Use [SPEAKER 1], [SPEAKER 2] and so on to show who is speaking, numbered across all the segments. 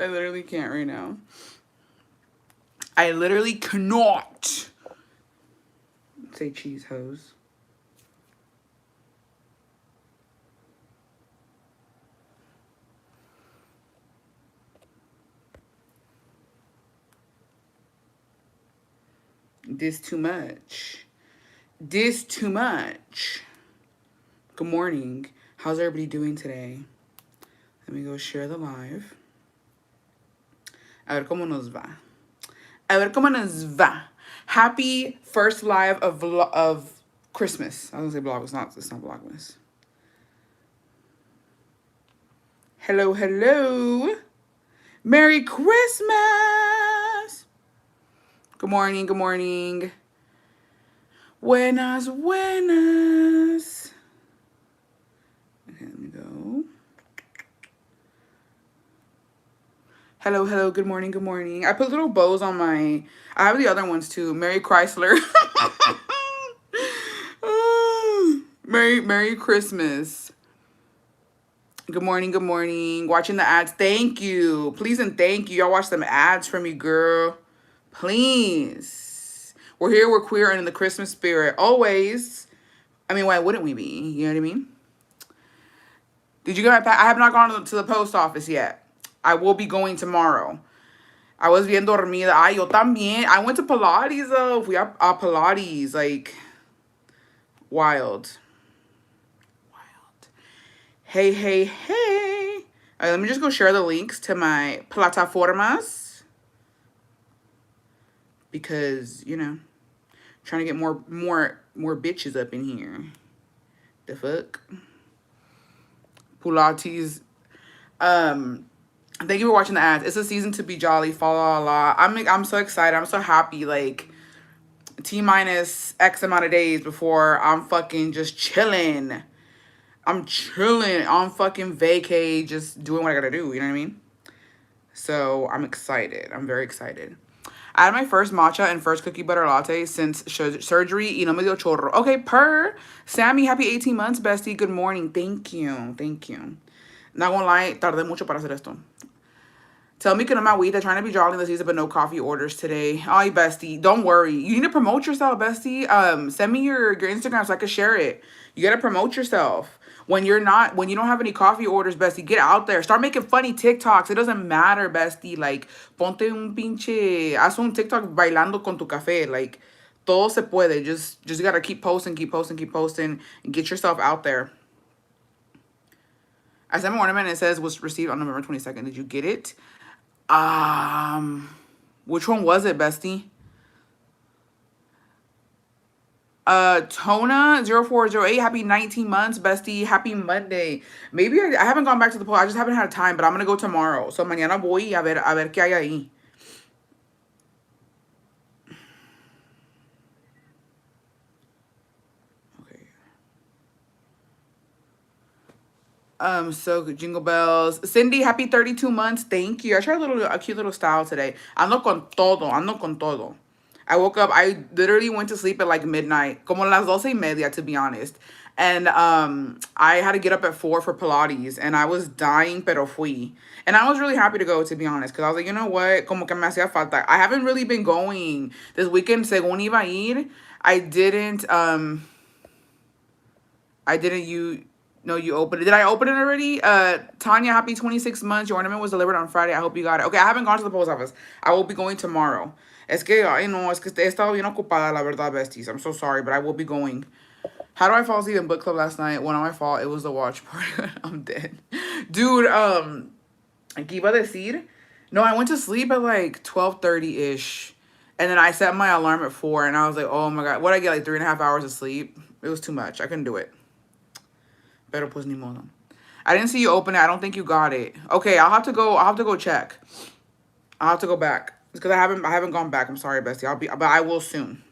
[SPEAKER 1] I literally can't right now. I literally cannot say cheese hose. This too much. This too much. Good morning. How's everybody doing today? Let me go share the live. A ver cómo nos va. A ver cómo nos va. Happy first live of Christmas. I was gonna say vlog. It's not vlogmas. Hello, hello. Merry Christmas. Good morning, good morning. Buenas, buenas. Okay, let me go. Hello, hello, good morning, good morning. I put little bows on my, I have the other ones too. Merry Chrysler. Merry Christmas. Good morning, good morning. Watching the ads, thank you. Please and thank you. Y'all watch them ads for me, girl. Please. We're here, we're queer, and in the Christmas spirit. Always. I mean, why wouldn't we be? You know what I mean? Did you get my pack? I have not gone to the post office yet. I will be going tomorrow. I was bien dormida. Ay, yo también. I went to Pilates, though. Fui a Pilates. Like, wild. Hey, hey, hey. All right, let me just go share the links to my plataformas. Because, you know, trying to get more bitches up in here. The fuck? Pilates. Thank you for watching the ads. It's a season to be jolly. Fa la la. I'm so excited. I'm so happy. Like, T-minus X amount of days before I'm fucking just chilling. I'm chilling on fucking vacay, just doing what I gotta do. You know what I mean? So I'm excited. I'm very excited. I had my first matcha and first cookie butter latte since surgery. Y no me dio chorro. Okay, Sammy, happy 18 months, bestie. Good morning. Thank you. Thank you. Not gonna lie, tardé mucho para hacer esto. Tell me que no me agüita, trying to be jolly in the season, but no coffee orders today. Ay, bestie, don't worry. You need to promote yourself, bestie. Send me your Instagram so I can share it. You gotta promote yourself. When you don't have any coffee orders, bestie, get out there. Start making funny TikToks. It doesn't matter, bestie. Like, ponte un pinche, haz un TikTok bailando con tu café. Like, todo se puede. Just gotta keep posting, and get yourself out there. I sent my ornament. It says was received on November 22nd. Did you get it? Which one was it, bestie? Tona0408, happy 19 months, bestie. Happy Monday. Maybe I haven't gone back to the poll. I just haven't had time, but I'm gonna go tomorrow. So mañana voy a ver qué hay ahí. So jingle bells. Cindy, happy 32 months. Thank you. I tried a cute little style today. Ando con todo. I woke up, I literally went to sleep at like midnight, como las 12:30, to be honest. And I had to get up at 4 for Pilates, and I was dying, pero fui. And I was really happy to go, to be honest, because I was like, you know what, como que me hacía falta. I haven't really been going. This weekend, según iba a ir, you opened it. Did I open it already? Tanya, happy 26 months. Your ornament was delivered on Friday. I hope you got it. Okay, I haven't gone to the post office. I will be going tomorrow. Es que he estado bien ocupada, la verdad, besties. I'm so sorry, but I will be going. How do I fall asleep in book club last night? When I fall, it was the watch party. I'm dead. Dude, ¿qué iba a decir? No, I went to sleep at like 12:30-ish. And then I set my alarm at 4, and I was like, oh my God. What'd I get, like 3.5 hours of sleep? It was too much. I couldn't do it. Pero pues ni modo. I didn't see you open it. I don't think you got it. Okay, I'll have to go check. I'll have to go back. It's because I haven't gone back. I'm sorry, bestie. But I will soon.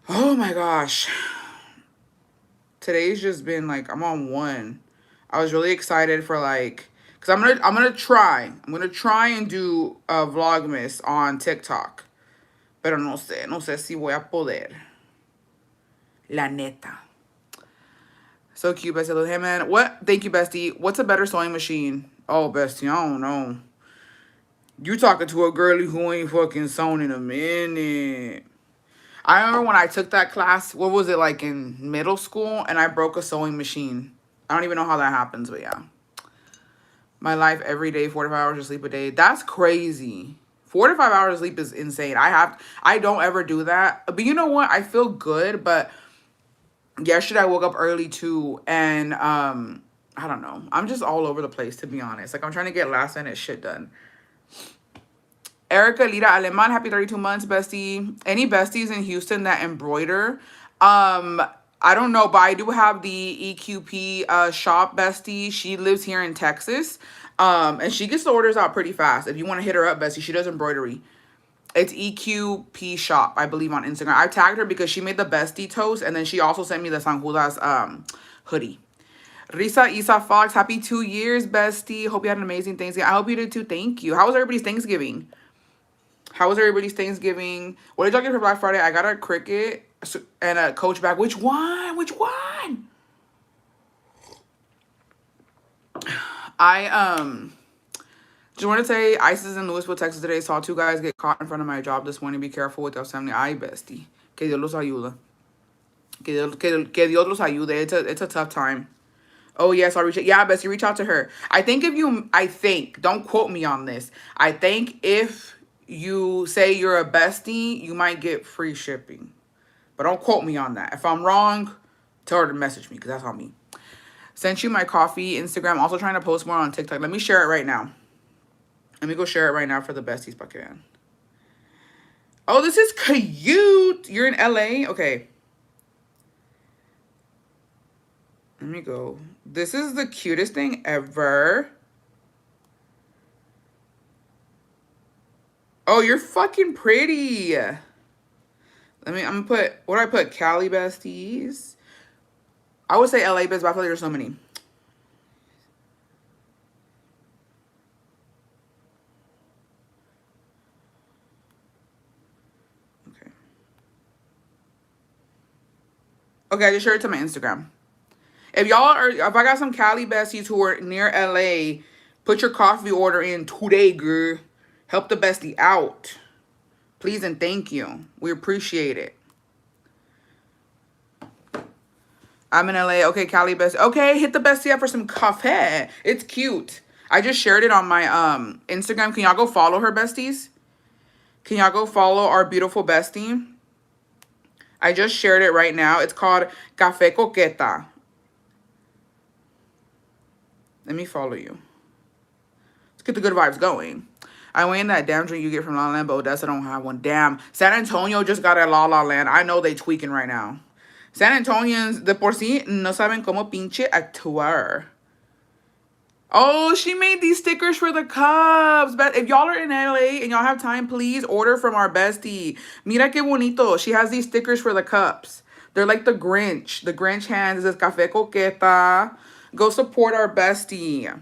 [SPEAKER 1] Oh my gosh. Today's just been like, I'm on one. I was really excited for like, because I'm gonna try and do a vlogmas on TikTok. Pero no sé si voy a poder. La neta. So cute, bestie. I love him, man. What? Thank you, bestie. What's a better sewing machine? Oh, bestie, I don't know. You talking to a girlie who ain't fucking sewn in a minute. I remember when I took that class, what was it, like in middle school, and I broke a sewing machine. I don't even know how that happens, but yeah. My life every day, 45 hours of sleep a day. That's crazy. 4 to 5 hours of sleep is insane. I don't ever do that. But you know what? I feel good, but yesterday I woke up early too, and I don't know. I'm just all over the place, to be honest. Like, I'm trying to get last minute shit done. Erica Lira Aleman, happy 32 months, bestie. Any besties in Houston that embroider? I don't know, but I do have the EQP shop bestie. She lives here in Texas. And she gets the orders out pretty fast. If you want to hit her up, bestie, she does embroidery. It's EQP shop, I believe, on Instagram. I tagged her because she made the bestie toast, and then she also sent me the San Judas hoodie. Risa Isa Fox, happy 2 years, bestie. Hope you had an amazing Thanksgiving. I hope you did too. Thank you. How was everybody's Thanksgiving? How was everybody's Thanksgiving? What did y'all get for Black Friday? I got a Cricut and a Coach bag. Which one? Which one? I just want to say, ICE is in Lewisville, Texas today. Saw 2 guys get caught in front of my job this morning. Be careful with your family. Ay, bestie. Que Dios los ayude. Que Dios los ayude. It's a tough time. Oh, yes, I'll reach out. Yeah, bestie, reach out to her. I think, don't quote me on this. I think if you say you're a bestie, you might get free shipping. But don't quote me on that. If I'm wrong, tell her to message me, because that's on me. Sent you my coffee Instagram. Also trying to post more on TikTok. Let me share it right now. Let me go share it right now for the besties bucket. Oh, this is cute. You're in LA? Okay. Let me go. This is the cutest thing ever. Oh, you're fucking pretty. I'm gonna put, what do I put? Cali besties. I would say LA besties, but I feel like there's so many. Okay, I just shared it to my Instagram. If I got some Cali besties who are near LA, put your coffee order in today, girl. Help the bestie out. Please and thank you. We appreciate it. I'm in LA. Okay, Cali bestie. Okay, hit the bestie up for some coffee. It's cute. I just shared it on my Instagram. Can y'all go follow her, besties? Can y'all go follow our beautiful bestie? I just shared it right now. It's called Café Coqueta. Let me follow you. Let's get the good vibes going. I went in that damn drink you get from La La Land, but Odessa don't have one. Damn. San Antonio just got a La La Land. I know they tweaking right now. San Antonians, de por sí, no saben cómo pinche actuar. Oh, she made these stickers for the cups. But if y'all are in LA and y'all have time, please order from our bestie. Mira que bonito. She has these stickers for the cups. They're like the Grinch. The Grinch hands. It says Café Coqueta. Go support our bestie.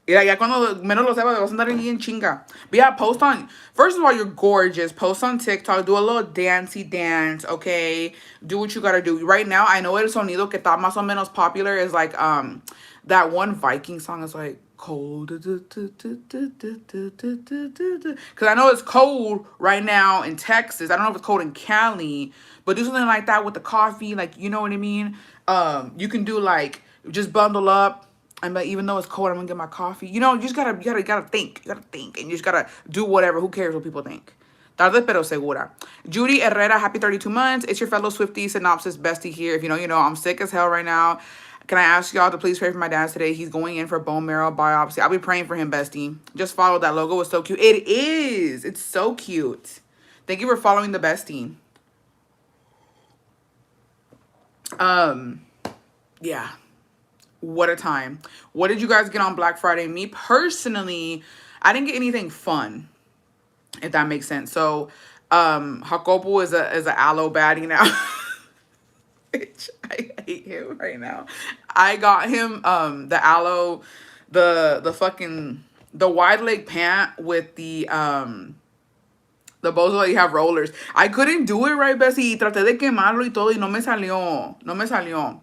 [SPEAKER 1] Yeah, ya cuando menos lo sepa, vas a andar en chinga. But yeah, post on, first of all, you're gorgeous. Post on TikTok. Do a little dancey dance, okay? Do what you gotta do. Right now, I know el sonido que está más o menos popular is like, that one Viking song is like, cold. Because I know it's cold right now in Texas. I don't know if it's cold in Cali. But do something like that with the coffee. Like, you know what I mean? You can do like, just bundle up. I'm like, even though it's cold, I'm gonna get my coffee. You know, you just gotta think. You gotta think. And you just gotta do whatever. Who cares what people think? Tarde pero segura. Judy Herrera, happy 32 months. It's your fellow Swifty synopsis bestie here. If you know, you know. I'm sick as hell right now. Can I ask y'all to please pray for my dad today? He's going in for bone marrow biopsy. I'll be praying for him, bestie. Just follow that logo. It's so cute. It is. It's so cute. Thank you for following the bestie. Yeah. What a time. What did you guys get on Black Friday? Me personally, I didn't get anything fun, if that makes sense. So, Jacopo is a aloe baddie now. Bitch, I hate him right now. I got him the aloe, the fucking, the wide leg pant with the The bozo that you have rollers. I couldn't do it right, Bessie. Traté de quemarlo y todo y no me salió. No me salió.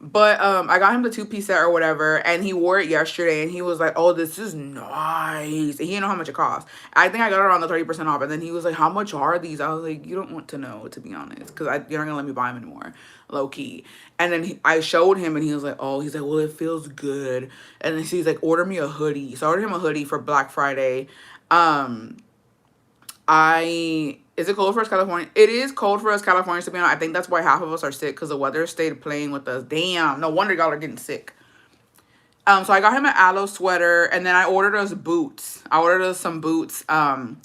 [SPEAKER 1] But I got him the 2-piece set or whatever, and he wore it yesterday, and he was like, "Oh, this is nice." And he didn't know how much it cost. I think I got it on the 30% off, and then he was like, "How much are these?" I was like, "You don't want to know, to be honest, because you're not gonna let me buy them anymore, low key." And then I showed him, and he was like, "Oh," he's like, "Well, it feels good." And then he's like, "Order me a hoodie." So I ordered him a hoodie for Black Friday. Um, is it cold for us, California? It is cold for us, Californians, to be honest. I think that's why half of us are sick, because the weather stayed playing with us. Damn, no wonder y'all are getting sick. So I got him an aloe sweater, and then I ordered us boots. I ordered us some boots. And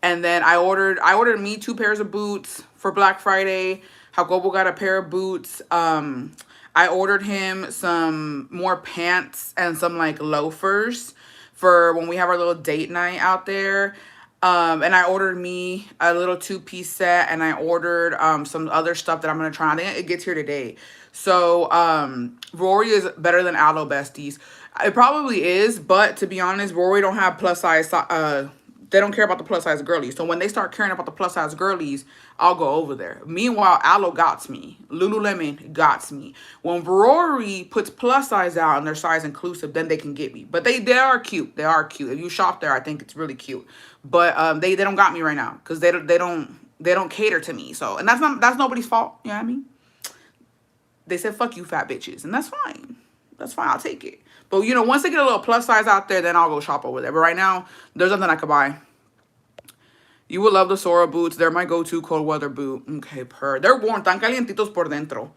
[SPEAKER 1] then I ordered me 2 pairs of boots for Black Friday. Jacobo got a pair of boots. I ordered him some more pants and some like loafers for when we have our little date night out there. And I ordered me a little 2-piece set, and I ordered some other stuff that I'm gonna try. I think it gets here today. So Rory is better than Aloe, besties. It probably is, but to be honest, Rory don't have plus size. They don't care about the plus size girlies. So when they start caring about the plus size girlies, I'll go over there. Meanwhile, Aloe gots me. Lululemon gots me. When Rory puts plus size out and they're size inclusive, then they can get me. But they are cute. They are cute. If you shop there, I think it's really cute. But they don't got me right now because they don't cater to me. So, and that's nobody's fault. You know what I mean? They said fuck you fat bitches, and that's fine. That's fine. I'll take it. But you know, once they get a little plus size out there, then I'll go shop over there. But right now, there's nothing I could buy. You will love the Sora boots. They're my go-to cold weather boot. Okay, they're warm. Tan calientitos por dentro.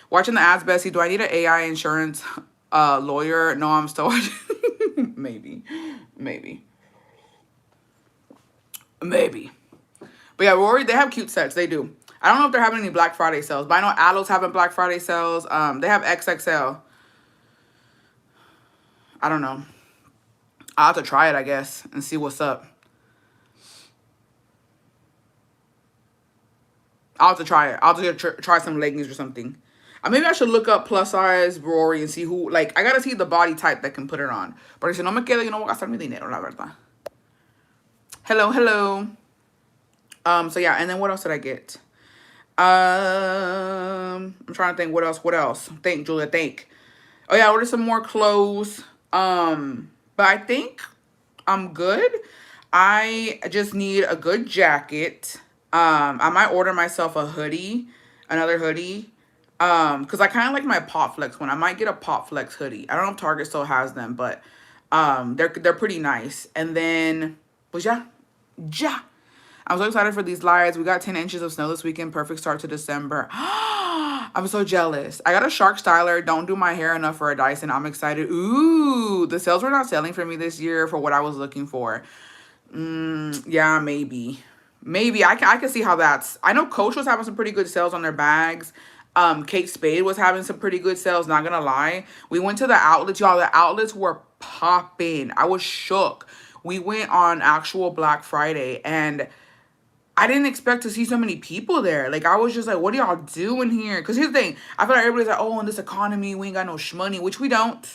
[SPEAKER 1] Watching the ads, Bessie. Do I need an AI insurance lawyer? No, I'm still watching. Maybe. But yeah, Rory, they have cute sets. They do. I don't know if they're having any Black Friday sales, but I know Aloe's having Black Friday sales. They have XXL. I don't know. I'll have to try it, I guess, and see what's up. I'll have to try it. I'll just try some leggings or something. Maybe I should look up plus size Rory and see who, like, I gotta see the body type that can put it on. Porque si no me queda, yo no voy a gastar mi dinero, la verdad. Hello. So yeah, and then what else did I get? I'm trying to think what else. Think, Julia, think. Oh yeah, I ordered some more clothes. But I think I'm good. I just need a good jacket. I might order myself a hoodie, another hoodie. Because I kind of like my Pop Flex one. I might get a Pop Flex hoodie. I don't know if Target still has them, but they're pretty nice. And then, pues yeah. I'm so excited for these lights. We got 10 inches of snow this weekend. Perfect start to December. I'm so jealous. I got a Shark styler. Don't do my hair enough for a Dyson. I'm excited. Ooh, the sales were not selling for me this year for what I was looking for. Yeah, maybe. I can see how that's. I know Coach was having some pretty good sales on their bags. Kate Spade was having some pretty good sales, not gonna lie. We went to the outlets, y'all. The outlets were popping. I was shook. We went on actual Black Friday, and I didn't expect to see so many people there. Like, I was just like, what are y'all doing here? Because here's the thing. I feel like everybody's like, oh, in this economy, we ain't got no shmoney, which we don't.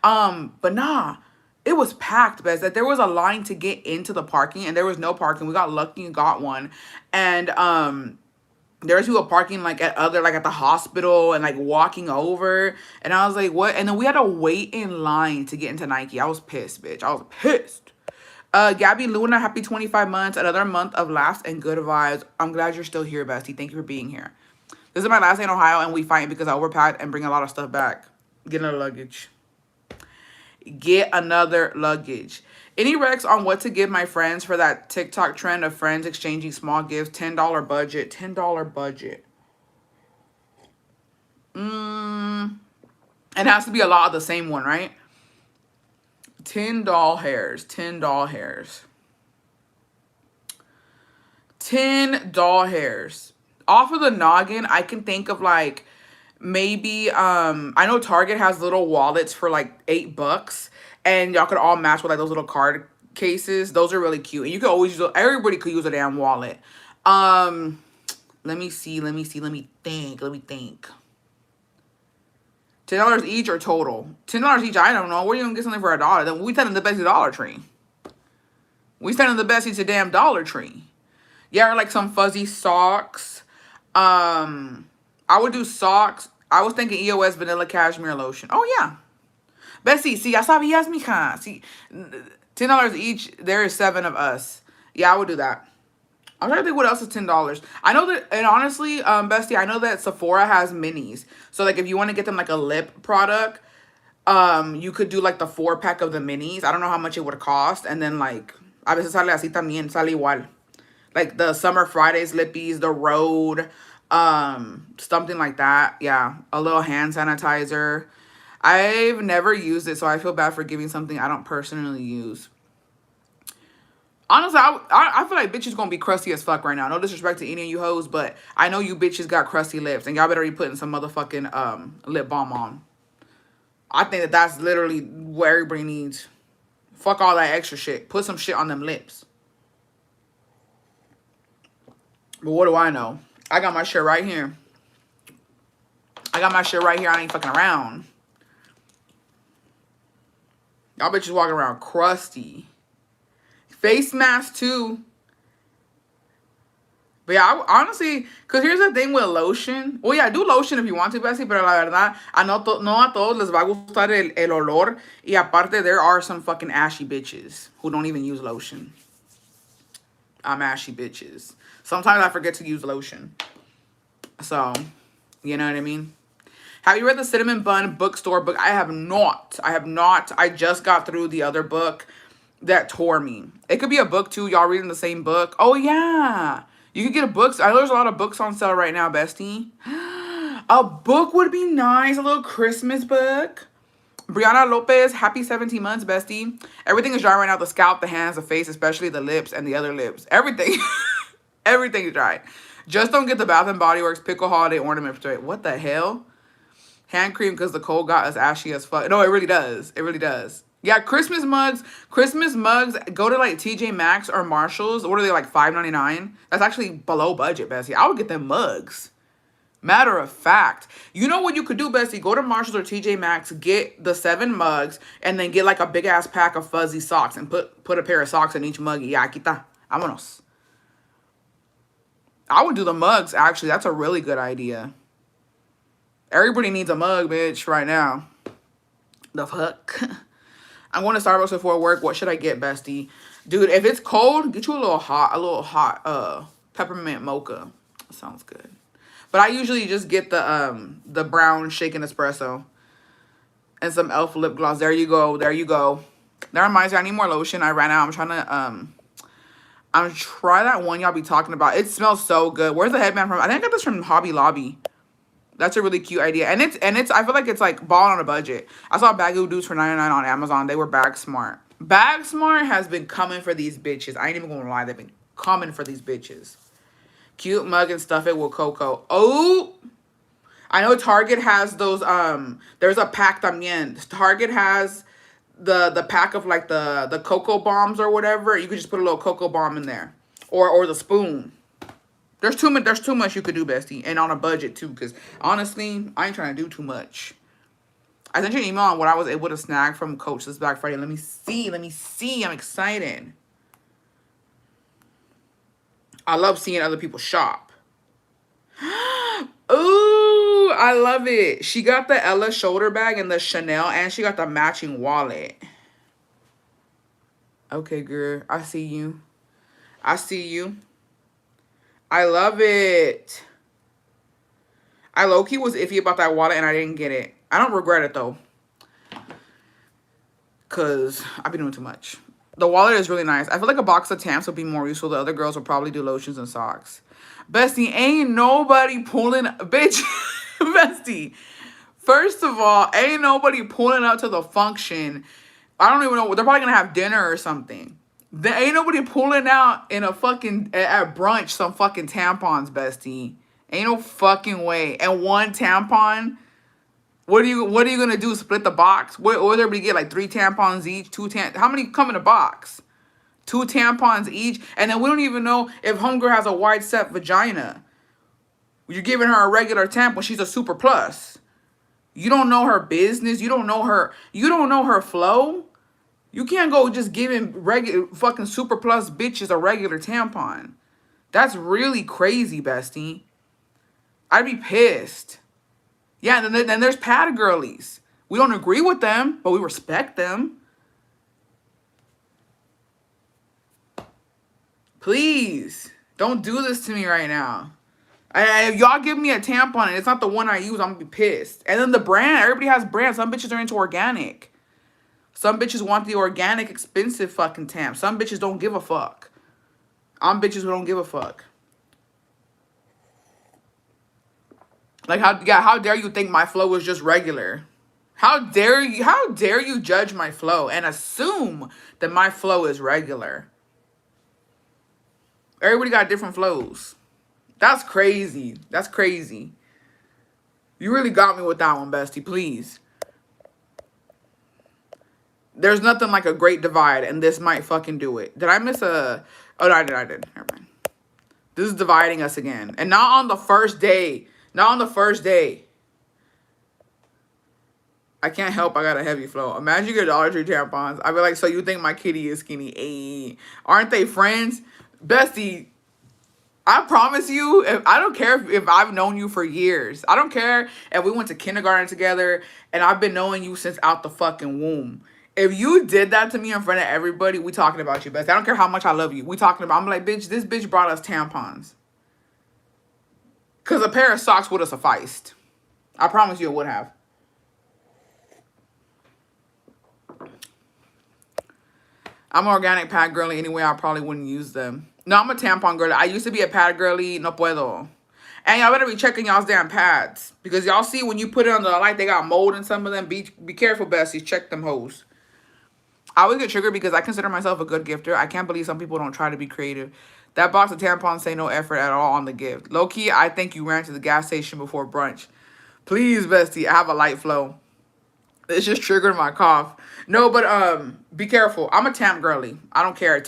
[SPEAKER 1] But nah, it was packed, Bez. That there was a line to get into the parking, and there was no parking. We got lucky and got one. And there was people parking like at the hospital and like walking over. And I was like, what? And then we had to wait in line to get into Nike. I was pissed, bitch. I was pissed. Gabby Luna, happy 25 months. Another month of laughs and good vibes. I'm glad you're still here, bestie. Thank you for being here. This is my last day in Ohio, and we fight because I overpacked and bring a lot of stuff back. Get another luggage. Any recs on what to give my friends for that TikTok trend of friends exchanging small gifts? $10 budget. $10 budget. It has to be a lot of the same one, right? 10 doll hairs. 10 doll hairs. Off of the noggin, I can think of like maybe I know Target has little wallets for like $8, and y'all could all match with like those little card cases. Those are really cute, and you could always use. Everybody could use a damn wallet. Let me think. $10 each or total? $10 each. I don't know. Where are you gonna get something for $1? Then we tell them the best Dollar Tree. We sending the bestie to damn Dollar Tree. Yeah, or like some fuzzy socks. I would do socks. I was thinking EOS vanilla cashmere lotion. Oh yeah. Bessie, see, ya sabías, mija. See, $10 each. There is 7 of us. Yeah, I would do that. I'm trying to think what else is $10. I know that, and honestly, Bestie, I know that Sephora has minis. So like, if you want to get them like a lip product, you could do like the 4-pack of the minis. I don't know how much it would cost, and then like, a veces sale así también, sale igual. Like the Summer Fridays lippies, the Road, something like that. Yeah, a little hand sanitizer. I've never used it, so I feel bad for giving something I don't personally use. Honestly, I feel like bitches gonna be crusty as fuck right now. No disrespect to any of you hoes, but I know you bitches got crusty lips, and y'all better be putting some motherfucking lip balm on. I think that that's literally what everybody needs. Fuck all that extra shit. Put some shit on them lips. But what do I know? I got my shit right here. I got my shit right here. I ain't fucking around. Y'all bitches walking around crusty. Face mask too. But yeah, honestly, because here's the thing with lotion. Well, yeah, do lotion if you want to, Bessie, pero la verdad, no a todos les va a gustar el olor. Y aparte, there are some fucking ashy bitches who don't even use lotion. I'm ashy bitches. Sometimes I forget to use lotion. So, you know what I mean? Have you read the Cinnamon Bun bookstore book? I have not. I have not. I just got through the other book that tore me. It could be a book too. Y'all reading the same book. Oh, yeah. You could get a book. I know there's a lot of books on sale right now, bestie. A book would be nice. A little Christmas book. Brianna Lopez, happy 17 months, bestie. Everything is dry right now. The scalp, the hands, the face, especially the lips and the other lips. Everything. Everything is dry. Just don't get the Bath and Body Works Pickle Holiday Ornament Spray. What the hell? Hand cream because the cold got us ashy as fuck. No, it really does. It really does. Yeah, Christmas mugs. Christmas mugs. Go to like TJ Maxx or Marshalls. What are they, like $5.99? That's actually below budget, Bessie. I would get them mugs. Matter of fact. You know what you could do, Bessie? Go to Marshalls or TJ Maxx, get the 7 mugs, and then get like a big ass pack of fuzzy socks and put a pair of socks in each mug. Yeah, aquí está. Vámonos. I would do the mugs, actually. That's a really good idea. Everybody needs a mug, bitch, right now. The fuck? I'm going to Starbucks before work. What should I get, bestie? Dude, if it's cold, get you a little hot peppermint mocha. Sounds good. But I usually just get the brown shaken espresso and some e.l.f. lip gloss. There you go. There you go. That reminds me, I need more lotion. I ran out. I'm trying to try that one y'all be talking about. It smells so good. Where's the headband from? I think I got this from Hobby Lobby. That's a really cute idea. And it's I feel like it's like balling on a budget. I saw Bagoo Dudes for $99 on Amazon. They were Bag Smart. Bag Smart has been coming for these bitches. I ain't even gonna lie. They've been coming for these bitches. Cute mug and stuff it with cocoa. Oh, I know Target has those. There's a pack también. Target has the pack of like the cocoa bombs or whatever. You could just put a little cocoa bomb in there, or the spoon. There's too much you could do, bestie, and on a budget too. Because honestly, I ain't trying to do too much. I sent you an email on what I was able to snag from Coach this Black Friday. Let me see. I'm excited. I love seeing other people shop. Ooh, I love it. She got the Ella shoulder bag and the Chanel, and she got the matching wallet. Okay, girl. I see you. I see you. I love it. I low-key was iffy about that wallet and I didn't get it. I don't regret it though. Because I've been doing too much. The wallet is really nice. I feel like a box of Tamps would be more useful. The other girls will probably do lotions and socks. Bestie, ain't nobody pulling... Bitch, bestie. First of all, ain't nobody pulling up to the function. I don't even know. They're probably going to have dinner or something. There ain't nobody pulling out in a fucking, at brunch, some fucking tampons, bestie. Ain't no fucking way. And one tampon, what are you gonna do? Split the box? What would everybody get? Like 3 tampons each? How many come in a box? 2 tampons each? And then we don't even know if homegirl has a wide set vagina. You're giving her a regular tampon. She's a super plus. You don't know her business. You don't know her flow. You can't go just giving regular fucking super plus bitches a regular tampon. That's really crazy, bestie. I'd be pissed. Yeah, and then there's pad girlies. We don't agree with them, but we respect them. Please, don't do this to me right now. If y'all give me a tampon and it's not the one I use, I'm gonna be pissed. And then the brand, everybody has brands. Some bitches are into organic. Some bitches want the organic, expensive fucking tamp. Some bitches don't give a fuck. I'm bitches who don't give a fuck. Like how dare you think my flow is just regular? How dare you judge my flow and assume that my flow is regular? Everybody got different flows. That's crazy. That's crazy. You really got me with that one, bestie. Please. There's nothing like a great divide, and this might fucking do it. Did I miss a... Oh, no, I did. Never mind. This is dividing us again. And not on the first day. Not on the first day. I can't help I got a heavy flow. Imagine you get Dollar Tree tampons. I'd be like, so you think my kitty is skinny? Ayy. Aren't they friends? Bestie, I promise you, I don't care if I've known you for years. I don't care if we went to kindergarten together and I've been knowing you since out the fucking womb. If you did that to me in front of everybody, we talking about you, bestie. I don't care how much I love you. We talking about, I'm like, bitch, this bitch brought us tampons. Because a pair of socks would have sufficed. I promise you it would have. I'm an organic pad girly anyway. I probably wouldn't use them. No, I'm a tampon girly. I used to be a pad girly. No puedo. And y'all better be checking y'all's damn pads. Because y'all see when you put it on the light, they got mold in some of them. Be careful, besties. Check them hoes. I always get triggered because I consider myself a good gifter. I can't believe some people don't try to be creative. That box of tampons say no effort at all on the gift. Low key, I think you ran to the gas station before brunch. Please, bestie, I have a light flow. It's just triggered my cough. No, but be careful. I'm a tamp girly. I don't care.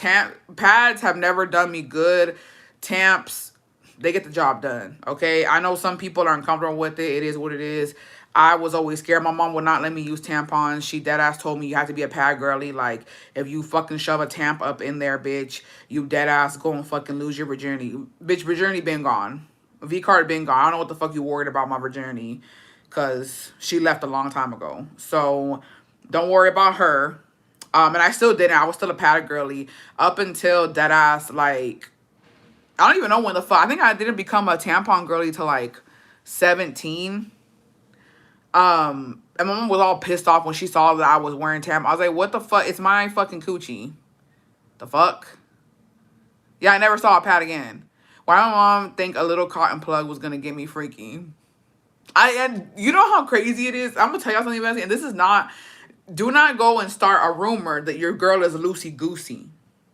[SPEAKER 1] Pads have never done me good. Tamps, they get the job done. Okay. I know some people are uncomfortable with it. It is what it is. I was always scared. My mom would not let me use tampons. She deadass told me you have to be a pad girly. Like, if you fucking shove a tamp up in there, bitch, you deadass go and fucking lose your virginity. Bitch, virginity been gone. V-card been gone. I don't know what the fuck you worried about my virginity. Because she left a long time ago. So, don't worry about her. And I still didn't. I was still a pad girly. Up until deadass, like... I don't even know when the fuck... I think I didn't become a tampon girly till, like, 17. And my mom was all pissed off when she saw that I was wearing tampons. I was like, what the fuck? It's my fucking coochie. The fuck? Yeah, I never saw a pad again. Why my mom think a little cotton plug was going to get me freaky? And you know how crazy it is? I'm going to tell y'all something about it. And this is not... Do not go and start a rumor that your girl is loosey-goosey.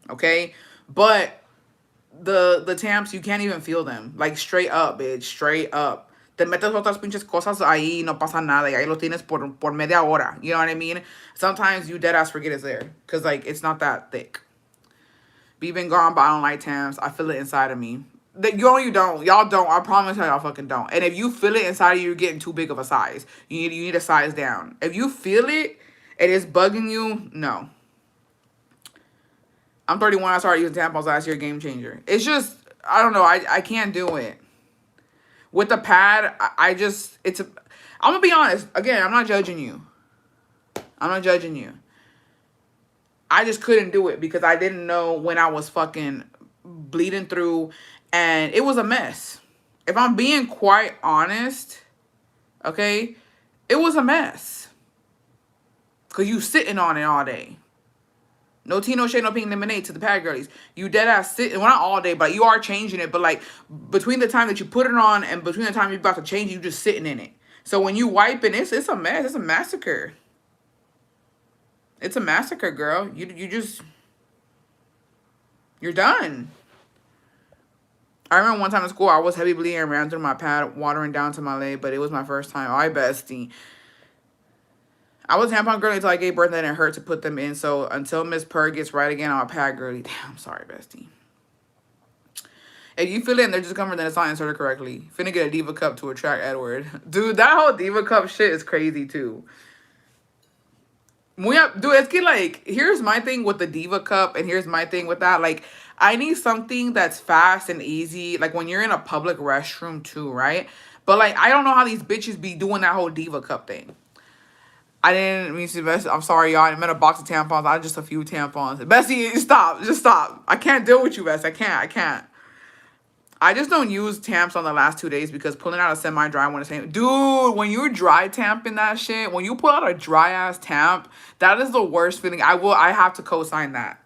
[SPEAKER 1] Okay? But the tamps, you can't even feel them. Like, straight up, bitch. Straight up. Te metes otras pinches cosas ahí, no pasa nada. Y ahí lo tienes por media hora. You know what I mean? Sometimes you deadass forget it's there. Because, like, it's not that thick. Be been gone, but I don't like tamps. I feel it inside of me. You don't. Y'all don't. I promise y'all fucking don't. And if you feel it inside of you, you're getting too big of a size. You need a size down. If you feel it and it's bugging you, no. I'm 31. I started using tampons last year. Game changer. It's just, I don't know. I can't do it. With the pad, I'm going to be honest. Again, I'm not judging you. I'm not judging you. I just couldn't do it because I didn't know when I was fucking bleeding through. And it was a mess. If I'm being quite honest, okay, it was a mess. Because you sitting on it all day. No tea, no shade, no pink lemonade to the pad girlies. You dead ass sitting, well, not all day, but you are changing it. But like, between the time that you put it on and between the time you're about to change, you just sitting in it. So when you wipe it, it's a mess. It's a massacre. It's a massacre, girl. You're done. I remember one time in school, I was heavy bleeding and ran through my pad, watering down to my leg, but it was my first time. Oh, bestie. I was tampon girly until I gave birth and it hurt to put them in. So until Miss Purr gets right again, I'm a pad girly. Damn, I'm sorry, bestie. If you feel it and they're just coming, then it's not inserted correctly. Finna get a Diva Cup to attract Edward. Dude, that whole Diva Cup shit is crazy too. We have, dude, it's get like, here's my thing with the Diva Cup, and here's my thing with that. Like, I need something that's fast and easy. Like, when you're in a public restroom, too, right? But, like, I don't know how these bitches be doing that whole Diva Cup thing. I didn't mean to Bestie. I'm sorry, y'all. I meant a box of tampons. I just a few tampons. Bessie, stop. Just stop. I can't deal with you, Bessie. I can't. I can't. I just don't use tamps on the last 2 days because pulling out a semi-dry one is saying, dude, when you're dry tamping that shit, when you pull out a dry ass tamp, that is the worst feeling. I have to co-sign that.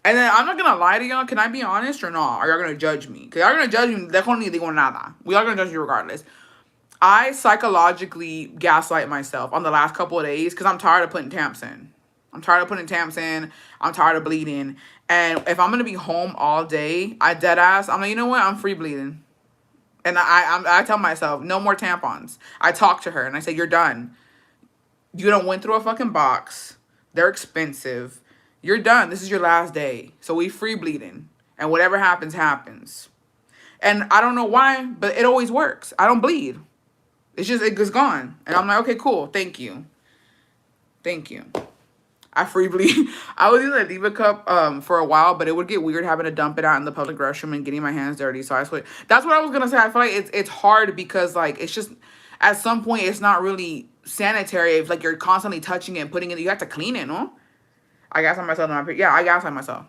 [SPEAKER 1] And then I'm not gonna lie to y'all. Can I be honest or not? Are y'all gonna judge me? Cause y'all gonna judge me. Dejo ni digo nada. We are gonna judge you regardless. I psychologically gaslight myself on the last couple of days because I'm tired of putting tamps in. I'm tired of putting tamps in. I'm tired of bleeding. And if I'm gonna be home all day, I dead ass. I'm like, you know what? I'm free bleeding. And I tell myself, no more tampons. I talk to her and I say, you're done. You don't went through a fucking box. They're expensive. You're done. This is your last day. So we free bleeding. And whatever happens, happens. And I don't know why, but it always works. I don't bleed. It's just, it's gone. And I'm like, okay, cool. Thank you. Thank you. I free bleed. I was using a Diva Cup for a while, but it would get weird having to dump it out in the public restroom and getting my hands dirty. So I switched. That's what I was gonna say. I feel like it's hard because like it's just at some point it's not really sanitary if like you're constantly touching it and putting it. You have to clean it, no? I gaslight myself. Yeah, I gaslight myself.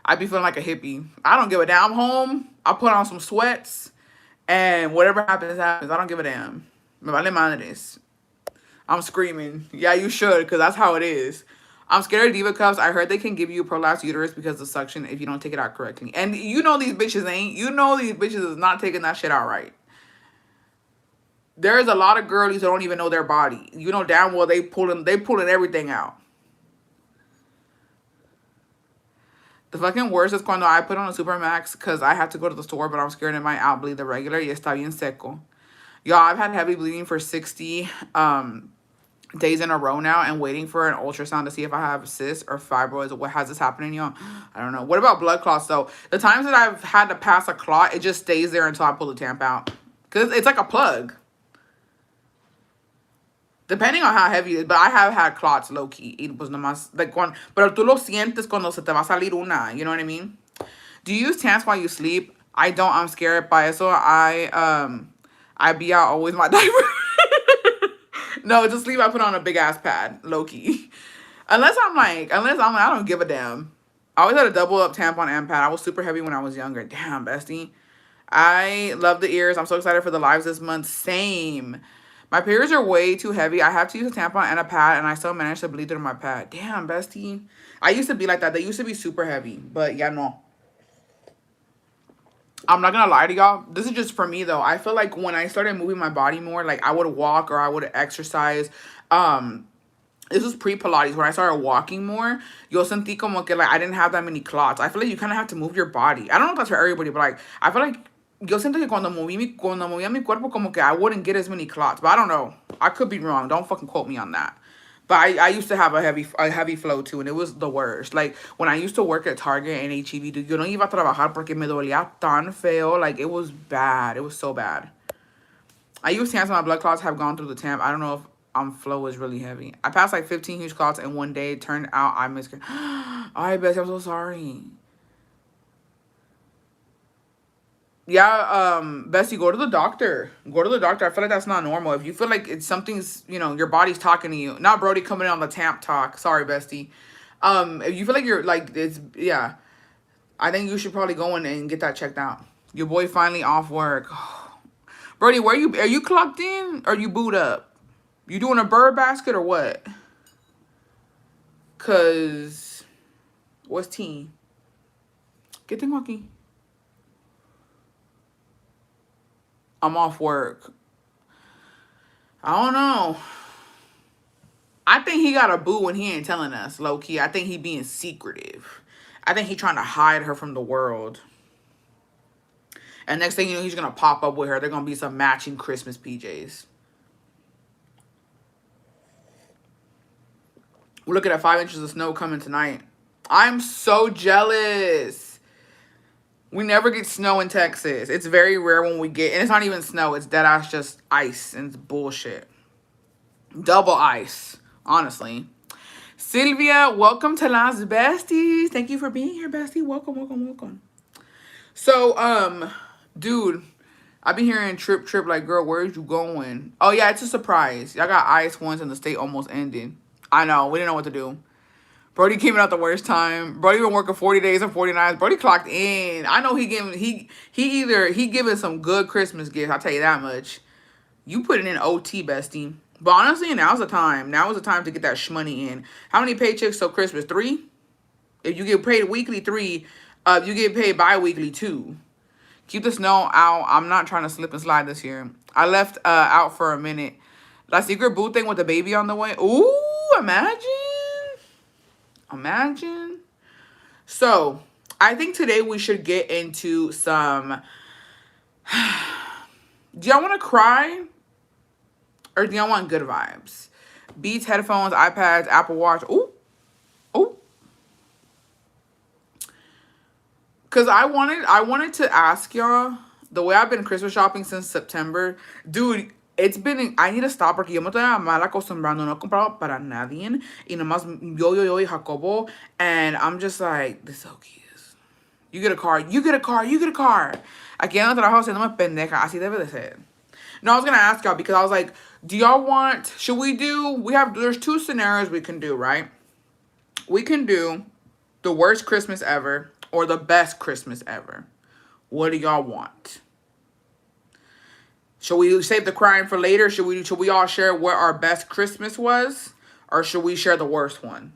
[SPEAKER 1] I be feeling like a hippie. I don't give a damn. I'm home. I put on some sweats, and whatever happens, happens. I don't give a damn. Me vale madres. I'm screaming. Yeah, you should, because that's how it is. I'm scared of Diva Cups. I heard they can give you prolapsed uterus because of suction if you don't take it out correctly. And you know these bitches ain't. You know these bitches is not taking that shit out right. There's a lot of girlies that don't even know their body. You know damn well they pulling everything out. The fucking worst is cuando I put on a Supermax because I had to go to the store, but I'm scared it might outbleed the regular. Y está bien seco. Y'all, I've had heavy bleeding for 60 days in a row now and waiting for an ultrasound to see if I have cysts or fibroids. What has this happening, y'all? I don't know. What about blood clots, though? The times that I've had to pass a clot, it just stays there until I pull the tamp out. Because it's like a plug. Depending on how heavy it is, but I have had clots low-key. Y pues nomás, like, pero tú lo sientes cuando se te va a salir una. You know what I mean? Do you use tamps while you sleep? I don't. I'm scared by it. So I be out always my diaper. No, to sleep I put on a big ass pad, low key. Unless I'm like, I don't give a damn. I always had a double up tampon and pad. I was super heavy when I was younger. Damn, bestie. I love the ears. I'm so excited for the lives this month. Same. My periods are way too heavy. I have to use a tampon and a pad, and I still manage to bleed through my pad. Damn, bestie. I used to be like that. They used to be super heavy, but yeah, no. I'm not gonna lie to y'all. This is just for me though. I feel like when I started moving my body more, like I would walk or I would exercise. This was pre-Pilates. When I started walking more, yo sentí como que like I didn't have that many clots. I feel like you kind of have to move your body. I don't know if that's for everybody, but like I feel like yo siento que cuando movía mi cuerpo como que I wouldn't get as many clots. But I don't know. I could be wrong. Don't fucking quote me on that. But I used to have a heavy flow too, and it was the worst. Like, when I used to work at Target and H-E-B, yo no iba a trabajar porque me dolía tan feo. Like, it was bad. It was so bad. I use tamps and my blood clots have gone through the tamp. I don't know if flow is really heavy. I passed like 15 huge clots in one day. It turned out I missed. I bet I'm so sorry. Yeah, Bessie, go to the doctor. Go to the doctor. I feel like that's not normal. If you feel like it's something's, you know, your body's talking to you. Not Brody coming in on the tamp talk. Sorry, Bestie. If you feel like you're like, it's, yeah. I think you should probably go in and get that checked out. Your boy finally off work. Brody, are you clocked in or you boot up? You doing a bird basket or what? Cause, what's tea? ¿Qué tengo aquí? I'm off work. I don't know. I think he got a boo when he ain't telling us, low-key. I think he being secretive. I think he trying to hide her from the world. And next thing you know, he's going to pop up with her. They're going to be some matching Christmas PJs. We're looking at 5 inches of snow coming tonight. I'm so jealous. We never get snow in Texas. It's very rare when we get, and it's not even snow. It's dead ass just ice, and it's bullshit. Double ice. honestly. Sylvia, welcome to Las Besties. Thank you for being here, bestie. Welcome, welcome, welcome. So, dude, I've been hearing trip, like, girl, where's you going? Oh, yeah, it's a surprise. Y'all got ice once and the state almost ended. I know, we didn't know what to do. Brody came in at the worst time. Brody been working 40 days and 49. Brody clocked in. I know he giving some good Christmas gifts, I'll tell you that much. You putting in OT, bestie. But honestly, now's the time. Now is the time to get that shmoney in. How many paychecks till Christmas? 3? If you get paid weekly, 3. If you get paid bi-weekly, 2. Keep the snow out. I'm not trying to slip and slide this year. I left out for a minute. La secret boo thing with the baby on the way. Ooh, imagine. Imagine. So, I think today we should get into some... Do y'all want to cry? Or do y'all want good vibes? Beats, headphones, iPads, Apple Watch. Ooh. Ooh. Because I wanted to ask y'all, the way I've been Christmas shopping since September. Dude, it's been... I need to stop porque yo me estoy mal acostumbrando. No he comprado para nadie. Y nomás yo y Jacobo. And I'm just like, this is so cute. You get a car. You get a car. You get a car. Aquí en el trabajo haciéndome pendeja. Así debe de ser. No, I was going to ask y'all because I was like, do y'all want... Should we do... There's 2 scenarios we can do, right? We can do the worst Christmas ever or the best Christmas ever. What do y'all want? Should we save the crying for later? Should we all share what our best Christmas was? Or should we share the worst one?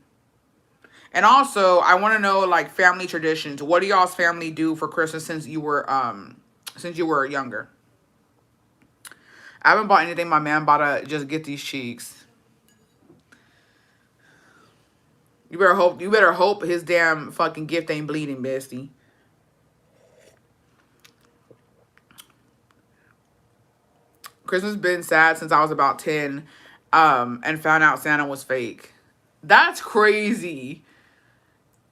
[SPEAKER 1] And also, I want to know, like, family traditions. What do y'all's family do for Christmas since you were younger? I haven't bought anything. My man bought to just get these cheeks. You better hope his damn fucking gift ain't bleeding, bestie. Christmas been sad since I was about 10, and found out Santa was fake. That's crazy.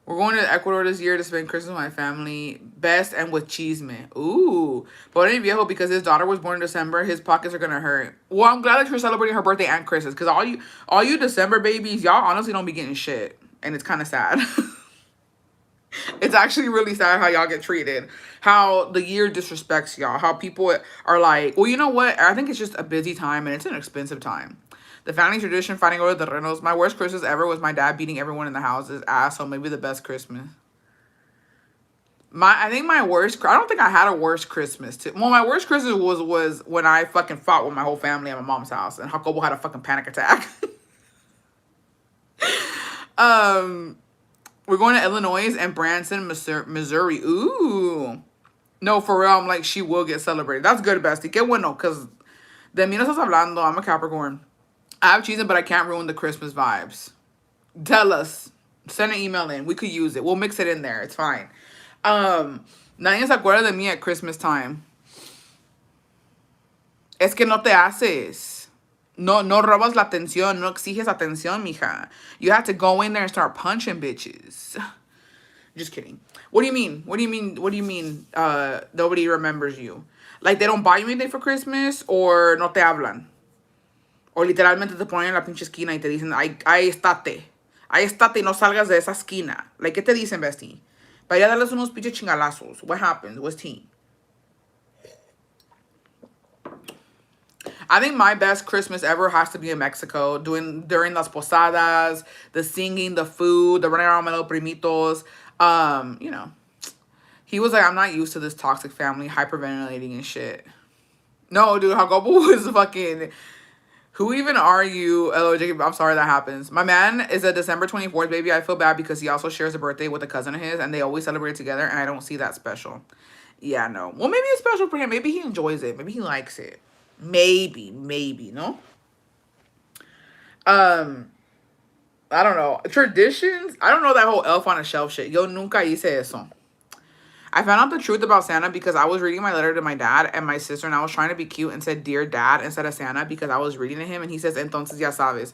[SPEAKER 1] We're going to Ecuador this year to spend Christmas with my family. Best and with chisme. Ooh. But ain't viejo, because his daughter was born in December, his pockets are gonna hurt. Well, I'm glad that you're celebrating her birthday and Christmas. Because all you December babies, y'all honestly don't be getting shit. And it's kind of sad. It's actually really sad how y'all get treated. How the year disrespects y'all. How people are like, well, you know what? I think it's just a busy time and it's an expensive time. The family tradition, fighting over the terrenos. My worst Christmas ever was my dad beating everyone in the house's ass. So maybe the best Christmas. I don't think I had a worst Christmas. Well, my worst Christmas was when I fucking fought with my whole family at my mom's house. And Jacobo had a fucking panic attack. We're going to Illinois and Branson, Missouri. Ooh. No, for real, I'm like, she will get celebrated. That's good, bestie. Que bueno, because de mí no estás hablando. I'm a Capricorn. I have cheese, but I can't ruin the Christmas vibes. Tell us. Send an email in. We could use it. We'll mix it in there. It's fine. Nadie se acuerda de mí at Christmas time. Es que no te haces. No robas la atención. No exiges atención, mija. You have to go in there and start punching bitches. Just kidding. What do you mean? What do you mean nobody remembers you? Like they don't buy you anything for Christmas or no te hablan? O literalmente te ponen en la pinche esquina y te dicen, ahí estate. Ahí estate y no salgas de esa esquina. Like, ¿qué te dicen, bestie? Para ir a darles unos pinches chingalazos. What happens? What's tea? I think my best Christmas ever has to be in Mexico. During las posadas, the singing, the food, the running around with little primitos. You know. He was like, I'm not used to this toxic family hyperventilating and shit. No, dude, Jacobo was fucking... Who even are you? Hello, Jacob. I'm sorry that happens. My man is a December 24th baby. I feel bad because he also shares a birthday with a cousin of his, and they always celebrate together, and I don't see that special. Yeah, no. Well, maybe it's special for him. Maybe he enjoys it. Maybe he likes it. Maybe, no? I don't know. Traditions? I don't know that whole elf on a shelf shit. Yo nunca hice eso. I found out the truth about Santa because I was reading my letter to my dad and my sister, and I was trying to be cute and said, Dear Dad, instead of Santa, because I was reading to him, and he says, Entonces ya sabes.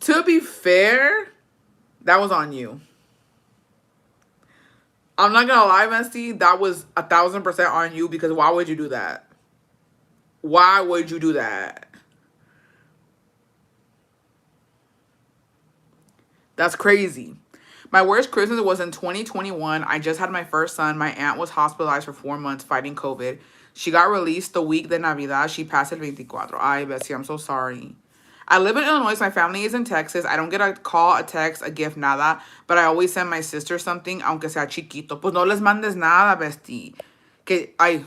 [SPEAKER 1] To be fair, that was on you. I'm not gonna lie, Mesty, that was 1,000% on you, because why would you do that? Why would you do that? That's crazy. My worst Christmas was in 2021. I just had my first son. My aunt was hospitalized for 4 months fighting COVID. She got released the week de Navidad. She passed el 24. Ay, Bessie, I'm so sorry. I live in Illinois. So my family is in Texas. I don't get a call, a text, a gift, nada. But I always send my sister something, aunque sea chiquito. Pues no les mandes nada, bestie. Que, ay,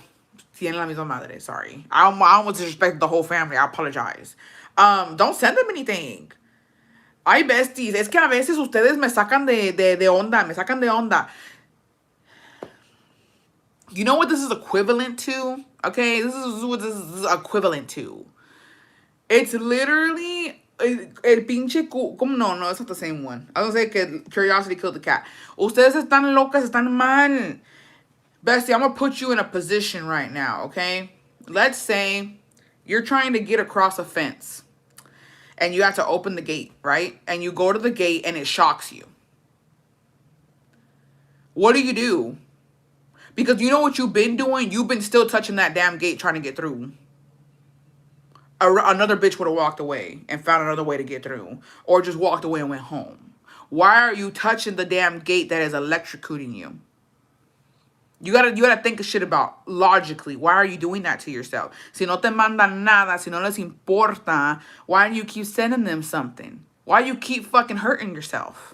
[SPEAKER 1] tienen la misma madre. Sorry. I almost disrespect the whole family. I apologize. Don't send them anything. Ay, besties, es que a veces ustedes me sacan de onda, me sacan de onda. You know what this is equivalent to? Okay, this is what this is equivalent to. It's literally el pinche como no, it's not the same one. I was gonna say que curiosity killed the cat. Ustedes están locas, están mal. Bestie, I'm gonna put you in a position right now, okay? Let's say you're trying to get across a fence. And you have to open the gate, right? And you go to the gate and it shocks you. What do? Because you know what you've been doing? You've been still touching that damn gate trying to get through. Another bitch would have walked away and found another way to get through. Or just walked away and went home. Why are you touching the damn gate that is electrocuting you? You gotta think of shit about logically. Why are you doing that to yourself? Si no te mandan nada, si no les importa, why do you keep sending them something? Why do you keep fucking hurting yourself?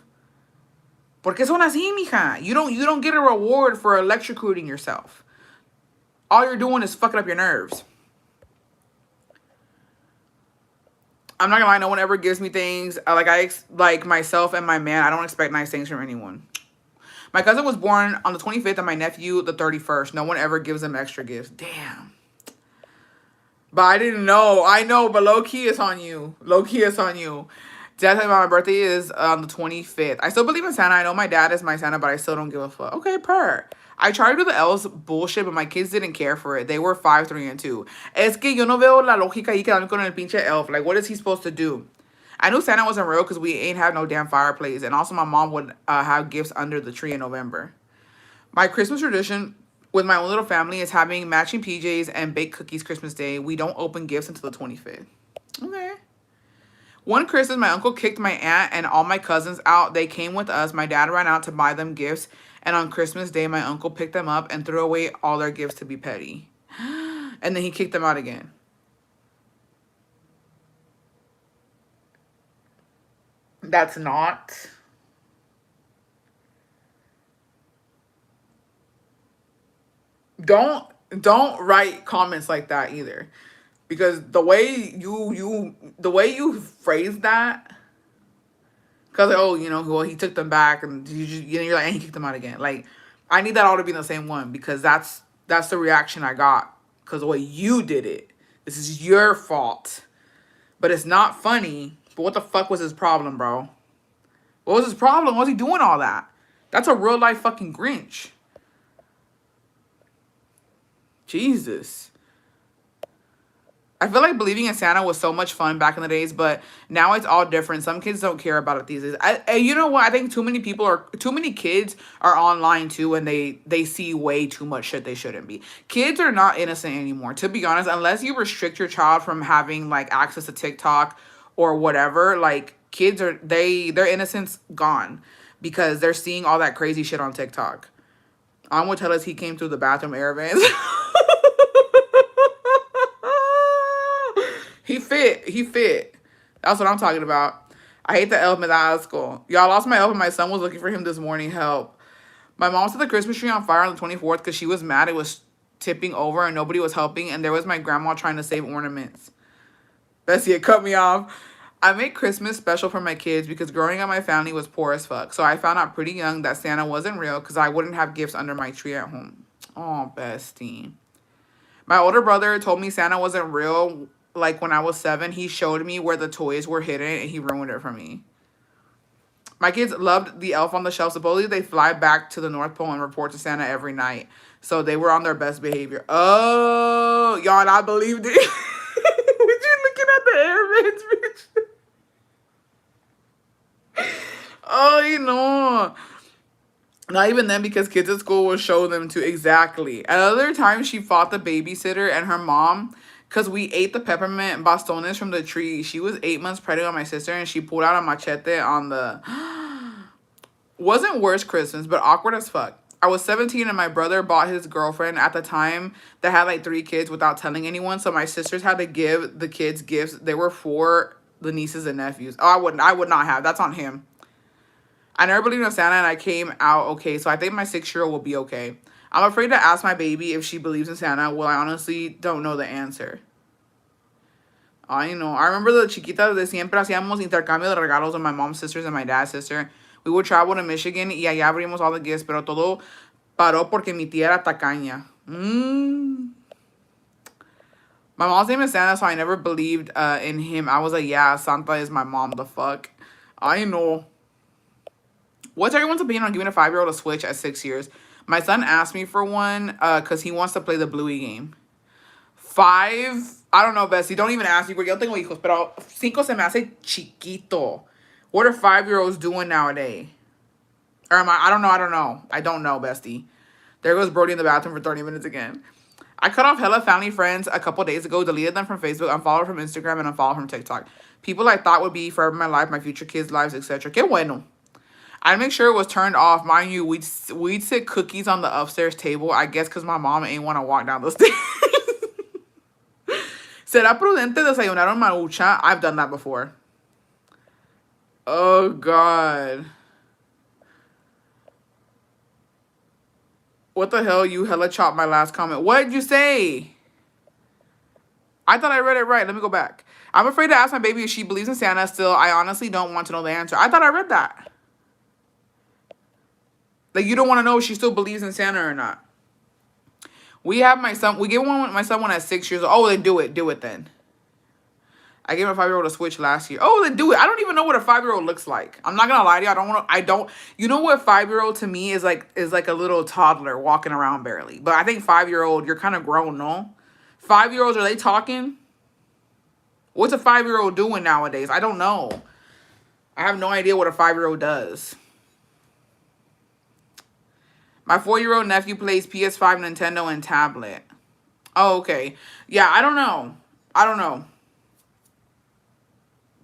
[SPEAKER 1] Porque son así, mija. You don't get a reward for electrocuting yourself. All you're doing is fucking up your nerves. I'm not gonna lie, no one ever gives me things. Like myself and my man, I don't expect nice things from anyone. My cousin was born on the 25th and my nephew the 31st. No one ever gives them extra gifts. Damn. But I didn't know. I know, but low-key it's on you. Low-key it's on you. Dad told me my birthday is on the 25th. I still believe in Santa. I know my dad is my Santa, but I still don't give a fuck. Okay, per. I tried to do the elves bullshit, but my kids didn't care for it. They were 5, 3, and 2. Es que yo no veo la lógica ahí quedarme con el pinche elf. Like, what is he supposed to do? I knew Santa wasn't real because we ain't have no damn fireplace. And also my mom would have gifts under the tree in November. My Christmas tradition with my own little family is having matching PJs and baked cookies Christmas Day. We don't open gifts until the 25th. Okay. One Christmas, my uncle kicked my aunt and all my cousins out. They came with us. My dad ran out to buy them gifts. And on Christmas Day, my uncle picked them up and threw away all their gifts to be petty. And then he kicked them out again. That's not. Don't write comments like that either. Because the way you phrase that, because oh, well, he took them back and you're like, and he kicked them out again. Like, I need that all to be in the same one because that's the reaction I got. Because the way you did it. This is your fault. But it's not funny. But what the fuck was his problem, bro? What was his problem? What was he doing all that? That's a real life fucking Grinch. Jesus. I feel like believing in Santa was so much fun back in the days, but now it's all different. Some kids don't care about it these days. You know what? I think too many kids are online too, and they see way too much shit they shouldn't be. Kids are not innocent anymore, to be honest. Unless you restrict your child from having like access to TikTok or whatever, like kids are their innocence gone because they're seeing all that crazy shit on TikTok. I'm gonna tell us he came through the bathroom air vents. He fit. That's what I'm talking about. I hate the elf in that school. Y'all lost my elf and my son was looking for him this morning. Help. My mom set the Christmas tree on fire on the 24th because she was mad it was tipping over and nobody was helping. And there was my grandma trying to save ornaments. Bessie, it cut me off. I make Christmas special for my kids because growing up my family was poor as fuck. So I found out pretty young that Santa wasn't real because I wouldn't have gifts under my tree at home. Oh, bestie. My older brother told me Santa wasn't real. Like when I was 7, he showed me where the toys were hidden and he ruined it for me. My kids loved the elf on the shelf. Supposedly they fly back to the North Pole and report to Santa every night. So they were on their best behavior. Oh, y'all not believed it. Would you looking at the air vents, bitch? Oh, Not even then because kids at school will show them to exactly. At other times, she fought the babysitter and her mom because we ate the peppermint bastones from the tree. She was 8 months pregnant with my sister and she pulled out a machete on the... Wasn't worst Christmas, but awkward as fuck. I was 17 and my brother bought his girlfriend at the time that had like 3 kids without telling anyone. So my sisters had to give the kids gifts. They were for the nieces and nephews. Oh, I would not have. That's on him. I never believed in Santa and I came out okay. So I think my 6-year-old will be okay. I'm afraid to ask my baby if she believes in Santa. Well, I honestly don't know the answer. I know. I remember the chiquitas de siempre hacíamos intercambio de regalos with my mom's sisters and my dad's sister. We would travel to Michigan y allá abrimos all the gifts, pero todo paró porque mi tía era tacaña. My mom's name is Santa, so I never believed in him. I was like, yeah, Santa is my mom, the fuck. I know. What's everyone's opinion on giving a 5-year-old a Switch at 6 years? My son asked me for one because he wants to play the Bluey game. 5, I don't know, Bessie. Don't even ask me. Yo tengo hijos, pero 5 se me hace chiquito. What are 5-year-olds doing nowadays? Or am I don't know. I don't know, Bestie. There goes Brody in the bathroom for 30 minutes again. I cut off hella family friends a couple days ago, deleted them from Facebook, unfollowed from Instagram, and unfollowed from TikTok. People I thought would be forever in my life, my future kids' lives, etc. Que bueno. I make sure it was turned off. Mind you, we'd sit cookies on the upstairs table, I guess because my mom ain't want to walk down the stairs. ¿Será prudente desayunar en marucha? I've done that before. Oh, God. What the hell? You hella chopped my last comment. What did you say? I thought I read it right. Let me go back. I'm afraid to ask my baby if she believes in Santa still. I honestly don't want to know the answer. I thought I read that. Like, you don't want to know if she still believes in Santa or not. We gave my son one at 6 years old. Oh, then do it. Do it then. I gave a 5-year-old a Switch last year. Oh, then do it. I don't even know what a 5-year-old looks like. I'm not gonna lie to you. You know what 5-year-old to me is like a little toddler walking around barely. But I think 5-year-old, you're kind of grown, no? 5-year-olds, are they talking? What's a 5-year-old doing nowadays? I don't know. I have no idea what a 5-year-old does. My 4-year-old nephew plays PS5, Nintendo, and tablet. Oh, okay. Yeah, I don't know.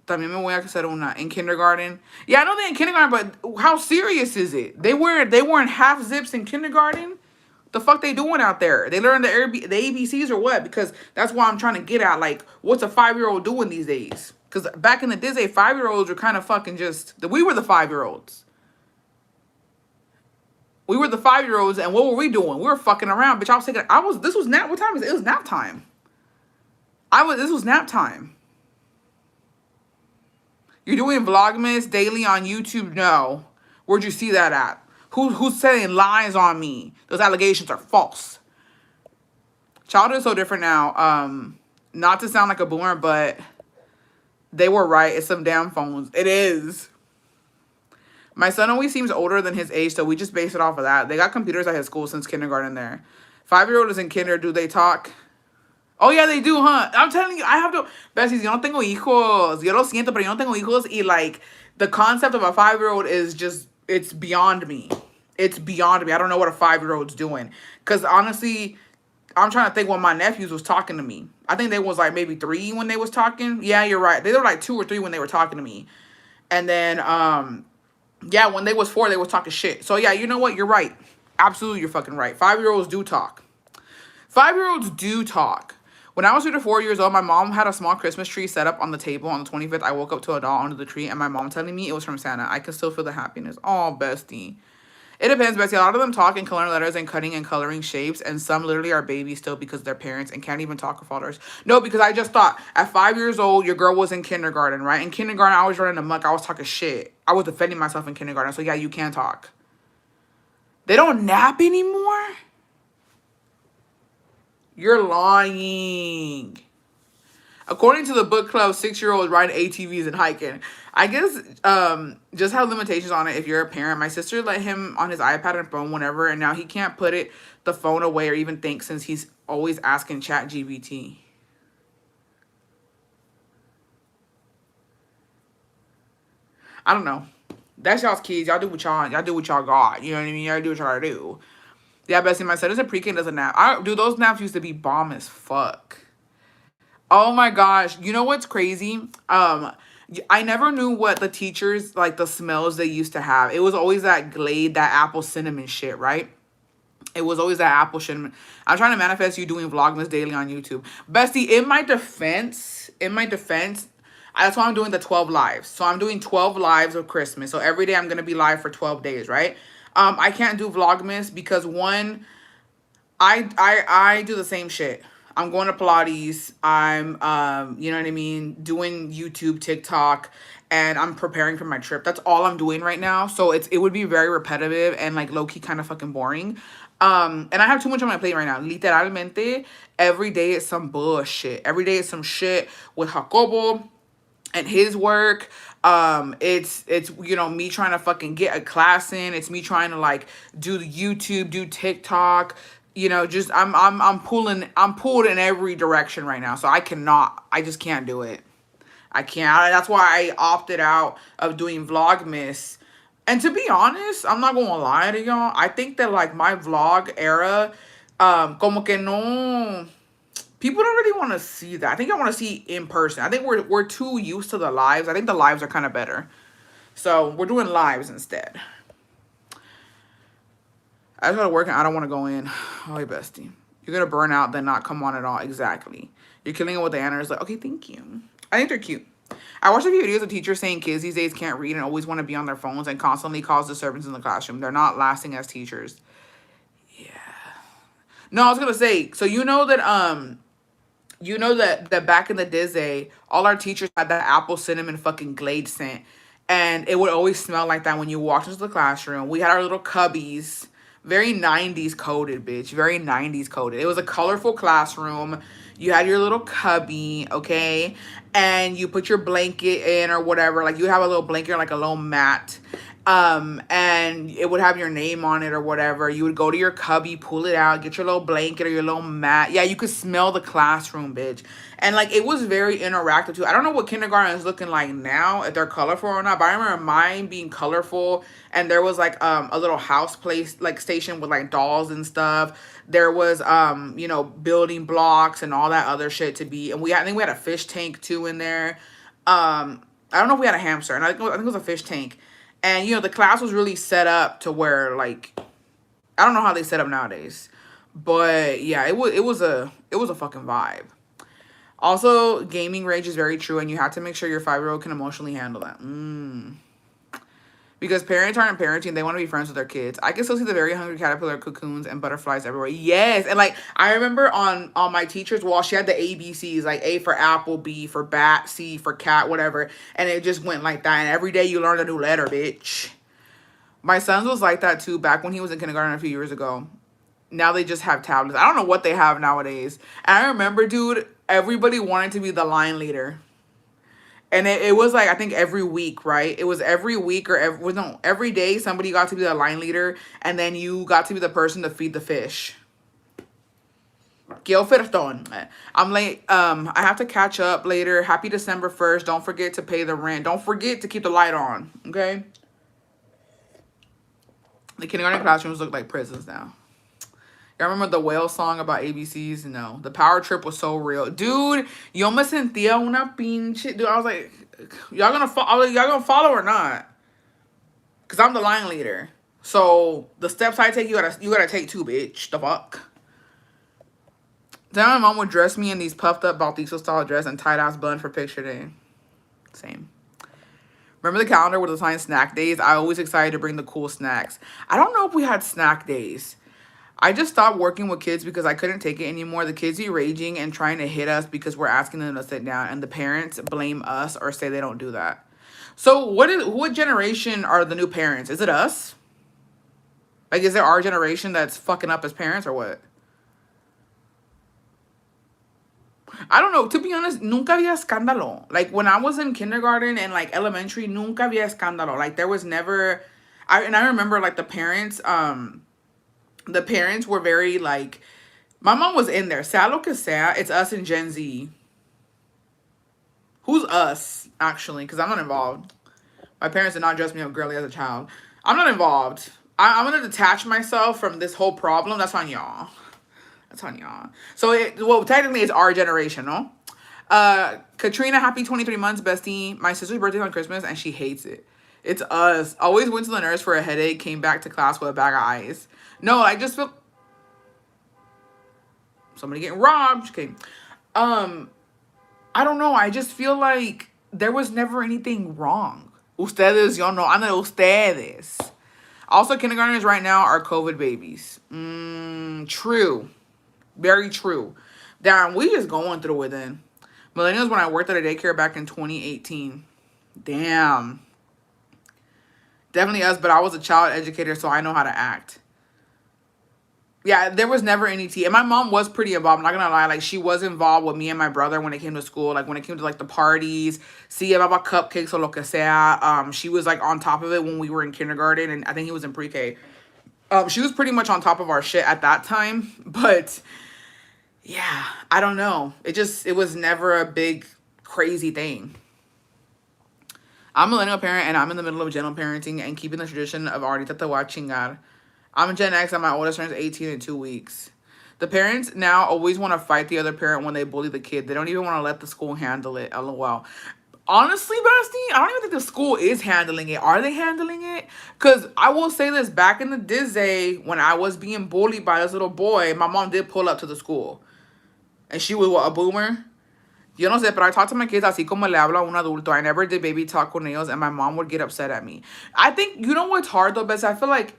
[SPEAKER 1] También me voy a hacer una in kindergarten. Yeah, I know they're in kindergarten, but how serious is it? They wearing half zips in kindergarten? The fuck they doing out there? They learn the ABCs or what? Because that's why I'm trying to get at, like, what's a 5-year-old doing these days? Because back in the day, 5-year-olds were kind of fucking we were the 5-year-olds. We were the 5-year-olds, and what were we doing? We were fucking around, bitch. This was nap, what time is it? It was nap time. This was nap time. You're doing Vlogmas daily on YouTube? No. Where'd you see that at? Who's saying lies on me? Those allegations are false. Childhood is so different now. Not to sound like a boomer, but they were right. It's some damn phones. It is. My son always seems older than his age, so we just base it off of that. They got computers at his school since kindergarten there. 5-year-old is in kinder. Do they talk? Oh, yeah, they do, huh? I'm telling you, I have to... Besties, yo no tengo hijos. Yo lo siento, pero yo no tengo hijos. Y, like, the concept of a 5-year-old is just... It's beyond me. It's beyond me. I don't know what a 5-year-old's doing. Because, honestly, I'm trying to think when my nephews was talking to me. I think they was, like, maybe 3 when they was talking. Yeah, you're right. They were, like, 2 or 3 when they were talking to me. And then, yeah, when they was 4, they was talking shit. So, yeah, you know what? You're right. Absolutely, you're fucking right. 5-year-olds do talk. 5-year-olds do talk. When I was 3 to 4 years old, my mom had a small Christmas tree set up on the table on the 25th. I woke up to a doll under the tree, and my mom telling me it was from Santa. I can still feel the happiness. Oh, bestie. It depends, bestie. A lot of them talk and can learn letters and cutting and coloring shapes, and some literally are babies still because they're parents and can't even talk or fathers. No, because I just thought at 5 years old, your girl was in kindergarten, right? In kindergarten, I was running amok. I was talking shit. I was defending myself in kindergarten. So, yeah, you can talk. They don't nap anymore? You're lying. According to the book club, 6-year-olds ride ATVs and hiking. I guess just have limitations on it if you're a parent. My sister let him on his iPad and phone whenever, and now he can't put the phone away or even think since he's always asking ChatGPT. I don't know. That's y'all's kids. Y'all do what y'all got. You know what I mean? Y'all do what y'all do. Yeah, Bessie, my son is a pre-K and does a nap. Dude, those naps used to be bomb as fuck. Oh my gosh. You know what's crazy? I never knew what the teachers, like the smells they used to have. It was always that Glade, that apple cinnamon shit, right? It was always that apple cinnamon. I'm trying to manifest you doing Vlogmas daily on YouTube. Bestie, in my defense, that's why I'm doing the 12 lives. So I'm doing 12 lives of Christmas. So every day I'm going to be live for 12 days, right? I can't do Vlogmas because one, I do the same shit. I'm going to Pilates. I'm you know what I mean, doing YouTube, TikTok, and I'm preparing for my trip. That's all I'm doing right now. So it would be very repetitive and like low key kind of fucking boring. And I have too much on my plate right now. Literalmente, every day is some bullshit. Every day is some shit with Jacobo and his work. It's you know, me trying to fucking get a class in. It's me trying to like do the YouTube, do TikTok, you know, just I'm pulled in every direction right now. So I just can't do it. I can't. That's why I opted out of doing Vlogmas. And to be honest, I'm not gonna lie to y'all, I think that like my vlog era, como que no, people don't really want to see that. I think I want to see in person. I think we're too used to the lives. I think the lives are kind of better. So we're doing lives instead. I just gotta work and I don't want to go in. Oh, hey, bestie. You're gonna burn out, then not come on at all. Exactly. You're killing it with the answers. Like, okay, thank you. I think they're cute. I watched a few videos of teachers saying kids these days can't read and always want to be on their phones and constantly cause disturbance in the classroom. They're not lasting as teachers. Yeah. No, I was gonna say, so you know that back in the Disney, all our teachers had that apple cinnamon fucking Glade scent. And it would always smell like that when you walked into the classroom. We had our little cubbies. Very 90s coded, bitch. Very 90s coded. It was a colorful classroom. You had your little cubby, okay? And you put your blanket in or whatever. Like, you have a little blanket, like a little mat. And it would have your name on it or whatever. You would go to your cubby, pull it out, get your little blanket or your little mat. Yeah, you could smell the classroom, bitch. And like, it was very interactive too. I don't know what kindergarten is looking like now, if they're colorful or not, but I remember mine being colorful. And there was like a little house place, like station with like dolls and stuff. There was you know, building blocks and all that other shit to be. And I think we had a fish tank too in there. I don't know if we had a hamster, and I think it was a fish tank. And, you know, the class was really set up to where, like, I don't know how they set up nowadays. But, yeah, it was a fucking vibe. Also, gaming rage is very true, and you have to make sure your 5-year-old can emotionally handle that. Because parents aren't parenting, they want to be friends with their kids. I can still see the very hungry caterpillar cocoons and butterflies everywhere. Yes, and like I remember on my teacher's wall, she had the ABCs, like A for apple, B for bat, C for cat, whatever. And it just went like that. And every day you learned a new letter, bitch. My son's was like that too back when he was in kindergarten a few years ago. Now they just have tablets. I don't know what they have nowadays. And I remember, dude, everybody wanted to be the line leader. And it was like, I think every week, right? It was every week or every day somebody got to be the line leader. And then you got to be the person to feed the fish. Que ofertón. I'm late. I have to catch up later. Happy December 1st. Don't forget to pay the rent. Don't forget to keep the light on. Okay? The kindergarten classrooms look like prisons now. Y'all remember the whale song about ABCs? No. The power trip was so real. Dude, yo me sentía una pinche... Dude, I was like, y'all gonna follow or not? Because I'm the line leader. So, the steps I take, you gotta take too, bitch. The fuck? Then my mom would dress me in these puffed up Bautizo style dress and tight ass bun for picture day. Same. Remember the calendar with the sign snack days? I always excited to bring the cool snacks. I don't know if we had snack days. I just stopped working with kids because I couldn't take it anymore. The kids be raging and trying to hit us because we're asking them to sit down, and the parents blame us or say they don't do that. So what generation are the new parents? Is it us? Like, is it our generation that's fucking up as parents or what? I don't know. To be honest, nunca había escándalo. Like, when I was in kindergarten and, like, elementary, nunca había escándalo. Like, there was never... I remember, like, the parents were very, like... My mom was in there. Sea lo que sea, it's us and Gen Z. Who's us, actually? Because I'm not involved. My parents did not dress me up girly as a child. I'm not involved. I'm going to detach myself from this whole problem. That's on y'all. That's on y'all. So, well, technically, it's our generation, no? Katrina, happy 23 months, bestie. My sister's birthday's on Christmas and she hates it. It's us. Always went to the nurse for a headache, came back to class with a bag of ice. No, I just feel somebody getting robbed. Okay. I don't know. I just feel like there was never anything wrong. Ustedes, yo no, anda ustedes. Also, kindergartners right now are COVID babies. True. Very true. Damn, we just going through it then. Millennials when I worked at a daycare back in 2018. Damn. Definitely us, but I was a child educator, so I know how to act. Yeah, there was never any tea. And my mom was pretty involved. I'm not gonna lie. Like, she was involved with me and my brother when it came to school. Like, when it came to, like, the parties, see about cupcakes or lo que sea. She was, like, on top of it when we were in kindergarten. And I think he was in pre-K. She was pretty much on top of our shit at that time. But, yeah, I don't know. It was never a big, crazy thing. I'm a millennial parent, and I'm in the middle of general parenting and keeping the tradition of ahorita te voy a chingar. I'm Gen X, and my oldest turns 18 in 2 weeks. The parents now always want to fight the other parent when they bully the kid. They don't even want to let the school handle it. LOL. Honestly, bestie, I don't even think the school is handling it. Are they handling it? Because I will say this, back in the Disney, when I was being bullied by this little boy, my mom did pull up to the school. And she was, what, a boomer? Yo no sé, but I talk to my kids así como le habla a un adulto. I never did baby talk con ellos, and my mom would get upset at me. I think, you know what's hard, though, Bess? I feel like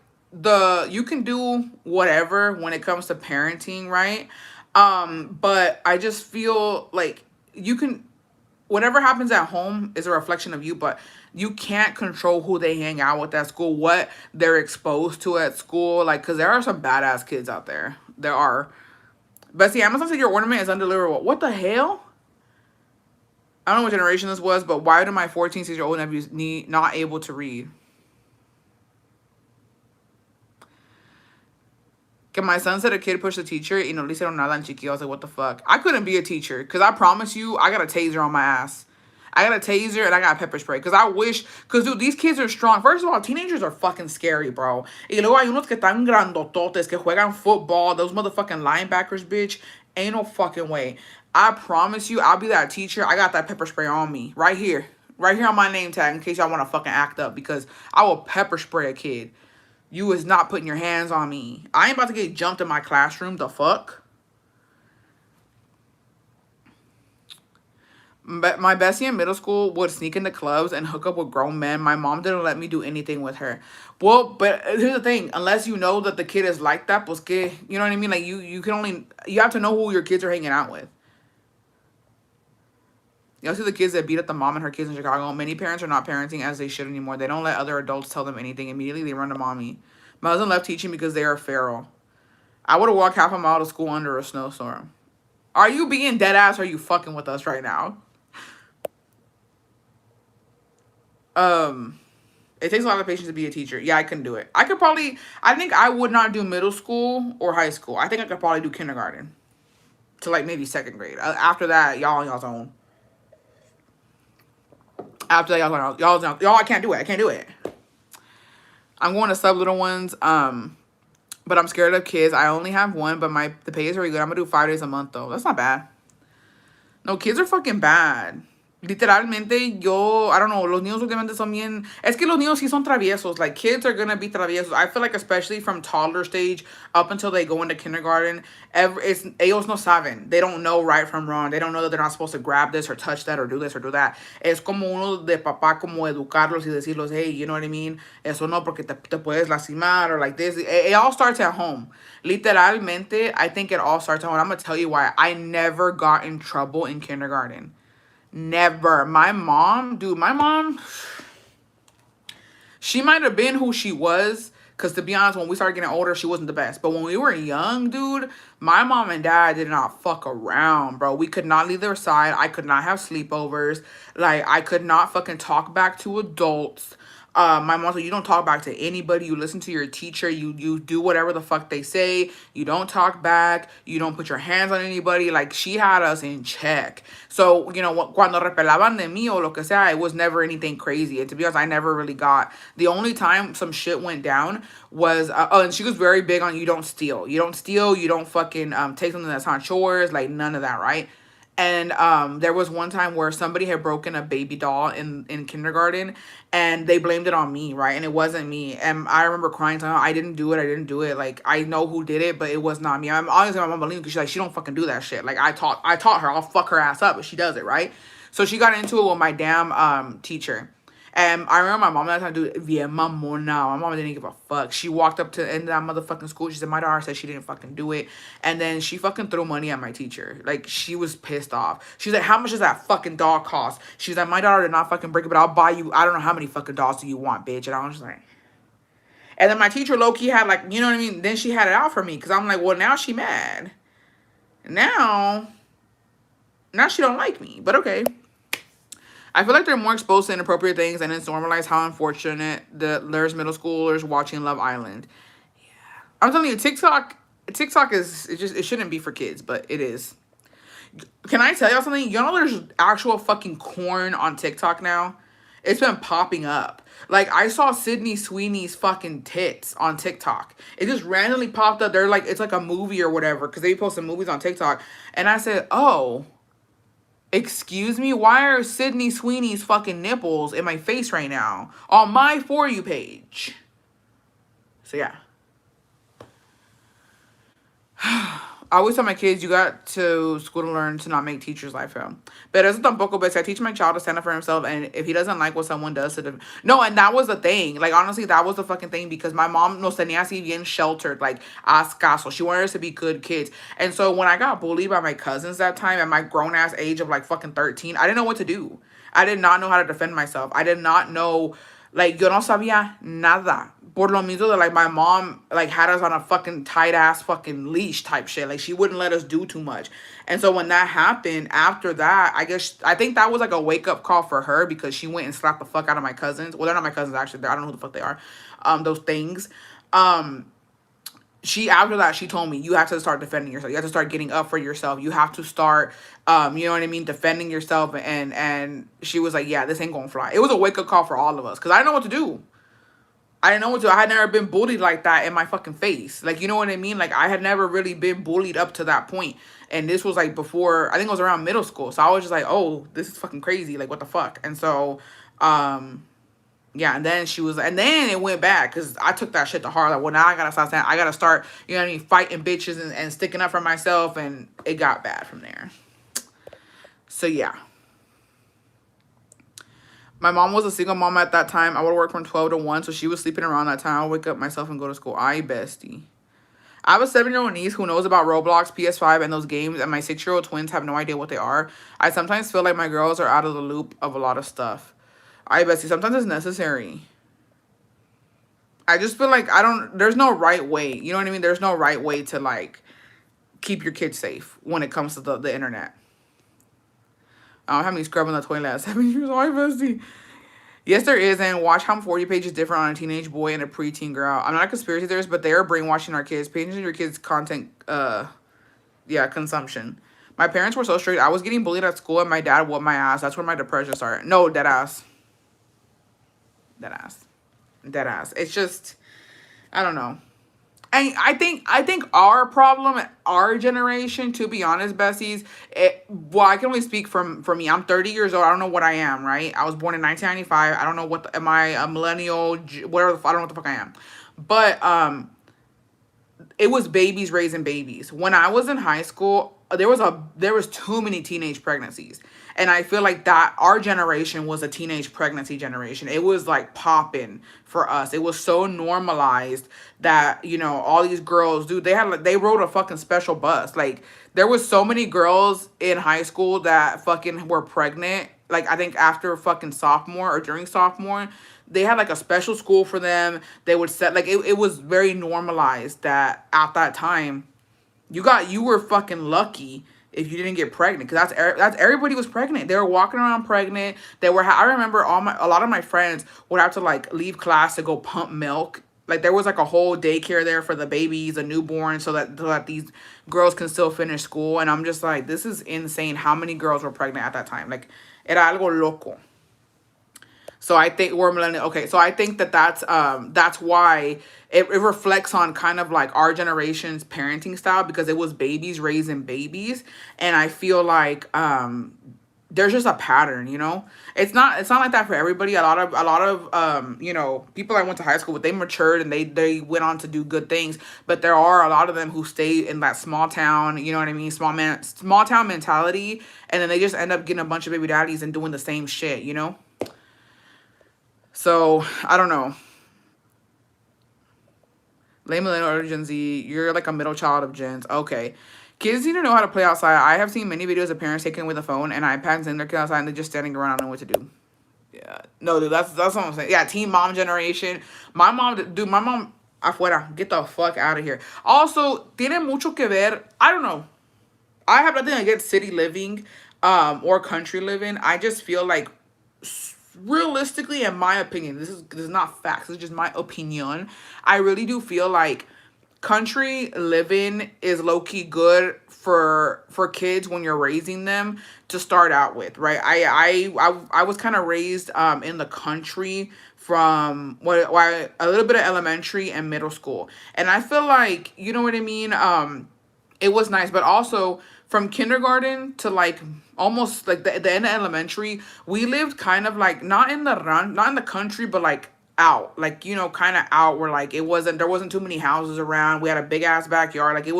[SPEAKER 1] you can do whatever when it comes to parenting, right? But I just feel like you can, whatever happens at home is a reflection of you, but you can't control who they hang out with at school, what they're exposed to at school, like, because there are some badass kids out there. There are. But see, Amazon said your ornament is undeliverable. What the hell? I don't know what generation this was, but why do my 14, 6-year-old nephews not able to read? Can my son said a kid pushed the teacher y no le hicieron nada en chiquillo. I was like, what the fuck? I couldn't be a teacher because I promise you, I got a taser on my ass. I got a taser and I got pepper spray because I wish, because dude, these kids are strong. First of all, teenagers are fucking scary, bro. Y luego hay unos que están grandototes que juegan football. Those motherfucking linebackers, bitch. Ain't no fucking way. I promise you, I'll be that teacher. I got that pepper spray on me right here. Right here on my name tag in case y'all want to fucking act up because I will pepper spray a kid. You is not putting your hands on me. I ain't about to get jumped in my classroom. The fuck? But my bestie in middle school would sneak into clubs and hook up with grown men. My mom didn't let me do anything with her. Well, but here's the thing. Unless you know that the kid is like that, pues que, you know what I mean? Like, you can only, you have to know who your kids are hanging out with. Y'all see the kids that beat up the mom and her kids in Chicago? Many parents are not parenting as they should anymore. They don't let other adults tell them anything. Immediately, they run to mommy. My husband left teaching because they are feral. I would have walked half a mile to school under a snowstorm. Are you being dead ass or are you fucking with us right now? It takes a lot of patience to be a teacher. Yeah, I couldn't do it. I think I would not do middle school or high school. I think I could probably do kindergarten to like maybe 2nd grade. After that, y'all on y'all's own. After that, y'all, I can't do it. I can't do it. I'm going to sub little ones. But I'm scared of kids. I only have one, but the pay is very good. I'm gonna do 5 days a month though. That's not bad. No, kids are fucking bad. Literalmente, I don't know, los niños últimamente son bien, es que los niños sí son traviesos, like, kids are gonna be traviesos. I feel like especially from toddler stage up until they go into kindergarten, ellos no saben, they don't know right from wrong, they don't know that they're not supposed to grab this or touch that or do this or do that. Es como uno de papá como educarlos y decirlos, hey, you know what I mean, eso no porque te puedes lastimar or like this. It all starts at home. Literalmente, I think it all starts at home. I'm gonna tell you why. I never got in trouble in kindergarten. Never. My mom, she might have been who she was. Because to be honest, when we started getting older, she wasn't the best. But when we were young, dude, my mom and dad did not fuck around, bro. We could not leave their side. I could not have sleepovers. Like, I could not fucking talk back to adults. My mom said, you don't talk back to anybody. You listen to your teacher. You do whatever the fuck they say. You don't talk back. You don't put your hands on anybody. Like, she had us in check. So, you know, cuando repelaban de mí o lo que sea, it was never anything crazy. And to be honest, I never really got. The only time some shit went down was, and she was very big on you don't steal. You don't steal. You don't fucking take something that's not yours. Like, none of that, right? And there was one time where somebody had broken a baby doll in kindergarten, and they blamed it on me, right? And it wasn't me. And I remember crying, telling her, I didn't do it. I didn't do it. Like, I know who did it, but it was not me. I'm honestly, my mom believed, because she's like, she don't fucking do that shit. Like, I taught her, I'll fuck her ass up if she does it, right? So she got into it with my damn teacher. And I remember my mom that time, dude, bien mamona. My mom didn't give a fuck. She walked up to the end of that motherfucking school. She said, my daughter said she didn't fucking do it. And then she fucking threw money at my teacher. Like, she was pissed off. She's like, how much does that fucking doll cost? She's like, my daughter did not fucking break it, but I'll buy you, I don't know how many fucking dolls do you want, bitch. And I was just like, and then my teacher low-key had, like, you know what I mean? Then she had it out for me, because I'm like, well, now she mad. Now she don't like me, but okay. I feel like they're more exposed to inappropriate things, and it's normalized how unfortunate there's middle schoolers watching Love Island. Yeah, I'm telling you, TikTok is, it shouldn't be for kids, but it is. Can I tell y'all something? You know, there's actual fucking corn on TikTok now. It's been popping up. Like, I saw Sydney Sweeney's fucking tits on TikTok. It just randomly popped up. They're like, it's like a movie or whatever, because they post some movies on TikTok, and I said, oh. Excuse me? Why are Sydney Sweeney's fucking nipples in my face right now? On my For You page. So, yeah. I always tell my kids, you got to school to learn to not make teachers' life hell. Pero eso tampoco, but I teach my child to stand up for himself, and if he doesn't like what someone does to them. No, and that was the thing. Like, honestly, that was the fucking thing, because my mom nos tenía así bien sheltered, like, haz caso. She wanted us to be good kids. And so when I got bullied by my cousins that time, at my grown-ass age of, like, fucking 13, I didn't know what to do. I did not know how to defend myself. I did not know, like, yo no sabía nada. Por lo mismo that, like, my mom, like, had us on a fucking tight-ass fucking leash type shit. Like, she wouldn't let us do too much. And so when that happened, after that, I think that was, like, a wake-up call for her, because she went and slapped the fuck out of my cousins. Well, they're not my cousins, actually. I don't know who the fuck they are. Those things. After that, she told me, you have to start defending yourself. You have to start getting up for yourself. You have to start, you know what I mean, defending yourself. And she was like, yeah, this ain't gonna fly. It was a wake-up call for all of us, because I didn't know what to do. I didn't know what to do. I had never been bullied like that in my fucking face. Like, you know what I mean? Like, I had never really been bullied up to that point. And this was, like, before, I think it was around middle school. So I was just like, oh, this is fucking crazy. Like, what the fuck? And so, yeah, and then she was, and then it went back, because I took that shit to heart. Like, well, now I gotta stop saying, I gotta start, you know what I mean, fighting bitches and sticking up for myself, and it got bad from there. So, yeah. My mom was a single mom at that time. I would work from 12 to 1, so she was sleeping around that time. I would wake up myself and go to school. Aye, bestie. I have a 7-year-old niece who knows about Roblox, PS5, and those games, and my 6-year-old twins have no idea what they are. I sometimes feel like my girls are out of the loop of a lot of stuff. Aye, bestie. Sometimes it's necessary. I just feel like there's no right way. You know what I mean? There's no right way to, like, keep your kids safe when it comes to the internet. I don't have me scrubbing the toilet at 7 years old, bestie. Yes, there is, and watch how 40 page is different on a teenage boy and a preteen girl. I'm not a conspiracy theorist, but they are brainwashing our kids, changing your kids' content, consumption. My parents were so strict. I was getting bullied at school, and my dad whooped my ass. That's where my depression started. No, dead ass. Dead ass. Dead ass. It's just, I don't know. And I think our problem, our generation, to be honest, besties, I can only speak for me. I'm 30 years old. I don't know what I am, right? I was born in 1995. I don't know am I a millennial, whatever, I don't know what the fuck I am. But it was babies raising babies. When I was in high school, there was too many teenage pregnancies. And I feel like that our generation was a teenage pregnancy generation. It was like popping for us. It was so normalized that, you know, all these girls, dude, they rode a fucking special bus. Like, there was so many girls in high school that fucking were pregnant. Like, I think after fucking sophomore or during sophomore, they had like a special school for them. They would set, like, it was very normalized that at that time, you were fucking lucky if you didn't get pregnant, because that's everybody was pregnant. They were walking around pregnant. I remember a lot of my friends would have to, like, leave class to go pump milk. Like, there was like a whole daycare there for the babies, a newborn, so that these girls can still finish school. And I'm just like, this is insane. How many girls were pregnant at that time? Like, era algo loco. So I think we're millennial. Okay, so I think that that's why it reflects on kind of like our generation's parenting style, because it was babies raising babies, and I feel like there's just a pattern, you know. It's not like that for everybody. A lot of people I went to high school with, they matured and they went on to do good things, but there are a lot of them who stay in that small town, you know what I mean, small town mentality, and then they just end up getting a bunch of baby daddies and doing the same shit, you know. So I don't know. Late millennial or Gen Z, you're like a middle child of gens. Okay. Kids need to know how to play outside. I have seen many videos of parents taking with a phone and iPads and their kids outside and they're just standing around, I don't know what to do. Yeah. No, dude, that's what I'm saying. Yeah, teen mom generation. My mom, afuera, get the fuck out of here. Also, tiene mucho que ver. I don't know. I have nothing against city living, or country living. I just feel like, realistically, in my opinion, this is not facts, it's just my opinion. I really do feel like country living is low-key good for kids when you're raising them to start out with, right? I was kind of raised in the country from what a little bit of elementary and middle school, and I feel like, you know what I mean, it was nice. But also from kindergarten to like almost like the end of elementary, we lived kind of like not in the country, but like out, like, you know, kind of out, where like there wasn't too many houses around. We had a big ass backyard. Like it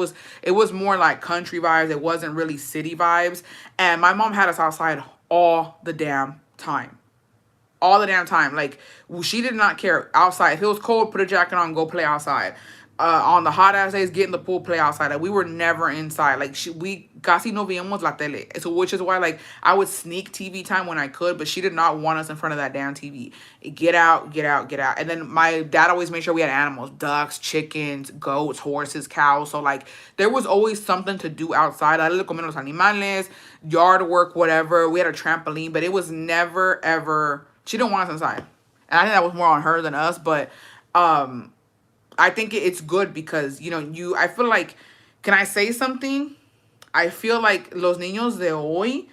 [SPEAKER 1] was more like country vibes. It wasn't really city vibes. And my mom had us outside all the damn time. All the damn time. Like, she did not care. Outside, if it was cold, put a jacket on, go play outside. On the hot ass days, get in the pool, play outside. Like, we were never inside. Like, we casi no veíamos la tele. So, which is why, like, I would sneak TV time when I could, but she did not want us in front of that damn TV. Get out, get out, get out. And then my dad always made sure we had animals: ducks, chickens, goats, horses, cows. So, like, there was always something to do outside. Darle de comer a los animales, yard work, whatever. We had a trampoline, but it was never ever. She didn't want us inside, and I think that was more on her than us. But I think it's good because, you know, I feel like, can I say something? I feel like los niños de hoy,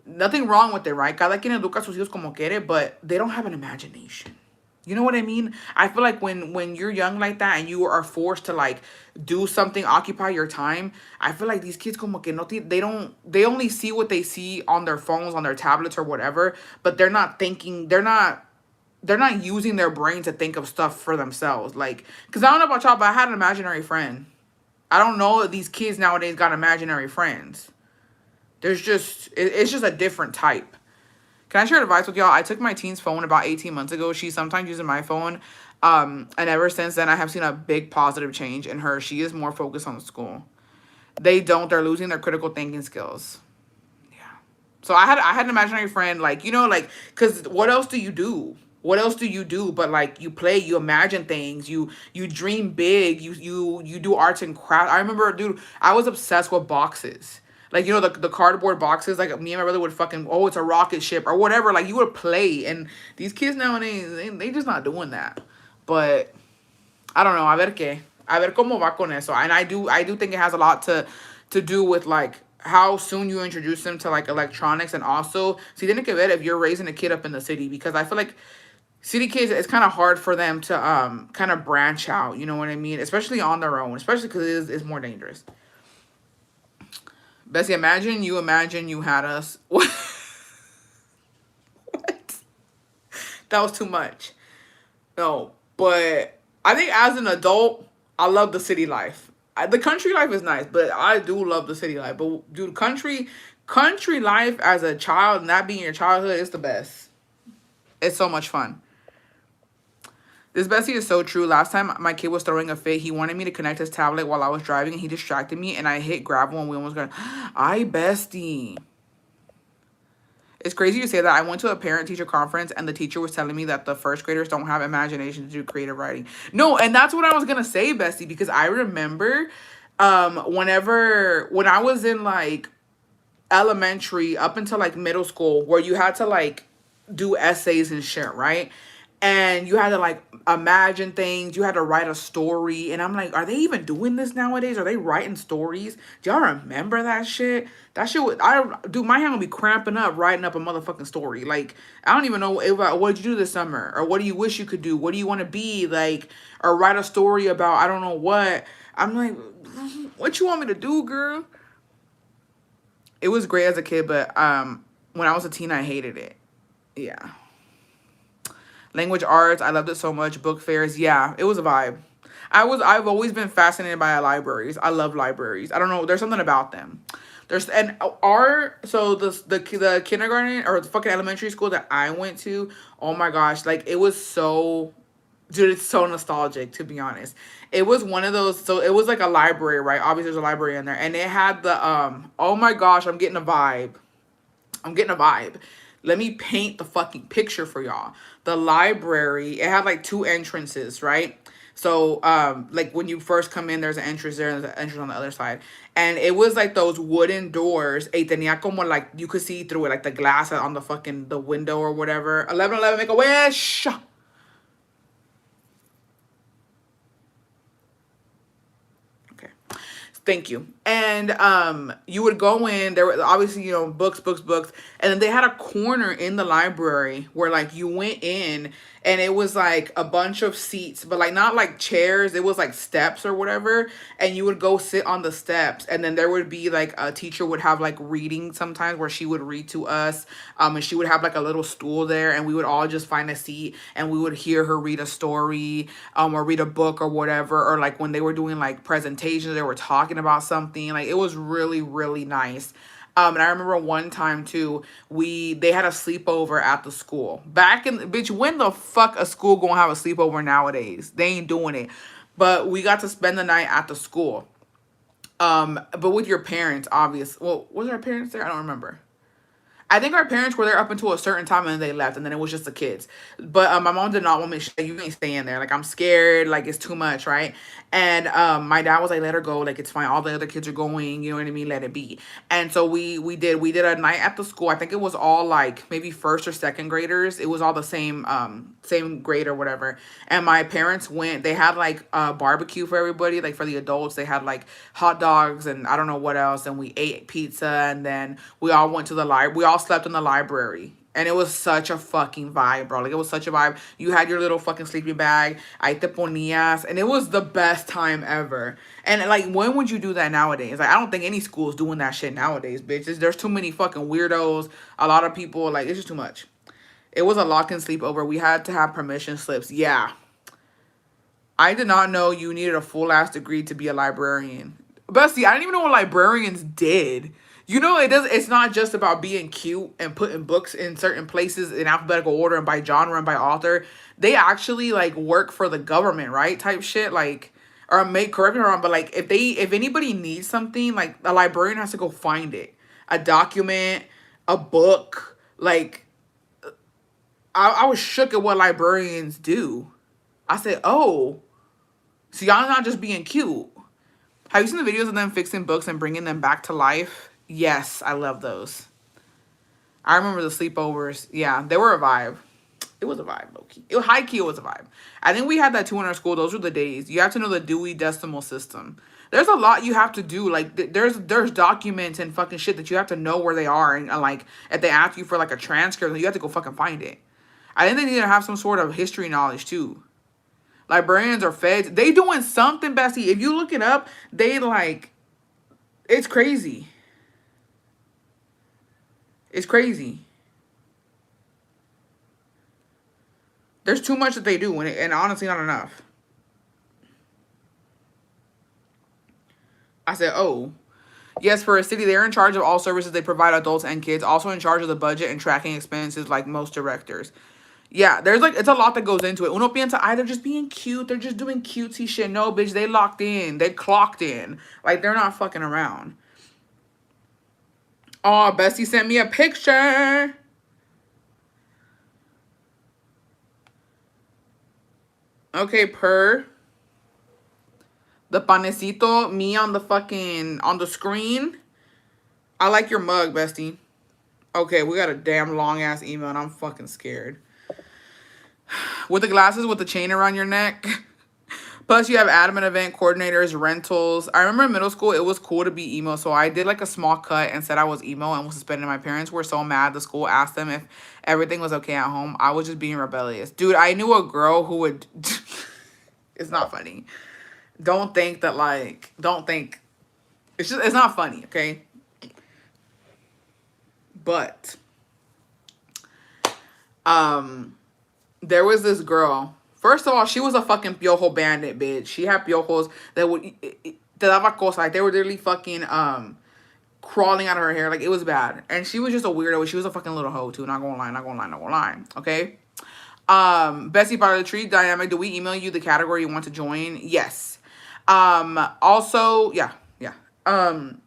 [SPEAKER 1] nothing wrong with it, right? Cada quien educa a sus hijos como quiere, but they don't have an imagination. You know what I mean? I feel like when you're young like that and you are forced to like do something, occupy your time, I feel like these kids como que no, they only see what they see on their phones, on their tablets or whatever, but they're not thinking, they're not using their brain to think of stuff for themselves. Like, because I don't know about y'all, but I had an imaginary friend. I don't know that these kids nowadays got imaginary friends. It's just a different type. Can I share advice with y'all? I took my teen's phone about 18 months ago. She's sometimes using my phone. And ever since then, I have seen a big positive change in her. She is more focused on school. They're losing their critical thinking skills. Yeah. So I had an imaginary friend, like, you know, like, because what else do you do? What else do you do but like you play, you imagine things, you dream big, you do arts and crafts. I remember, dude, I was obsessed with boxes. Like, you know, the cardboard boxes, like me and my brother would fucking, oh, it's a rocket ship or whatever. Like, you would play. And these kids nowadays, they just not doing that. But I don't know. A ver qué. A ver cómo va con eso. And I do think it has a lot to do with like how soon you introduce them to like electronics, and also, si tiene que ver if you're raising a kid up in the city, because I feel like city kids, it's kind of hard for them to kind of branch out, you know what I mean? Especially on their own, especially because it's more dangerous. Bessie, imagine you had us. What? That was too much. No, but I think as an adult, I love the city life. The country life is nice, but I do love the city life. But dude, country life as a child, and that being your childhood, is the best. It's so much fun. This Bessie is so true. Last time my kid was throwing a fit, he wanted me to connect his tablet while I was driving, and he distracted me, and I hit gravel, and we almost got... I bestie. It's crazy you say that. I went to a parent-teacher conference, and the teacher was telling me that the first graders don't have imagination to do creative writing. No, and that's what I was going to say, bestie, because I remember when I was in, like, elementary up until, like, middle school, where you had to, like, do essays and shit, right? and you had to like imagine things. You had to write a story, and I'm like, are they even doing this nowadays? Are they writing stories? Do y'all remember that shit? That shit would, I do, my hand would be cramping up writing up a motherfucking story. Like, I don't even know if what did you do this summer, or what do you wish you could do? What do you want to be like, or write a story about I don't know what. I'm like, what you want me to do, girl? It was great as a kid, but when I was a teen, I hated it. Yeah. Language arts, I loved it so much. Book fairs, yeah, it was a vibe. I've always been fascinated by libraries. I love libraries. I don't know, there's something about them. There's and our so the kindergarten or the fucking elementary school that I went to, oh my gosh, like it was so, dude, it's so nostalgic to be honest. It was one of those, so it was like a library, right? Obviously there's a library in there, and it had the oh my gosh, I'm getting a vibe. I'm getting a vibe. Let me paint the fucking picture for y'all. The library, it had like two entrances, right? So, like when you first come in, there's an entrance there and there's an entrance on the other side. And it was like those wooden doors. Y tenía como like, you could see through it, like the glass on the fucking, the window or whatever. 1111, make a wish. Okay. Thank you. And you would go in, there were obviously, you know, books, and then they had a corner in the library where like you went in and it was like a bunch of seats, but like not like chairs, it was like steps or whatever, and you would go sit on the steps, and then there would be like a teacher would have like reading sometimes where she would read to us, and she would have like a little stool there, and we would all just find a seat and we would hear her read a story, or read a book or whatever, or like when they were doing like presentations, they were talking about something. Like it was really, really nice. And I remember one time too, they had a sleepover at the school. Back in, bitch, when the fuck a school gonna have a sleepover nowadays? They ain't doing it. But we got to spend the night at the school. But with your parents, obvious. Well, was our parents there? I don't remember. I think our parents were there up until a certain time and then they left, and then it was just the kids. But my mom did not want me to say, you ain't staying there. Like, I'm scared. Like, it's too much, right? And my dad was like, let her go. Like, it's fine. All the other kids are going. You know what I mean? Let it be. And so we did a night at the school. I think it was all like maybe first or second graders. It was all the same grade or whatever. And my parents went. They had like barbecue for everybody. Like for the adults, they had like hot dogs and I don't know what else. And we ate pizza, and then we all went to the library. We all slept in the library. And it was such a fucking vibe, bro. Like, it was such a vibe. You had your little fucking sleeping bag. Ahí te ponías. And it was the best time ever. And, like, when would you do that nowadays? Like, I don't think any school's doing that shit nowadays, bitch. There's too many fucking weirdos. A lot of people, like, it's just too much. It was a lock-in sleepover. We had to have permission slips. Yeah. I did not know you needed a full-ass degree to be a librarian. But see, I didn't even know what librarians did. You know, it's not just about being cute and putting books in certain places in alphabetical order and by genre and by author. They actually like work for the government, right? Type shit. Like, or correct me if I'm wrong, but like if anybody needs something, like a librarian has to go find it. A document, a book. Like, I was shook at what librarians do. I said, oh, so y'all not just being cute. Have you seen the videos of them fixing books and bringing them back to life? Yes, I love those. I remember the sleepovers. Yeah, they were a vibe. It was a vibe, low-key. High key, it was a vibe. I think we had that too in our school. Those were the days. You have to know the Dewey Decimal System. There's a lot you have to do. Like, there's documents and fucking shit that you have to know where they are. And, like, if they ask you for, like, a transcript, you have to go fucking find it. I think they need to have some sort of history knowledge, too. Librarians or feds, they doing something, Bessie. If you look it up, they, like, it's crazy. It's crazy. There's too much that they do, and honestly, not enough. I said, oh. Yes, for a city, they're in charge of all services they provide adults and kids. Also in charge of the budget and tracking expenses like most directors. Yeah, there's like, it's a lot that goes into it. Uno piensa, they're just being cute. They're just doing cutesy shit. No, bitch, they locked in. They clocked in. Like, they're not fucking around. Oh, Bessie sent me a picture. Okay, per. The panecito, me on the screen. I like your mug, bestie. Okay, we got a damn long-ass email, and I'm fucking scared. With the glasses with the chain around your neck. Plus, you have admin event coordinators, rentals. I remember in middle school, it was cool to be emo. So I did like a small cut and said I was emo and was suspended. My parents were so mad. The school asked them if everything was okay at home. I was just being rebellious. Dude, I knew a girl who would... It's not funny. Don't think that like... Don't think... It's not funny, okay? But... There was this girl... First of all, she was a fucking piojo bandit, bitch. She had piojos that would... Te daba cosa. Like, they were literally fucking, crawling out of her hair. Like, it was bad. And she was just a weirdo. She was a fucking little hoe, too. Not gonna lie, not gonna lie, not gonna lie. Okay? Bessie part of the tree dynamic. Do we email you the category you want to join? Yes. Also, yeah. And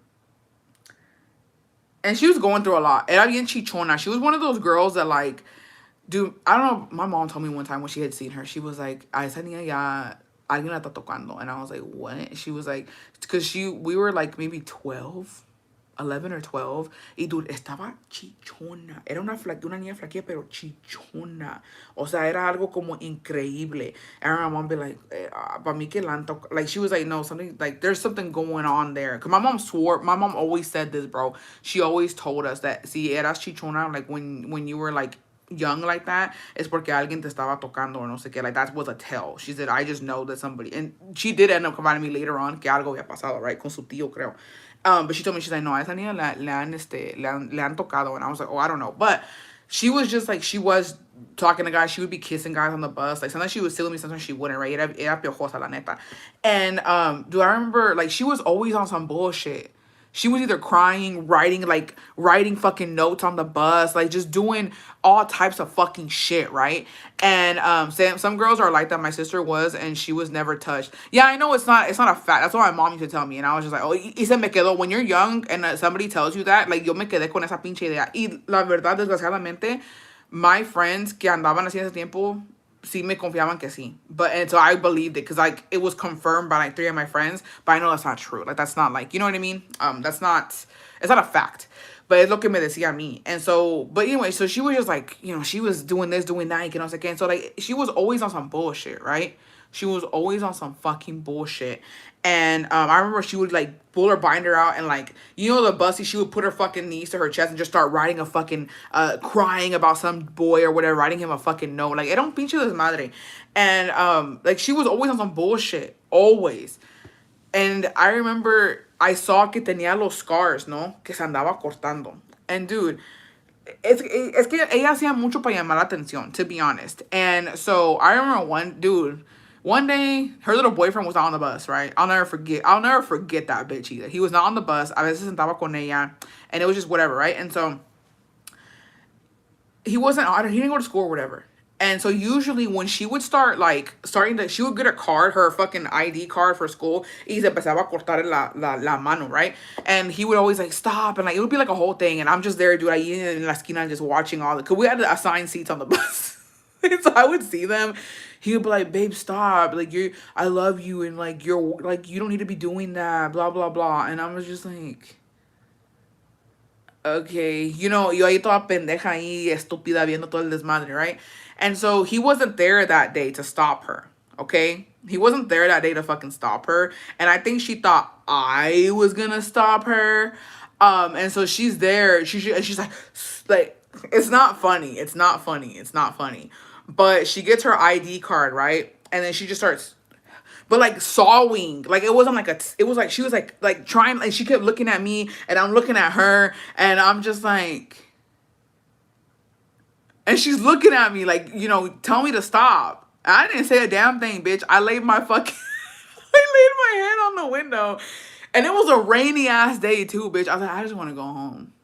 [SPEAKER 1] she was going through a lot. Era bien chichona. She was one of those girls that, like... Dude, I don't know. My mom told me one time when she had seen her, she was like, "A esa niña ya alguien la está tocando." And I was like, "What?" She was like, because we were like maybe 12, 11 or 12. Y dude, estaba chichona. Era una niña flaquilla, pero chichona. O sea, era algo como increíble. And my mom be like, "Pa mí que la han tocado." Like, she was like, "No, something, like, there's something going on there." Because my mom always said this, bro. She always told us that, si eras chichona, like, when you were, like, young like that, es porque alguien te estaba tocando or no sé qué. Like, that was a tell. She said, "I just know that somebody," and she did end up confiding me later on que algo había pasado, right, con su tío, creo. But she told me, she's like, "No, a esa niña le han tocado," and I was like, "Oh, I don't know." But she was just like, she was talking to guys. She would be kissing guys on the bus. Like, sometimes she would steal me, sometimes she wouldn't, right? Era piojosa, la neta. And do I remember, like, she was always on some bullshit. She was either crying, writing fucking notes on the bus, like, just doing all types of fucking shit, right? And some girls are like that. My sister was, and she was never touched. Yeah, I know it's not a fact. That's what my mom used to tell me, and I was just like, "Oh, y se me quedó." When you're young and somebody tells you that, like, yo me quedé con esa pinche idea. Y la verdad, desgraciadamente, my friends que andaban así en ese tiempo, sí me confiaban que sí. And so I believed it because, like, it was confirmed by, like, 3 of my friends. But I know that's not true. Like, that's not, like, you know what I mean? It's not a fact. But es lo que me decía a mí. And so, but anyway, so she was just, like, you know, she was doing this, doing that, you know, and so, like, she was always on some bullshit, right? She was always on some fucking bullshit. And I remember she would, like, pull her binder out and, like, you know, the bussy, she would put her fucking knees to her chest and just start writing a fucking, crying about some boy or whatever, writing him a fucking note. Like, era un pinche desmadre. And, like, she was always on some bullshit. Always. And I remember I saw que tenía los scars, ¿no? Que se andaba cortando. And, dude, es que ella hacía mucho para llamar la atención, to be honest. And so I remember one day, her little boyfriend was not on the bus, right? I'll never forget that bitch either. He was not on the bus. A veces sentaba con ella. And it was just whatever, right? And so he didn't go to school or whatever. And so usually when she would start, like, she would get a card, her fucking ID card for school, y se empezaba a cortar la mano, right? And he would always, like, stop, and, like, it would be, like, a whole thing, and I'm just there, dude, ahí en la esquina just watching all the, because we had to assign seats on the bus. And so I would see them. He would be like, "Babe, stop. Like, I love you, and, like, you don't need to be doing that, blah, blah, blah." And I was just like... Okay, you know, yo ahí toda pendeja ahí, estúpida, viendo todo el desmadre, right? And so he wasn't there that day to stop her, okay? He wasn't there that day to fucking stop her. And I think she thought I was gonna stop her. And so she's there, and she's like, it's not funny. It's not funny. It's not funny. But she gets her ID card, right? And then she just starts... But, like, sawing, like, it wasn't like it was like she was like trying, like, she kept looking at me and I'm looking at her and I'm just like, and she's looking at me like, you know, tell me to stop. I didn't say a damn thing, bitch. I laid my fucking I laid my hand on the window, and it was a rainy ass day too, bitch. I was like, I just want to go home.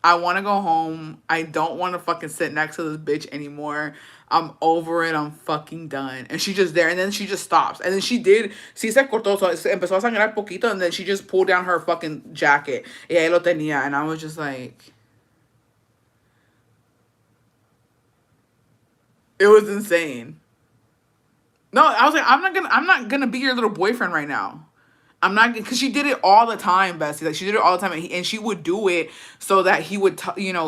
[SPEAKER 1] I want to go home. I don't want to fucking sit next to this bitch anymore. I'm over it. I'm fucking done. And she's just there. And then she just stops. And then she did. Sí se cortó. So empezó a sangrar poquito. And then she just pulled down her fucking jacket. Y ahí lo tenía. And I was just like... It was insane. No, I was like, I'm not gonna be your little boyfriend right now. I'm not, because she did it all the time, Bessie. Like she did it all the time, and she would do it so that he would,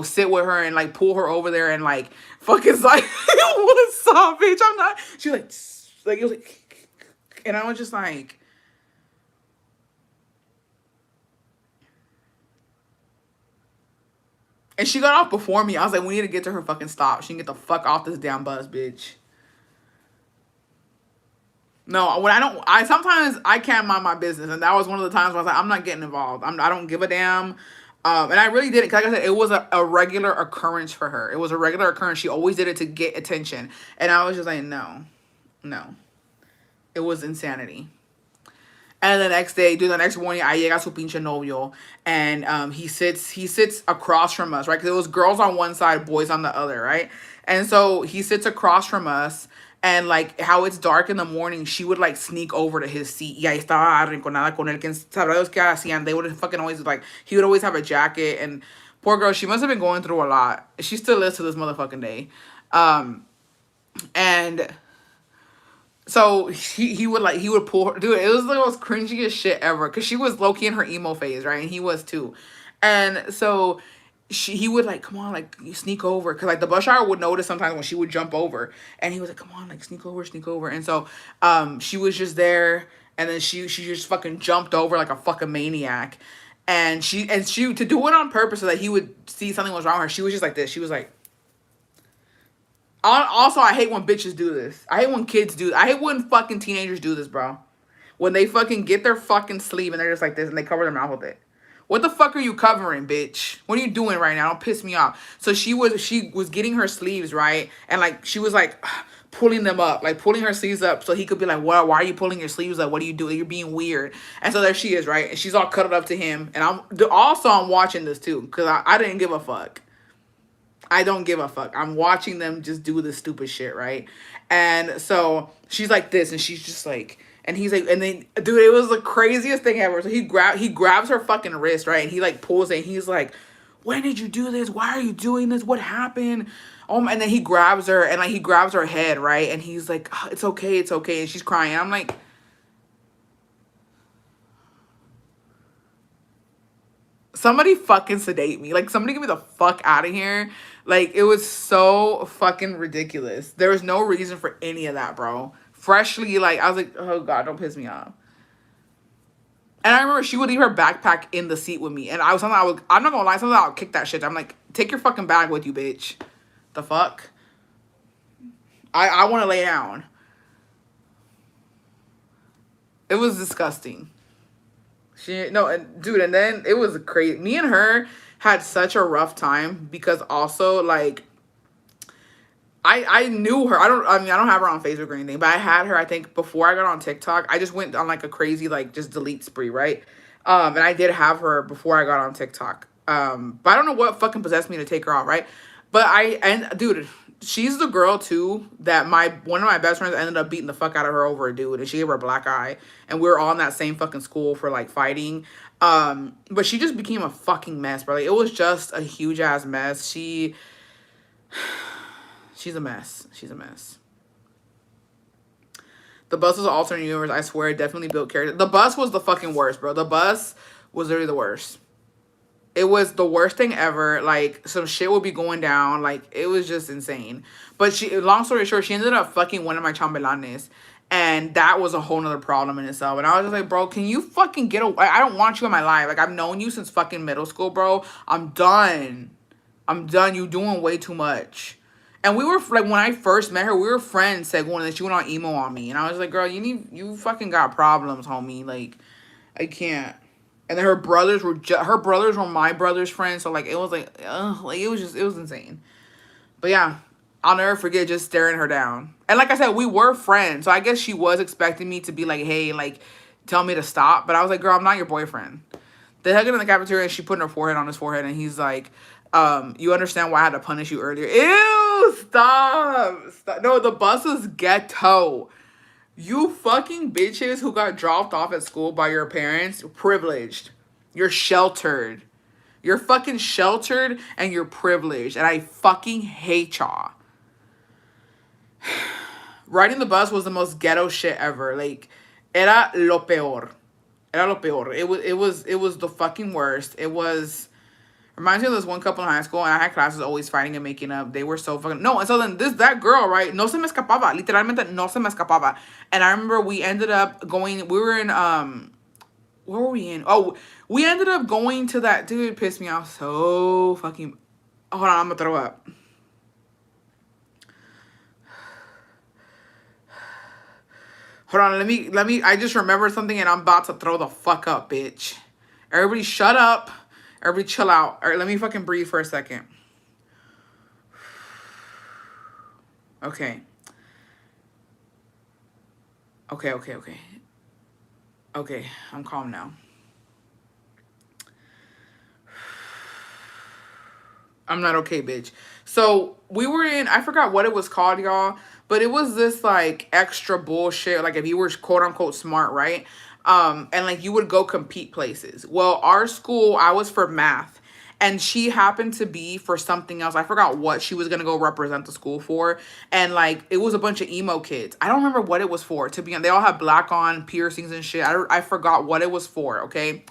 [SPEAKER 1] sit with her and like pull her over there and like fucking like, what's up, bitch? I'm not. She was like it was like, and I was just like, and she got off before me. I was like, we need to get to her fucking stop. She can get the fuck off this damn bus, bitch. No, when I sometimes I can't mind my business, and that was one of the times where I was like, I'm not getting involved. I don't give a damn. And I really didn't, 'cause like I said, it was a regular occurrence for her. It was a regular occurrence. She always did it to get attention, and I was just like, no, no, it was insanity. And the next day, dude, the next morning, ahí llega su pinche novio, and he sits across from us, right? Because it was girls on one side, boys on the other, right? And so he sits across from us, and like how it's dark in the morning, she would like sneak over to his seat. Y ahí estaba arrinconada con él, quien sabrá Dios qué hacían. They would fucking always like, he would always have a jacket, and poor girl, she must have been going through a lot. She still is to this motherfucking day. And so he would pull her, dude. It was the most cringiest shit ever, because she was low key in her emo phase, right? And he was too. And so he would like, come on, like you sneak over, because like the bus driver would notice sometimes when she would jump over, and he was like, come on, like sneak over, sneak over. And so she was just there, and then she just fucking jumped over like a fucking maniac. And she to do it on purpose so that he would see something was wrong with her. She was just like this. She was like, also, I hate when bitches do this. I hate when kids do. I hate when fucking teenagers do this, bro. When they fucking get their fucking sleeve and they're just like this and they cover their mouth with it. What the fuck are you covering, bitch? What are you doing right now? Don't piss me off. So she was getting her sleeves, right? And like she was like pulling them up, like pulling her sleeves up so he could be like, "What? Why are you pulling your sleeves up? What are you doing? You're being weird." And so there she is, right? And she's all cuddled up to him. And I'm watching this too, because I didn't give a fuck. I don't give a fuck. I'm watching them just do this stupid shit, right? And so she's like this, and she's just like, and he's like, and then, dude, it was the craziest thing ever. So he grabs her fucking wrist, right? And he like pulls it, and he's like, when did you do this? Why are you doing this? What happened? And then he grabs her, and like he grabs her head, right? And he's like, oh, it's okay, it's okay. And she's crying. I'm like, somebody fucking sedate me. Like, somebody get me the fuck out of here. Like, it was so fucking ridiculous. There was no reason for any of that, bro. Freshly, like, I was like, oh God, don't piss me off. And I remember she would leave her backpack in the seat with me. And I'm not gonna lie, sometimes I would kick that shit. I'm like, take your fucking bag with you, bitch. The fuck? I want to lay down. It was disgusting. No, and dude, and then it was crazy. Me and her had such a rough time, because also like I knew her. I don't have her on Facebook or anything, but I had her, I think, before I got on TikTok. I just went on like a crazy like just delete spree, right? And I did have her before I got on TikTok. But I don't know what fucking possessed me to take her off, right? But dude, she's the girl too that one of my best friends ended up beating the fuck out of her over a dude, and she gave her a black eye, and we were all in that same fucking school for like fighting. But she just became a fucking mess, bro. Like, it was just a huge ass mess. She's a mess. She's a mess. The bus was an alternate universe. I swear, it definitely built character. The bus was the fucking worst, bro. The bus was literally the worst. It was the worst thing ever. Like, some shit would be going down. Like, it was just insane. But long story short, she ended up fucking one of my chambelanes. And that was a whole nother problem in itself. And I was just like, bro, can you fucking get away? I don't want you in my life. Like, I've known you since fucking middle school, bro. I'm done. I'm done. You doing way too much. And we were, like, when I first met her, we were friends, según, and then she went on emo on me. And I was like, girl, you fucking got problems, homie. Like, I can't. And then her brothers were my brother's friends. So, like, it was like, it was insane. But yeah, I'll never forget just staring her down. And like I said, we were friends. So I guess she was expecting me to be like, hey, like, tell me to stop. But I was like, girl, I'm not your boyfriend. They hugged in the cafeteria, and she put her forehead on his forehead. And he's like, you understand why I had to punish you earlier? Ew, stop. No, the bus is ghetto. You fucking bitches who got dropped off at school by your parents, privileged. You're sheltered. You're fucking sheltered and you're privileged. And I fucking hate y'all. Riding the bus was the most ghetto shit ever. Like, era lo peor. Era lo peor. It was the fucking worst. It was reminds me of this one couple in high school, and I had classes always fighting and making up. They were so fucking no. And so then that girl, right? No se me escapaba. Literalmente no se me escapaba. And I remember we ended up going. We were in where were we in? Oh, we ended up going to that dude. Pissed me off so fucking. Hold on, I'm gonna throw up. Hold on, let me. I just remembered something, and I'm about to throw the fuck up, bitch. Everybody, shut up. Everybody, chill out. All right, let me fucking breathe for a second. Okay. Okay, okay, okay. Okay, I'm calm now. I'm not okay, bitch. So we were in, I forgot what it was called, y'all, but it was this like extra bullshit. Like if you were quote unquote smart, right? And like you would go compete places. Well, our school, I was for math, and she happened to be for something else. I forgot what she was gonna go represent the school for. And like it was a bunch of emo kids. I don't remember what it was for, to be honest. They all have black on piercings and shit. I forgot what it was for, okay?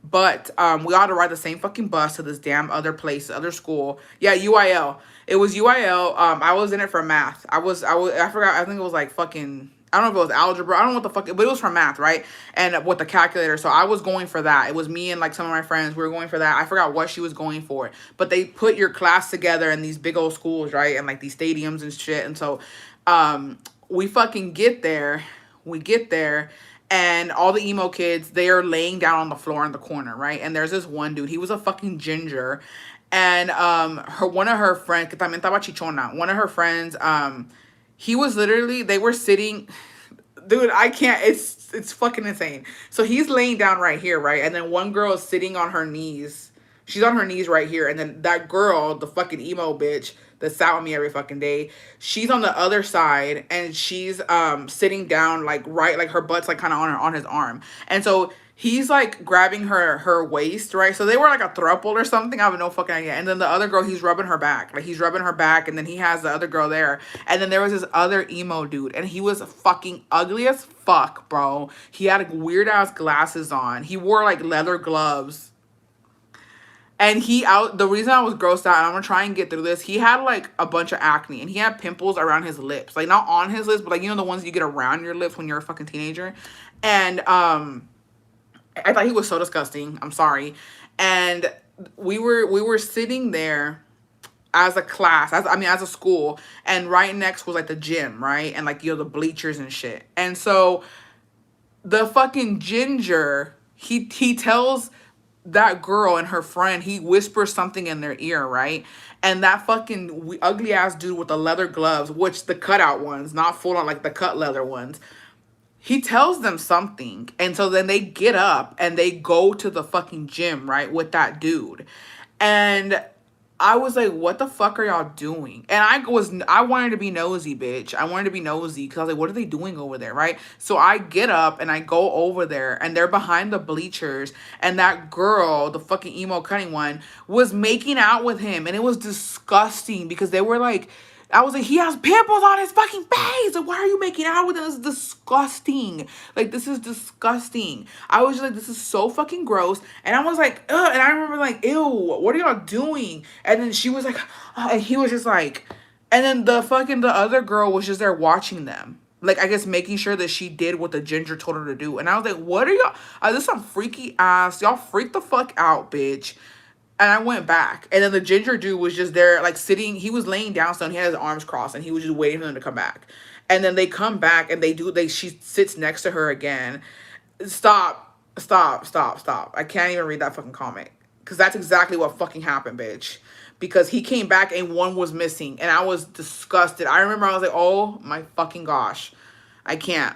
[SPEAKER 1] But we ought to ride the same fucking bus to this damn other place, other school. Yeah, UIL. It was UIL. I was in it for math. I forgot. I think it was like fucking. I don't know if it was algebra. I don't know what the fuck, but it was for math, right? And with the calculator. So I was going for that. It was me and like some of my friends. We were going for that. I forgot what she was going for. But they put your class together in these big old schools, right? And like these stadiums and shit. And so we fucking get there. We get there. And all the emo kids, they are laying down on the floor in the corner, right? And there's this one dude. He was a fucking ginger. And one of her friends, que también estaba chichona, one of her friends, he was literally, they were sitting, dude, I can't, it's fucking insane. So he's laying down right here, right? And then one girl is sitting on her knees. She's on her knees right here. And then that girl, the fucking emo bitch that sat with me every fucking day, she's on the other side, and she's sitting down like right, like her butt's like kind of on his arm. And so he's like grabbing her waist, right? So they were like a throuple or something. I have no fucking idea. And then the other girl, he's rubbing her back. Like he's rubbing her back, and then he has the other girl there. And then there was this other emo dude, and he was fucking ugly as fuck, bro. He had like, weird ass glasses on. He wore like leather gloves. And the reason I was grossed out, and I'm gonna try and get through this, he had like a bunch of acne, and he had pimples around his lips. Like not on his lips, but like, you know, the ones you get around your lips when you're a fucking teenager. And I thought he was so disgusting. I'm sorry. And we were sitting there as a class, as a school, and right next was like the gym, right? And like, you know, the bleachers and shit. And so the fucking ginger, he tells that girl and her friend, he whispers something in their ear, right? And that fucking ugly ass dude with the leather gloves, which the cutout ones, not full on, like the cut leather ones, he tells them something. And so then they get up and they go to the fucking gym, right, with that dude. And I was like, what the fuck are y'all doing? And I wanted to be nosy, bitch. I wanted to be nosy because I was like, what are they doing over there, right? So I get up and I go over there, and they're behind the bleachers, and that girl, the fucking emo cutting one, was making out with him, and it was disgusting because they were like, I was like, he has pimples on his fucking face. Like, why are you making out with him? This is disgusting. Like, this is disgusting. I was just like, this is so fucking gross. And I was like, ugh. And I remember like, ew, what are y'all doing? And then she was like, oh, and he was just like, and then the other girl was just there watching them. Like, I guess making sure that she did what the ginger told her to do. And I was like, what are y'all? This is some freaky ass. Y'all freak the fuck out, bitch. And I went back. And then the ginger dude was just there, like sitting. He was laying down, so he had his arms crossed, and he was just waiting for them to come back. And then they come back, and she sits next to her again. Stop. I can't even read that fucking comment. Because that's exactly what fucking happened, bitch. Because he came back, and one was missing. And I was disgusted. I remember I was like, oh my fucking gosh. I can't.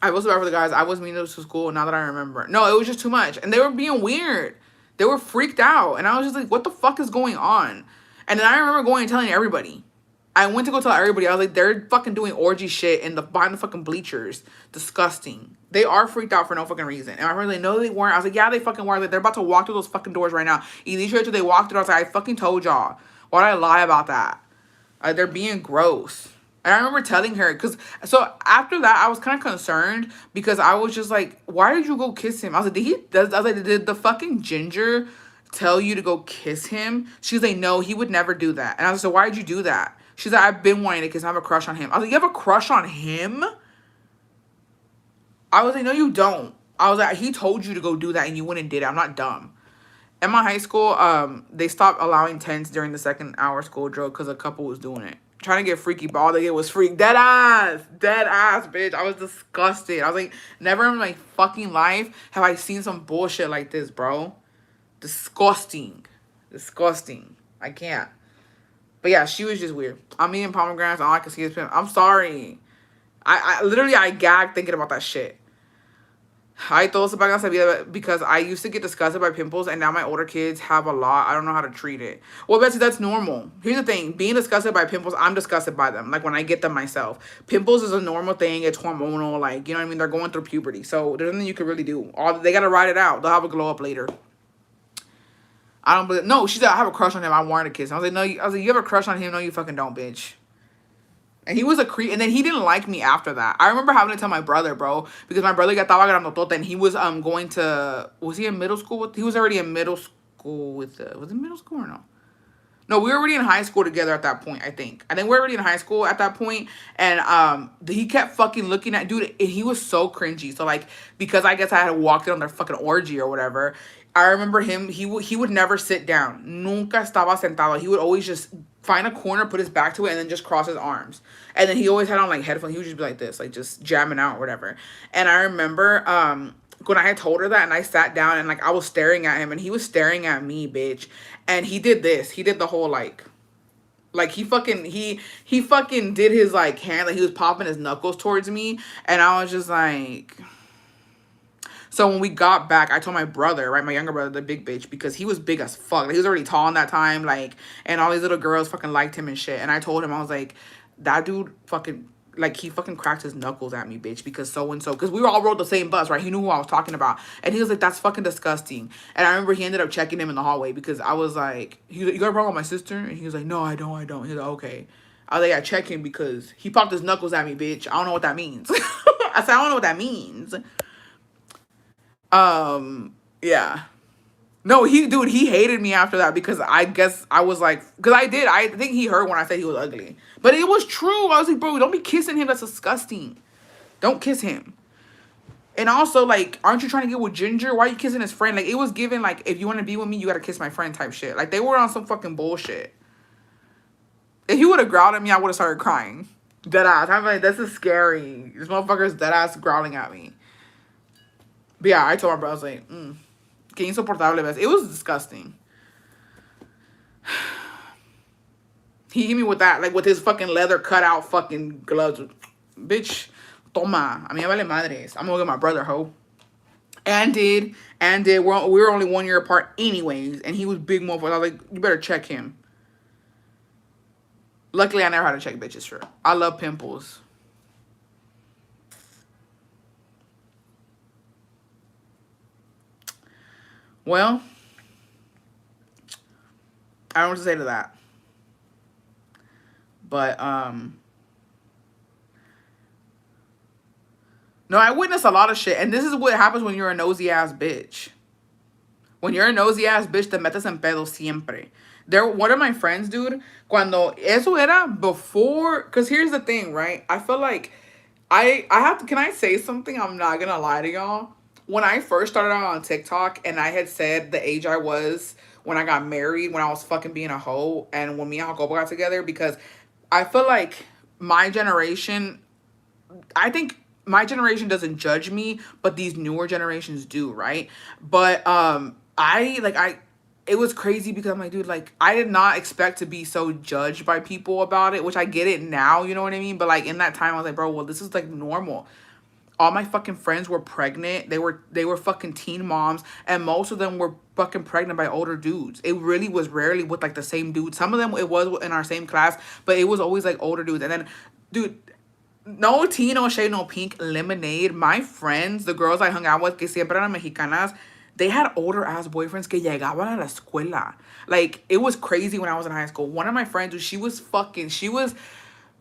[SPEAKER 1] I was bad for the guys. I was mean to school, now that I remember. No, it was just too much. And they were being weird. They were freaked out. And I was just like, what the fuck is going on? And then I remember going and telling everybody. I went to go tell everybody. I was like, they're fucking doing orgy shit behind the fucking bleachers. Disgusting. They are freaked out for no fucking reason. And my friends like, no, they weren't. I was like, yeah, they fucking were. Like, they're about to walk through those fucking doors right now. Initially, they walked through. I was like, I fucking told y'all. Why'd I lie about that? They're being gross. And I remember telling her, because so after that, I was kind of concerned because I was just like, why did you go kiss him? I was like, I was like, did the fucking ginger tell you to go kiss him? She was like, no, he would never do that. And I was like, so why did you do that? She's like, I've been wanting to kiss him. I have a crush on him. I was like, you have a crush on him? I was like, no, you don't. I was like, he told you to go do that and you went and did it. I'm not dumb. In my high school, they stopped allowing tents during the second hour school drill because a couple was doing it. Trying to get freaky, but all they did was freak. Dead ass. Dead ass, bitch. I was disgusted. I was like, never in my fucking life have I seen some bullshit like this, bro. Disgusting. Disgusting. I can't. But yeah, she was just weird. I'm eating pomegranates. All I can see is pimp. I'm sorry. I literally, I gagged thinking about that shit. I told Sebastian sabía because I used to get disgusted by pimples and now my older kids have a lot. I don't know how to treat it. Well, Betsy, that's normal. Here's the thing. Being disgusted by pimples, I'm disgusted by them. Like when I get them myself. Pimples is a normal thing. It's hormonal. Like, you know what I mean? They're going through puberty. So there's nothing you can really do. They got to ride it out. They'll have a glow up later. I don't believe. No, she said, I have a crush on him. I wanted to kiss him. I was like, no, I was like, you have a crush on him? No, you fucking don't, bitch. And he was a creep. And then he didn't like me after that. I remember having to tell my brother, bro. Because my brother got estaba grandotota. And he was going to... Was he in middle school with... He was already in middle school with... Was it middle school or no? No, we were already in high school together at that point, I think. I think we were already in high school at that point. And he kept fucking looking at... Dude, and he was so cringy. So, like, because I guess I had walked in on their fucking orgy or whatever... I remember him, he would never sit down. Nunca estaba sentado. He would always just find a corner, put his back to it, and then just cross his arms. And then he always had on, like, headphones. He would just be like this, like, just jamming out or whatever. And I remember when I had told her that, and I sat down, and, like, I was staring at him, and he was staring at me, bitch. And he did this. He did the whole, like, he fucking did his, like, hand, like, he was popping his knuckles towards me. And I was just like... So when we got back, I told my brother, right, my younger brother, the big bitch, because he was big as fuck. Like, he was already tall in that time, like, and all these little girls fucking liked him and shit. And I told him, I was like, that dude fucking, like, he fucking cracked his knuckles at me, bitch, because so-and-so, because we all rode the same bus, right? He knew who I was talking about. And he was like, that's fucking disgusting. And I remember he ended up checking him in the hallway because I was like, he was like, you got a problem with my sister? And he was like, no, I don't. He was like, okay. I was like, I check him because he popped his knuckles at me, bitch. I don't know what that means. I said, I don't know what that means. Yeah. No, he hated me after that because I guess I was like, because I think he heard when I said he was ugly. But it was true. I was like, bro, don't be kissing him. That's disgusting. Don't kiss him. And also, like, aren't you trying to get with Ginger? Why are you kissing his friend? Like, it was given, like, if you want to be with me, you got to kiss my friend type shit. Like, they were on some fucking bullshit. If he would have growled at me, I would have started crying. Deadass. I'm like, this is scary. This motherfucker's deadass growling at me. But yeah, I told my brother, I was like, que insoportable ves. It was disgusting. He hit me with that, like with his fucking leather cutout fucking gloves. Bitch, toma. A mí me vale madres. I'm gonna get my brother, ho. And did. We were only 1 year apart anyways. And he was big motherfucker. I was like, you better check him. Luckily, I never had to check bitches for. I love pimples. Well, I don't know what to say to that. But, no, I witnessed a lot of shit. And this is what happens when you're a nosy ass bitch. When you're a nosy ass bitch, te metes en pedo siempre. One of my friends, dude, cuando eso era before, because here's the thing, right? I feel like I have to, can I say something? I'm not gonna lie to y'all. When I first started out on TikTok and I had said the age I was when I got married, when I was fucking being a hoe, and when me and Jacobo got together, because I feel like my generation, I think my generation doesn't judge me, but these newer generations do, right? But it was crazy because I'm like, dude, like, I did not expect to be so judged by people about it, which I get it now, you know what I mean? But, like, in that time, I was like, bro, well, this is, like, normal. All my fucking friends were pregnant. They were fucking teen moms, and most of them were fucking pregnant by older dudes. It really was rarely with, like, the same dude. Some of them, it was in our same class, but it was always, like, older dudes. And then, dude, no tea, no shade, no pink, lemonade. My friends, the girls I hung out with, que siempre eran mexicanas, they had older ass boyfriends que llegaban a la escuela. Like, it was crazy when I was in high school. One of my friends, she was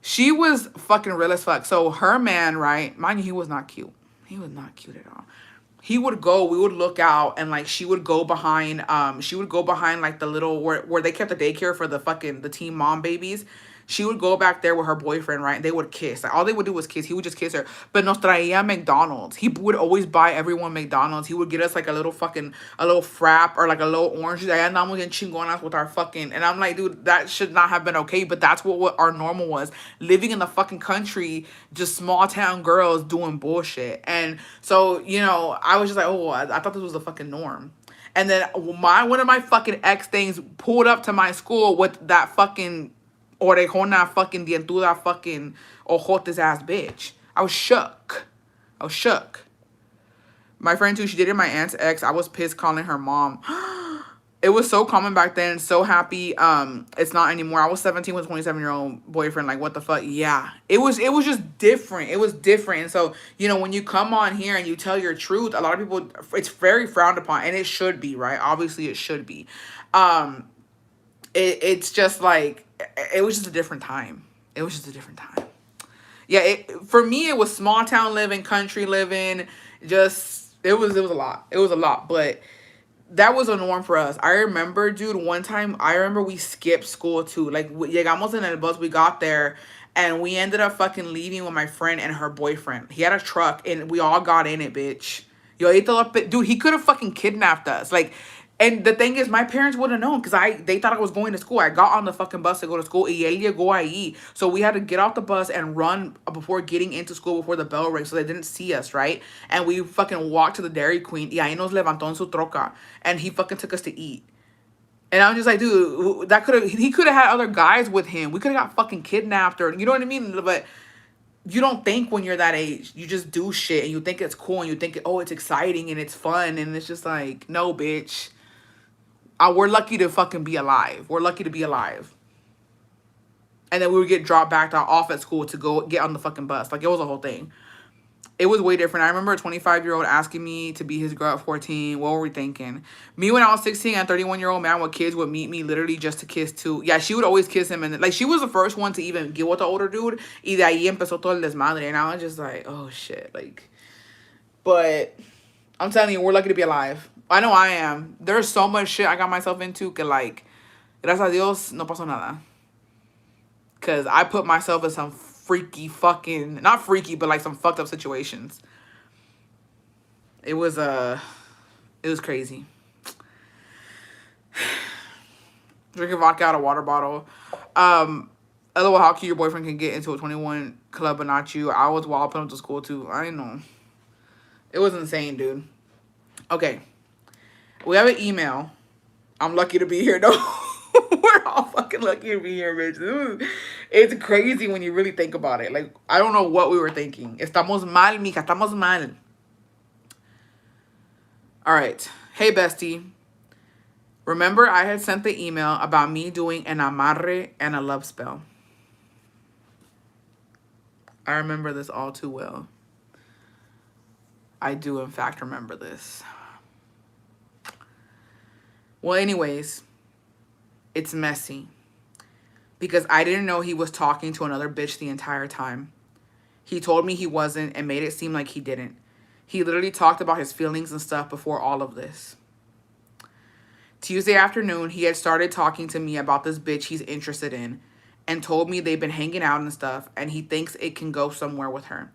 [SPEAKER 1] She was fucking real as fuck. So her man, right? Mind you, he was not cute. He was not cute at all. He would go, we would look out, and like she would go behind like the little where they kept the daycare for the teen mom babies. She would go back there with her boyfriend, right? They would kiss. Like all they would do was kiss. He would just kiss her. But nos traía McDonald's. He would always buy everyone McDonald's. He would get us like a little frap or like a little orange. Allá andamos bien chingonas with our fucking, and I'm like, dude, that should not have been okay. But that's what our normal was. Living in the fucking country, just small town girls doing bullshit. And so, I was just like, oh, I thought this was the fucking norm. And then one of my fucking ex things pulled up to my school with that fucking orejona fucking dientuda fucking ojotes ass bitch. I was shook. I was shook. My friend too, she dated my aunt's ex. I was pissed calling her mom. It was so common back then. So happy. It's not anymore. I was 17 with a 27-year-old boyfriend. Like, what the fuck? Yeah. It was just different. It was different. And so, when you come on here and you tell your truth, a lot of people, it's very frowned upon. And it should be, right? Obviously, it should be. It's just like, it was just a different time. It was just a different time. Yeah, for me, it was small town living, country living. Just, it was a lot. It was a lot. But that was a norm for us. I remember, dude, one time, we skipped school too. Like, llegamos en el bus, we got there, and we ended up fucking leaving with my friend and her boyfriend. He had a truck, and we all got in it, bitch. Yo, dude, he could have fucking kidnapped us. Like, and the thing is, my parents wouldn't know because they thought I was going to school. I got on the fucking bus to go to school. Y él llegó ahí. So we had to get off the bus and run before getting into school before the bell rang so they didn't see us, right? And we fucking walked to the Dairy Queen. Y ahí nos levantó en su troca. And he fucking took us to eat. And I'm just like, dude, he could have had other guys with him. We could have got fucking kidnapped or, you know what I mean? But you don't think when you're that age. You just do shit and you think it's cool and you think, oh, it's exciting and it's fun. And it's just like, no, bitch. We're lucky to fucking be alive. We're lucky to be alive. And then we would get dropped back off at school to go get on the fucking bus. Like, it was a whole thing. It was way different. I remember a 25-year-old asking me to be his girl at 14. What were we thinking? Me when I was 16, a 31-year-old man with kids would meet me literally just to kiss too. Yeah, she would always kiss him. And like, she was the first one to even get with the older dude. Y de ahí empezó todo el desmadre. And I was just like, oh, shit. Like, but I'm telling you, we're lucky to be alive. I know I am. There's so much shit I got myself into que like, gracias a Dios, no pasó nada. Because I put myself in some freaky fucking, not freaky, but like some fucked up situations. It was crazy. Drinking vodka out of a water bottle. LOL, how cute your boyfriend can get into a 21 club but not you. I was wild put him to school too. I know. It was insane, dude. Okay. We have an email. I'm lucky to be here, though. We're all fucking lucky to be here, bitch. It's crazy when you really think about it. Like, I don't know what we were thinking. Estamos mal, mija. Estamos mal. All right. Hey, bestie. Remember I had sent the email about me doing an amarre and a love spell. I remember this all too well. I do, in fact, remember this. Well, anyways, it's messy. Because I didn't know he was talking to another bitch the entire time. He told me he wasn't and made it seem like he didn't. He literally talked about his feelings and stuff before all of this. Tuesday afternoon, he had started talking to me about this bitch he's interested in and told me they've been hanging out and stuff and he thinks it can go somewhere with her.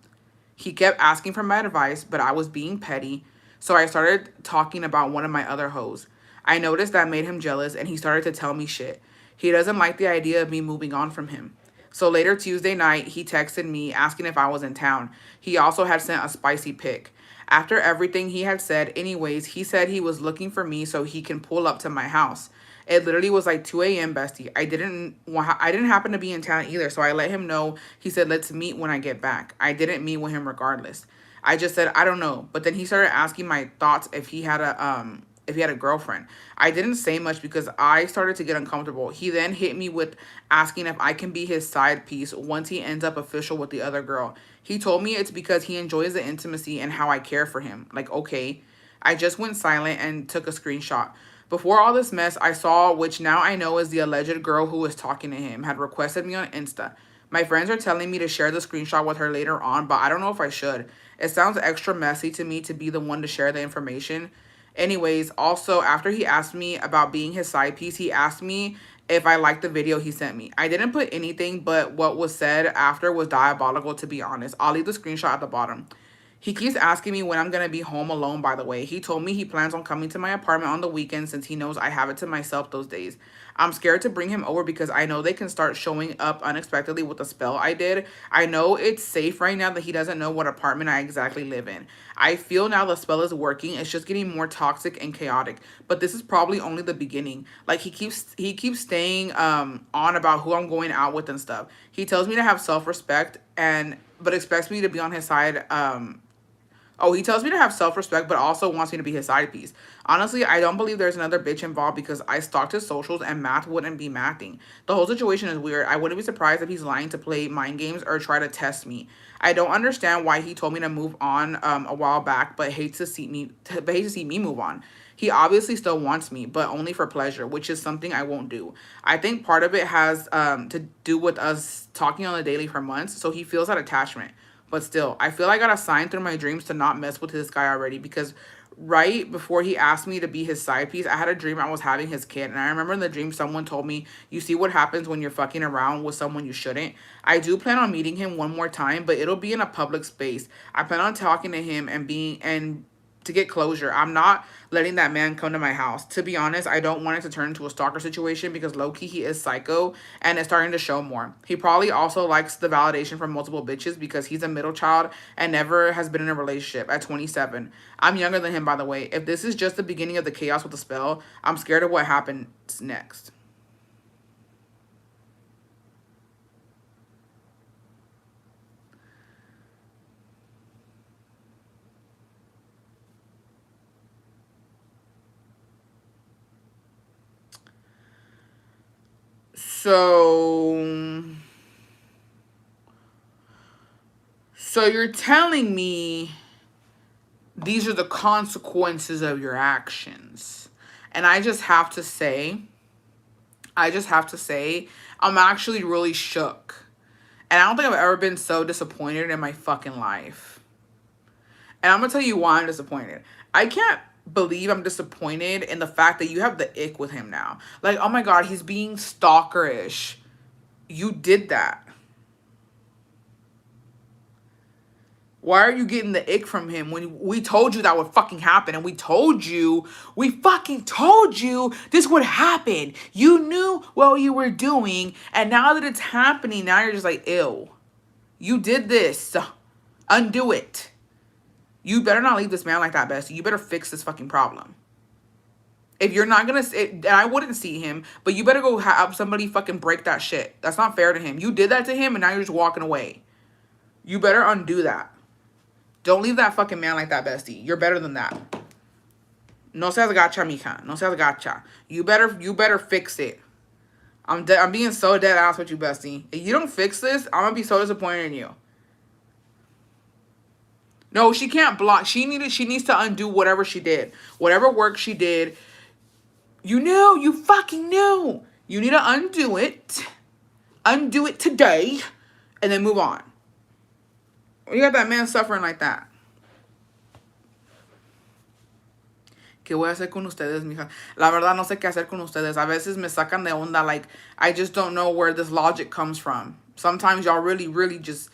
[SPEAKER 1] He kept asking for my advice, but I was being petty, so I started talking about one of my other hoes. I noticed that made him jealous and he started to tell me shit. He doesn't like the idea of me moving on from him. So later Tuesday night, he texted me asking if I was in town. He also had sent a spicy pic. After everything he had said, anyways, he said he was looking for me so he can pull up to my house. It literally was like 2 a.m., bestie. I didn't happen to be in town either, so I let him know. He said, let's meet when I get back. I didn't meet with him regardless. I just said, I don't know. But then he started asking my thoughts if he had a girlfriend. I didn't say much because I started to get uncomfortable. He then hit me with asking if I can be his side piece once he ends up official with the other girl. He told me it's because he enjoys the intimacy and how I care for him. Like, okay. I just went silent and took a screenshot. Before all this mess, I saw, which now I know is the alleged girl who was talking to him, had requested me on Insta. My friends are telling me to share the screenshot with her later on, but I don't know if I should. It sounds extra messy to me to be the one to share the information. Anyways, also, after he asked me about being his side piece, he asked me if I liked the video he sent me. I didn't put anything, but what was said after was diabolical, to be honest. I'll leave the screenshot at the bottom. He keeps asking me when I'm going to be home alone, by the way. He told me he plans on coming to my apartment on the weekend since he knows I have it to myself those days. I'm scared to bring him over because I know they can start showing up unexpectedly with the spell I did. I know it's safe right now that he doesn't know what apartment I exactly live in. I feel now the spell is working. It's just getting more toxic and chaotic. But this is probably only the beginning. Like he keeps staying on about who I'm going out with and stuff. He tells me to have self-respect but expects me to be on his side. Oh, he tells me to have self-respect, but also wants me to be his side piece. Honestly, I don't believe there's another bitch involved because I stalked his socials and math wouldn't be mathing. The whole situation is weird. I wouldn't be surprised if he's lying to play mind games or try to test me. I don't understand why he told me to move on a while back, but hates to see me move on. He obviously still wants me, but only for pleasure, which is something I won't do. I think part of it has to do with us talking on the daily for months, so he feels that attachment. But still, I feel I got a sign through my dreams to not mess with this guy already because right before he asked me to be his side piece, I had a dream I was having his kid. And I remember in the dream, someone told me, you see what happens when you're fucking around with someone you shouldn't. I do plan on meeting him one more time, but it'll be in a public space. I plan on talking to him and to get closure. I'm not letting that man come to my house. To be honest, I don't want it to turn into a stalker situation because low-key he is psycho and it's starting to show more. He probably also likes the validation from multiple bitches because he's a middle child and never has been in a relationship at 27. I'm younger than him, by the way. If this is just the beginning of the chaos with the spell, I'm scared of what happens next. So you're telling me these are the consequences of your actions. And I just have to say, I'm actually really shook. And I don't think I've ever been so disappointed in my fucking life. And I'm going to tell you why I'm disappointed. I can't believe I'm disappointed in the fact that you have the ick with him now. Like, oh my God, he's being stalkerish. You did that. Why are you getting the ick from him when we told you that would fucking happen? And we fucking told you this would happen. You knew what you were doing. And now that it's happening, now you're just like, ew. You did this. Undo it. You better not leave this man like that, Bestie. You better fix this fucking problem. If you're not going to, and I wouldn't see him, but you better go have somebody fucking break that shit. That's not fair to him. You did that to him and now you're just walking away. You better undo that. Don't leave that fucking man like that, Bestie. You're better than that. No seas gacha, mija. No seas gacha. You better fix it. I'm being so dead ass with you, Bestie. If you don't fix this, I'm gonna be so disappointed in you. No, she can't block. She needs to undo whatever she did. Whatever work she did. You knew. You fucking knew. You need to undo it. Undo it today. And then move on. You got that man suffering like that. ¿Qué voy a hacer con ustedes, mija? La verdad, no sé qué hacer con ustedes. A veces me sacan de onda. Like, I just don't know where this logic comes from. Sometimes y'all really, really just...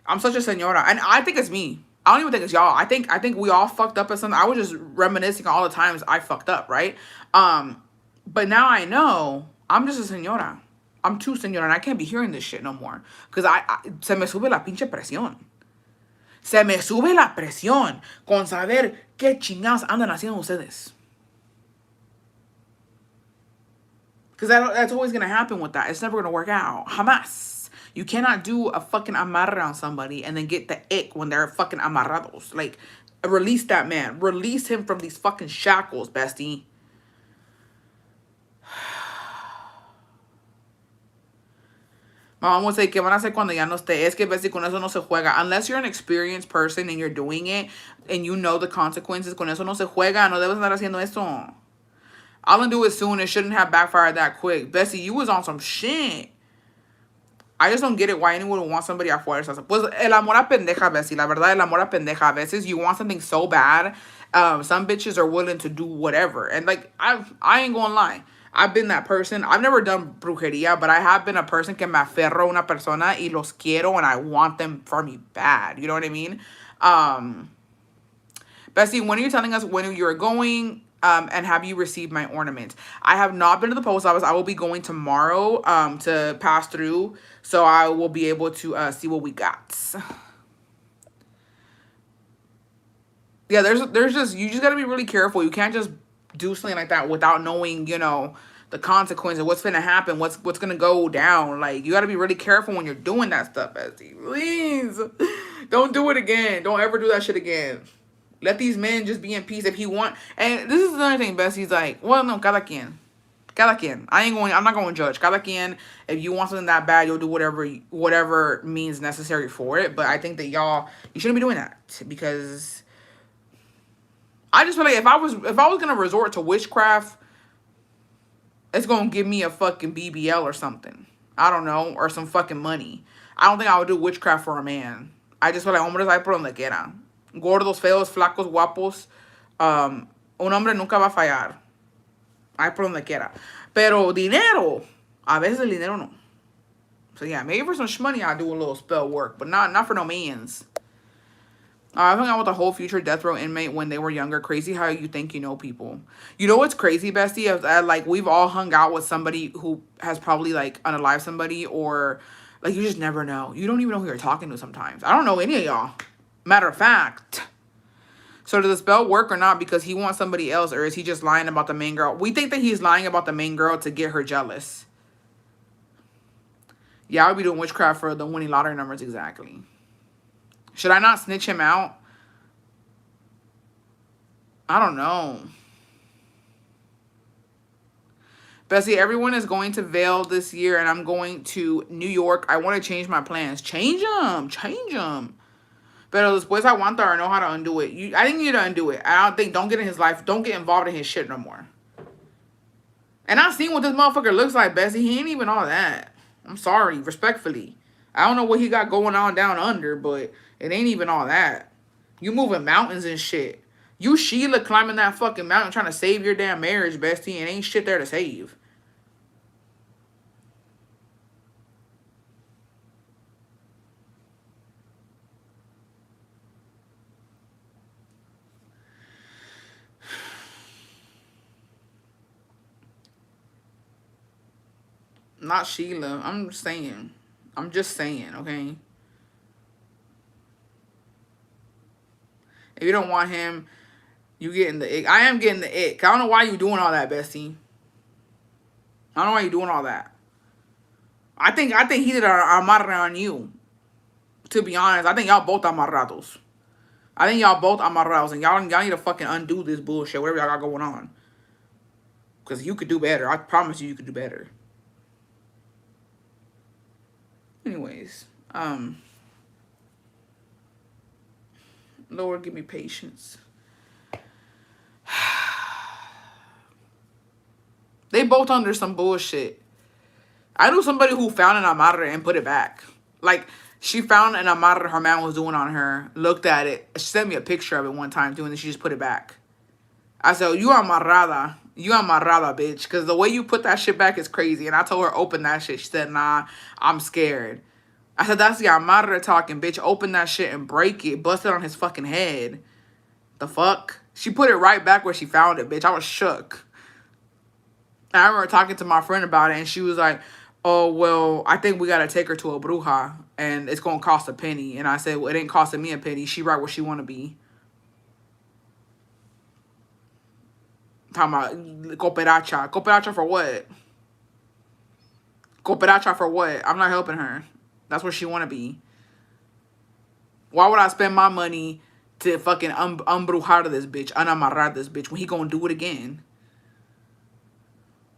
[SPEAKER 1] I'm such a señora. And I think it's me. I don't even think it's y'all. I think we all fucked up at something. I was just reminiscing all the times I fucked up, right? But now I know I'm just a señora. I'm too señora, and I can't be hearing this shit no more. Because se me sube la pinche presión. Se me sube la presión con saber qué chingados andan haciendo ustedes. Because that's always going to happen with that. It's never going to work out. Jamás. You cannot do a fucking amarre on somebody and then get the ick when they're fucking amarrados. Like, release that man. Release him from these fucking shackles, bestie. Mamá would say, ¿qué van a hacer cuando ya no esté? Es que, bestie, con eso no se juega. Unless you're an experienced person and you're doing it and you know the consequences, con eso no se juega. No debes andar haciendo esto. I'll undo it soon. It shouldn't have backfired that quick. Bestie, you was on some shit. I just don't get it why anyone would want somebody a fuerzas. Pues el amor a pendeja, Bessie. La verdad, el amor a pendeja. A veces you want something so bad. Some bitches are willing to do whatever. And like, I ain't gonna lie. I've been that person. I've never done brujeria, but I have been a person que me aferro a una persona y los quiero and I want them for me bad. You know what I mean? Bessie, when are you telling us when you're going? And have you received my ornament? I have not been to the post office. I will be going tomorrow to pass through. So I will be able to see what we got. Yeah, there's just, you just got to be really careful. You can't just do something like that without knowing, you know, the consequences, what's going to happen, what's going to go down. Like, you got to be really careful when you're doing that stuff, Bessie. Please. Don't do it again. Don't ever do that shit again. Let these men just be in peace if he want. And this is another thing, Bessie's like, well, no, cada quien. Cada quien. I'm not going to judge. Cada quien, if you want something that bad, you'll do whatever means necessary for it. But I think that you shouldn't be doing that. Because I just feel like if I was going to resort to witchcraft, it's going to give me a fucking BBL or something. I don't know. Or some fucking money. I don't think I would do witchcraft for a man. I just feel like hombres hay por donde quiera. Gordos, feos, flacos, guapos. Un hombre nunca va a fallar. Hay por donde quiera. Pero dinero. A veces el dinero no. So yeah, maybe for some shmoney I'll do a little spell work. But not for no mans. I hung out with a whole future death row inmate when they were younger. Crazy how you think you know people. You know what's crazy, Bestie? Like, we've all hung out with somebody who has probably, like, unalived somebody. Or, like, you just never know. You don't even know who you're talking to sometimes. I don't know any of y'all. Matter of fact. So does the spell work or not because he wants somebody else, or is he just lying about the main girl? We think that he's lying about the main girl to get her jealous. Yeah, I would be doing witchcraft for the winning lottery numbers exactly. Should I not snitch him out? I don't know. Bessie, everyone is going to Vail this year, and I'm going to New York. I want to change my plans. Change them. Change them. Pero después aguanta or know how to undo it. I think you need to undo it. Don't get in his life. Don't get involved in his shit no more. And I've seen what this motherfucker looks like, Bessie. He ain't even all that. I'm sorry, respectfully. I don't know what he got going on down under, but it ain't even all that. You moving mountains and shit. You Sheila climbing that fucking mountain trying to save your damn marriage, Bestie, and ain't shit there to save. Not Sheila. I'm just saying. Okay? If you don't want him, you getting the ick. I am getting the ick. I don't know why you doing all that, Bestie. I don't know why you doing all that. I think he did an amarre on you. To be honest, I think y'all both amarrados. I think y'all both amarrados, and y'all need to fucking undo this bullshit, whatever y'all got going on. Because you could do better. I promise you could do better. Anyways, Lord, give me patience. They both under some bullshit. I knew somebody who found an amarre and put it back. Like, she found an amarre her man was doing on her, looked at it. She sent me a picture of it one time, too, and then she just put it back. I said, you amarrada. You amarrada, bitch. Because the way you put that shit back is crazy. And I told her, open that shit. She said, nah, I'm scared. I said, that's the amarre talking, bitch. Open that shit and break it. Bust it on his fucking head. The fuck? She put it right back where she found it, bitch. I was shook. And I remember talking to my friend about it, and she was like, oh, well, I think we got to take her to a bruja, and it's going to cost a penny. And I said, well, it ain't costing me a penny. She right where she want to be. Talking about cooperacha. Cooperacha for what? Cooperacha for what? I'm not helping her. That's where she want to be. Why would I spend my money to fucking umbrujar this bitch, unamarrar this bitch, when he gonna do it again?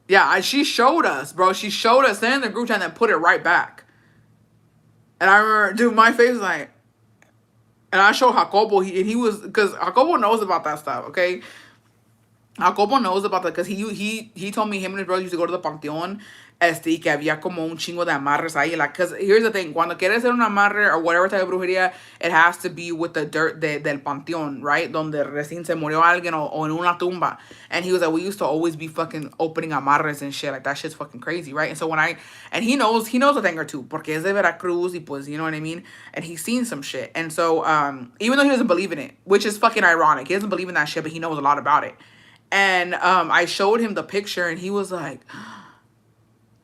[SPEAKER 1] Yeah, she showed us, bro. She showed us in the group chat and then put it right back. And I remember, dude, my face was like, and I showed Jacobo, he was, because Jacobo knows about that stuff, okay? Jacobo knows about that because he told me him and his brother used to go to the Panteon Y que había como un chingo de amarres ahí. Like, because here's the thing, cuando quieres hacer un amarre or whatever type of brujería, it has to be with the dirt del panteón, right? Donde recién se murió alguien o en una tumba. And he was like, we used to always be fucking opening amarres and shit. Like, that shit's fucking crazy, right? And so and he knows a thing or two, porque es de Veracruz, y pues, you know what I mean? And he's seen some shit. And so, even though he doesn't believe in it, which is fucking ironic, he doesn't believe in that shit, but he knows a lot about it. And I showed him the picture, and he was like,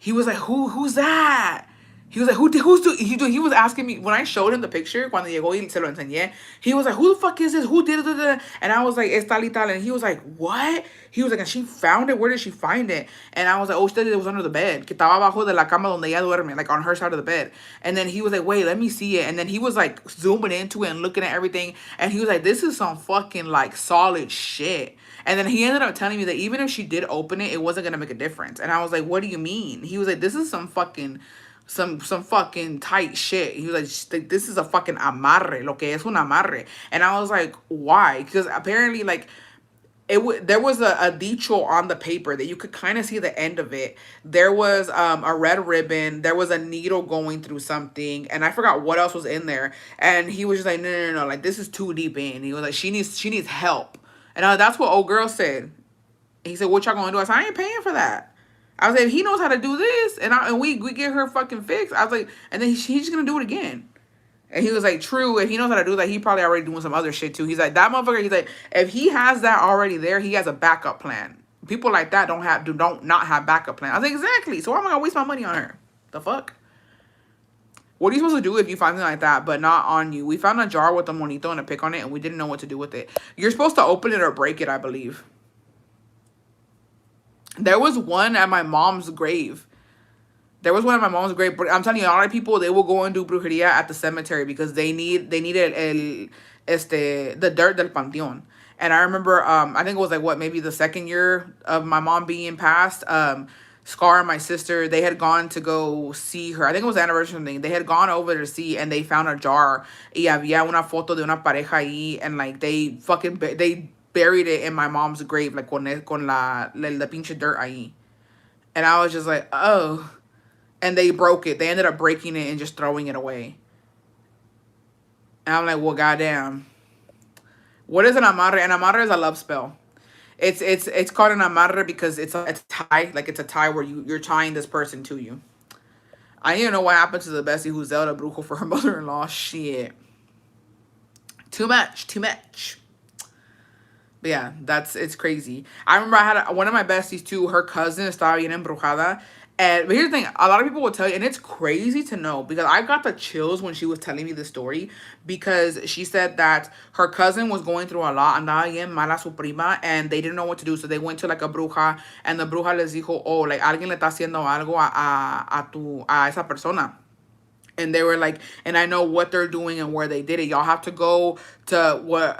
[SPEAKER 1] who's that? He was like, he was asking me when I showed him the picture, cuando llegó y se lo enseñé, he was like, who the fuck is this? Who did it? And I was like, es tal y tal. And he was like, what? He was like, and she found it? Where did she find it? And I was like, oh, it was under the bed. Que estaba abajo de la cama donde ella duerme, like on her side of the bed. And then he was like, wait, let me see it. And then he was like zooming into it and looking at everything. And he was like, this is some fucking like solid shit. And then he ended up telling me that even if she did open it, it wasn't gonna make a difference. And I was like, what do you mean? He was like, this is some fucking tight shit. He was like, this is a fucking amarre, lo que es un amarre. And I was like, why? Because apparently, like, there was a dicho on the paper that you could kind of see the end of it. There was a red ribbon. There was a needle going through something, and I forgot what else was in there. And he was just like, no, like this is too deep in. He was like, she needs help. And that's what old girl said. He said, what y'all gonna do? I said, I ain't paying for that. I was like, if he knows how to do this, and we get her fucking fixed. I was like, and then he's just gonna do it again. And he was like, true, if he knows how to do that, he probably already doing some other shit too. He's like, that motherfucker, he's like, if he has that already there, he has a backup plan. People like that don't not have backup plan. I was like, exactly. So why am I gonna waste my money on her? The fuck? What are you supposed to do if you find something like that, but not on you? We found a jar with a monito and a pick on it, and we didn't know what to do with it. You're supposed to open it or break it, I believe. There was one at my mom's grave. But I'm telling you, a lot of people, they will go and do brujeria at the cemetery because they need the dirt del panteón. And I remember, I think it was like maybe the second year of my mom being passed. Scar and my sister, they had gone to go see her. I think it was the anniversary thing. They had gone over to see, and they found a jar. Y había una foto de una pareja ahí, and like they buried it in my mom's grave, like con la pinche dirt ahí. And I was just like, oh. And they broke it. They ended up breaking it and just throwing it away. And I'm like, well, goddamn. What is an amarre? An amarre is a love spell. It's called an amarre because it's a tie. Like, it's a tie where you're tying this person to you. I didn't know what happened to the bestie who Zelda brujo for her mother-in-law. Shit. Too much. But yeah, it's crazy. I remember I had one of my besties too. Her cousin estaba bien embrujada. But here's the thing, a lot of people will tell you, and it's crazy to know, because I got the chills when she was telling me the story, because she said that her cousin was going through a lot, andaba bien mala su prima, and they didn't know what to do, so they went to like a bruja, and the bruja les dijo, oh, like, alguien le está haciendo algo a esa persona. And they were like, and I know what they're doing and where they did it. Y'all have to go to what,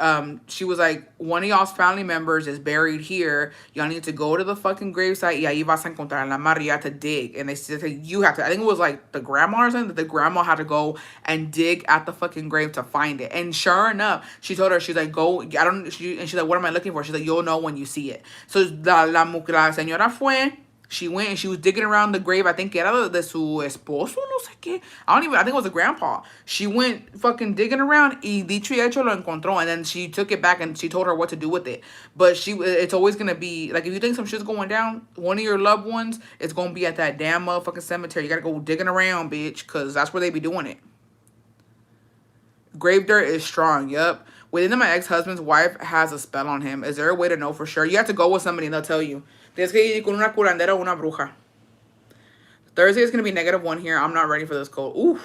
[SPEAKER 1] she was like, one of y'all's family members is buried here. Y'all need to go to the fucking gravesite. Y ahí vas a encontrar la Maria to dig. And they said, you have to, I think it was like the grandma or something, that the grandma had to go and dig at the fucking grave to find it. And sure enough, she told her, she's like, go, and she's like, what am I looking for? She's like, you'll know when you see it. So la señora fue. She went and she was digging around the grave. I think era de su esposo, no sé qué. I think it was a grandpa. She went fucking digging around y dicho y hecho lo encontró. And then she took it back and she told her what to do with it. But it's always going to be, like, if you think some shit's going down, one of your loved ones is going to be at that damn motherfucking cemetery. You got to go digging around, bitch, because that's where they be doing it. Grave dirt is strong, yup. Within my ex-husband's wife has a spell on him. Is there a way to know for sure? You have to go with somebody and they'll tell you. Tienes que ir con una curandera o una bruja. Thursday is going to be -1 here. I'm not ready for this cold. Oof.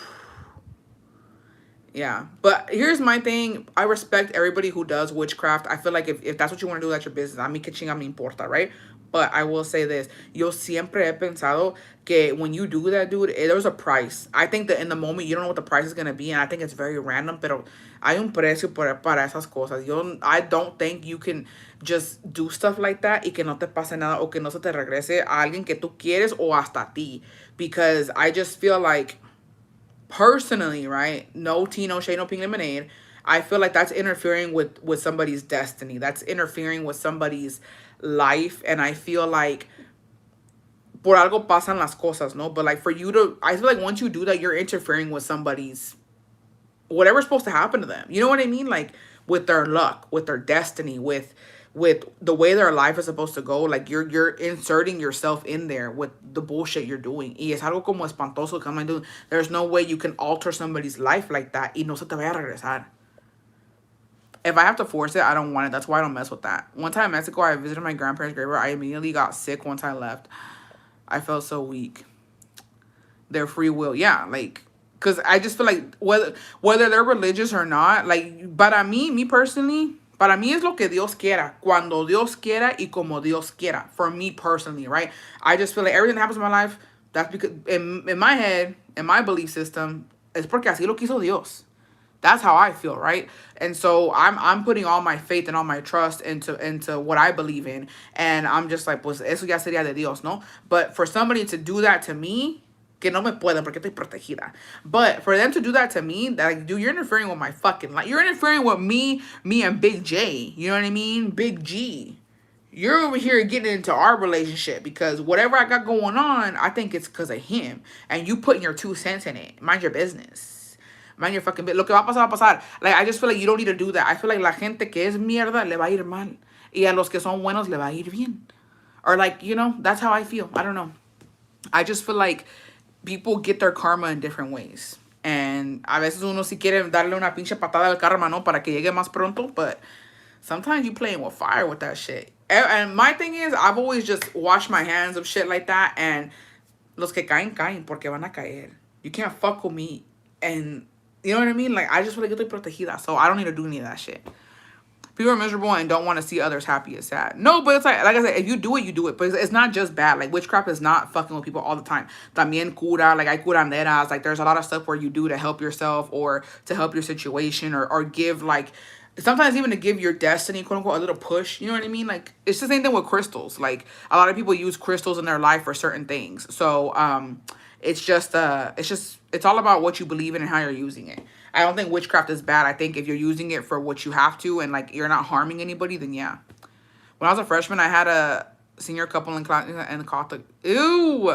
[SPEAKER 1] Yeah. But here's my thing. I respect everybody who does witchcraft. I feel like if that's what you want to do, that's your business. A mí que chinga me importa, right? But I will say this. Yo siempre he pensado que when you do that, dude, there's a price. I think that in the moment, you don't know what the price is going to be. And I think it's very random. Pero hay un precio para esas cosas. I don't think you can just do stuff like that y que no te pase nada o que no se te regrese a alguien que tú quieres o hasta a ti. Because I just feel like, personally, right? No tea, no shade, no pink lemonade. I feel like that's interfering with somebody's destiny. That's interfering with somebody's life. And I feel like por algo pasan las cosas, no? But like for you to, I feel like once you do that, you're interfering with somebody's, whatever's supposed to happen to them. You know what I mean? Like with their luck, with their destiny, with the way their life is supposed to go. Like you're inserting yourself in there with the bullshit you're doing. Y es algo como espantoso que I'm doing. There's no way you can alter somebody's life like that y no se te vaya a regresar. If I have to force it, I don't want it. That's why I don't mess with that. One time in Mexico, I visited my grandparents' graveyard. I immediately got sick once I left. I felt so weak. Their free will, yeah, like, because I just feel like whether they're religious or not, like, para mí, me personally, para mí es lo que Dios quiera, cuando Dios quiera y como Dios quiera. For me personally, right? I just feel like everything that happens in my life, that's because in my head, in my belief system, es porque así lo quiso Dios. That's how I feel, right? And so I'm putting all my faith and all my trust into what I believe in, and I'm just like, pues eso ya sería de Dios, no? But for somebody to do that to me, que no me pueden porque estoy protegida. But for them to do that to me, that like, dude, you're interfering with my fucking life. You're interfering with me and Big J. You know what I mean? Big G. You're over here getting into our relationship because whatever I got going on, I think it's because of him. And you putting your 2 cents in it. Mind your business. Mind your fucking bit. Lo que va a pasar, va a pasar. Like, I just feel like you don't need to do that. I feel like la gente que es mierda le va a ir mal. Y a los que son buenos le va a ir bien. Or like, you know, that's how I feel. I don't know. I just feel like people get their karma in different ways. And a veces uno si quiere darle una pinche patada al karma, ¿no? Para que llegue más pronto. But sometimes you playing with fire with that shit. And my thing is, I've always just washed my hands of shit like that. And los que caen, caen. Porque van a caer. You can't fuck with me. And you know what I mean? Like, I just feel like estoy protegida. So I don't need to do any of that shit. People are miserable and don't want to see others happy. It's sad. No, but it's like I said, if you do it, you do it. But it's not just bad. Like, witchcraft is not fucking with people all the time. También cura, like, hay curanderas. Like, there's a lot of stuff where you do to help yourself or to help your situation or give, like, sometimes even to give your destiny, quote unquote, a little push. You know what I mean? Like, it's the same thing with crystals. Like, a lot of people use crystals in their life for certain things. So, it's all about what you believe in and how you're using it. I don't think witchcraft is bad. I think if you're using it for what you have to and like you're not harming anybody, then yeah. When I was a freshman, I had a senior couple in class in the Catholic. Ew.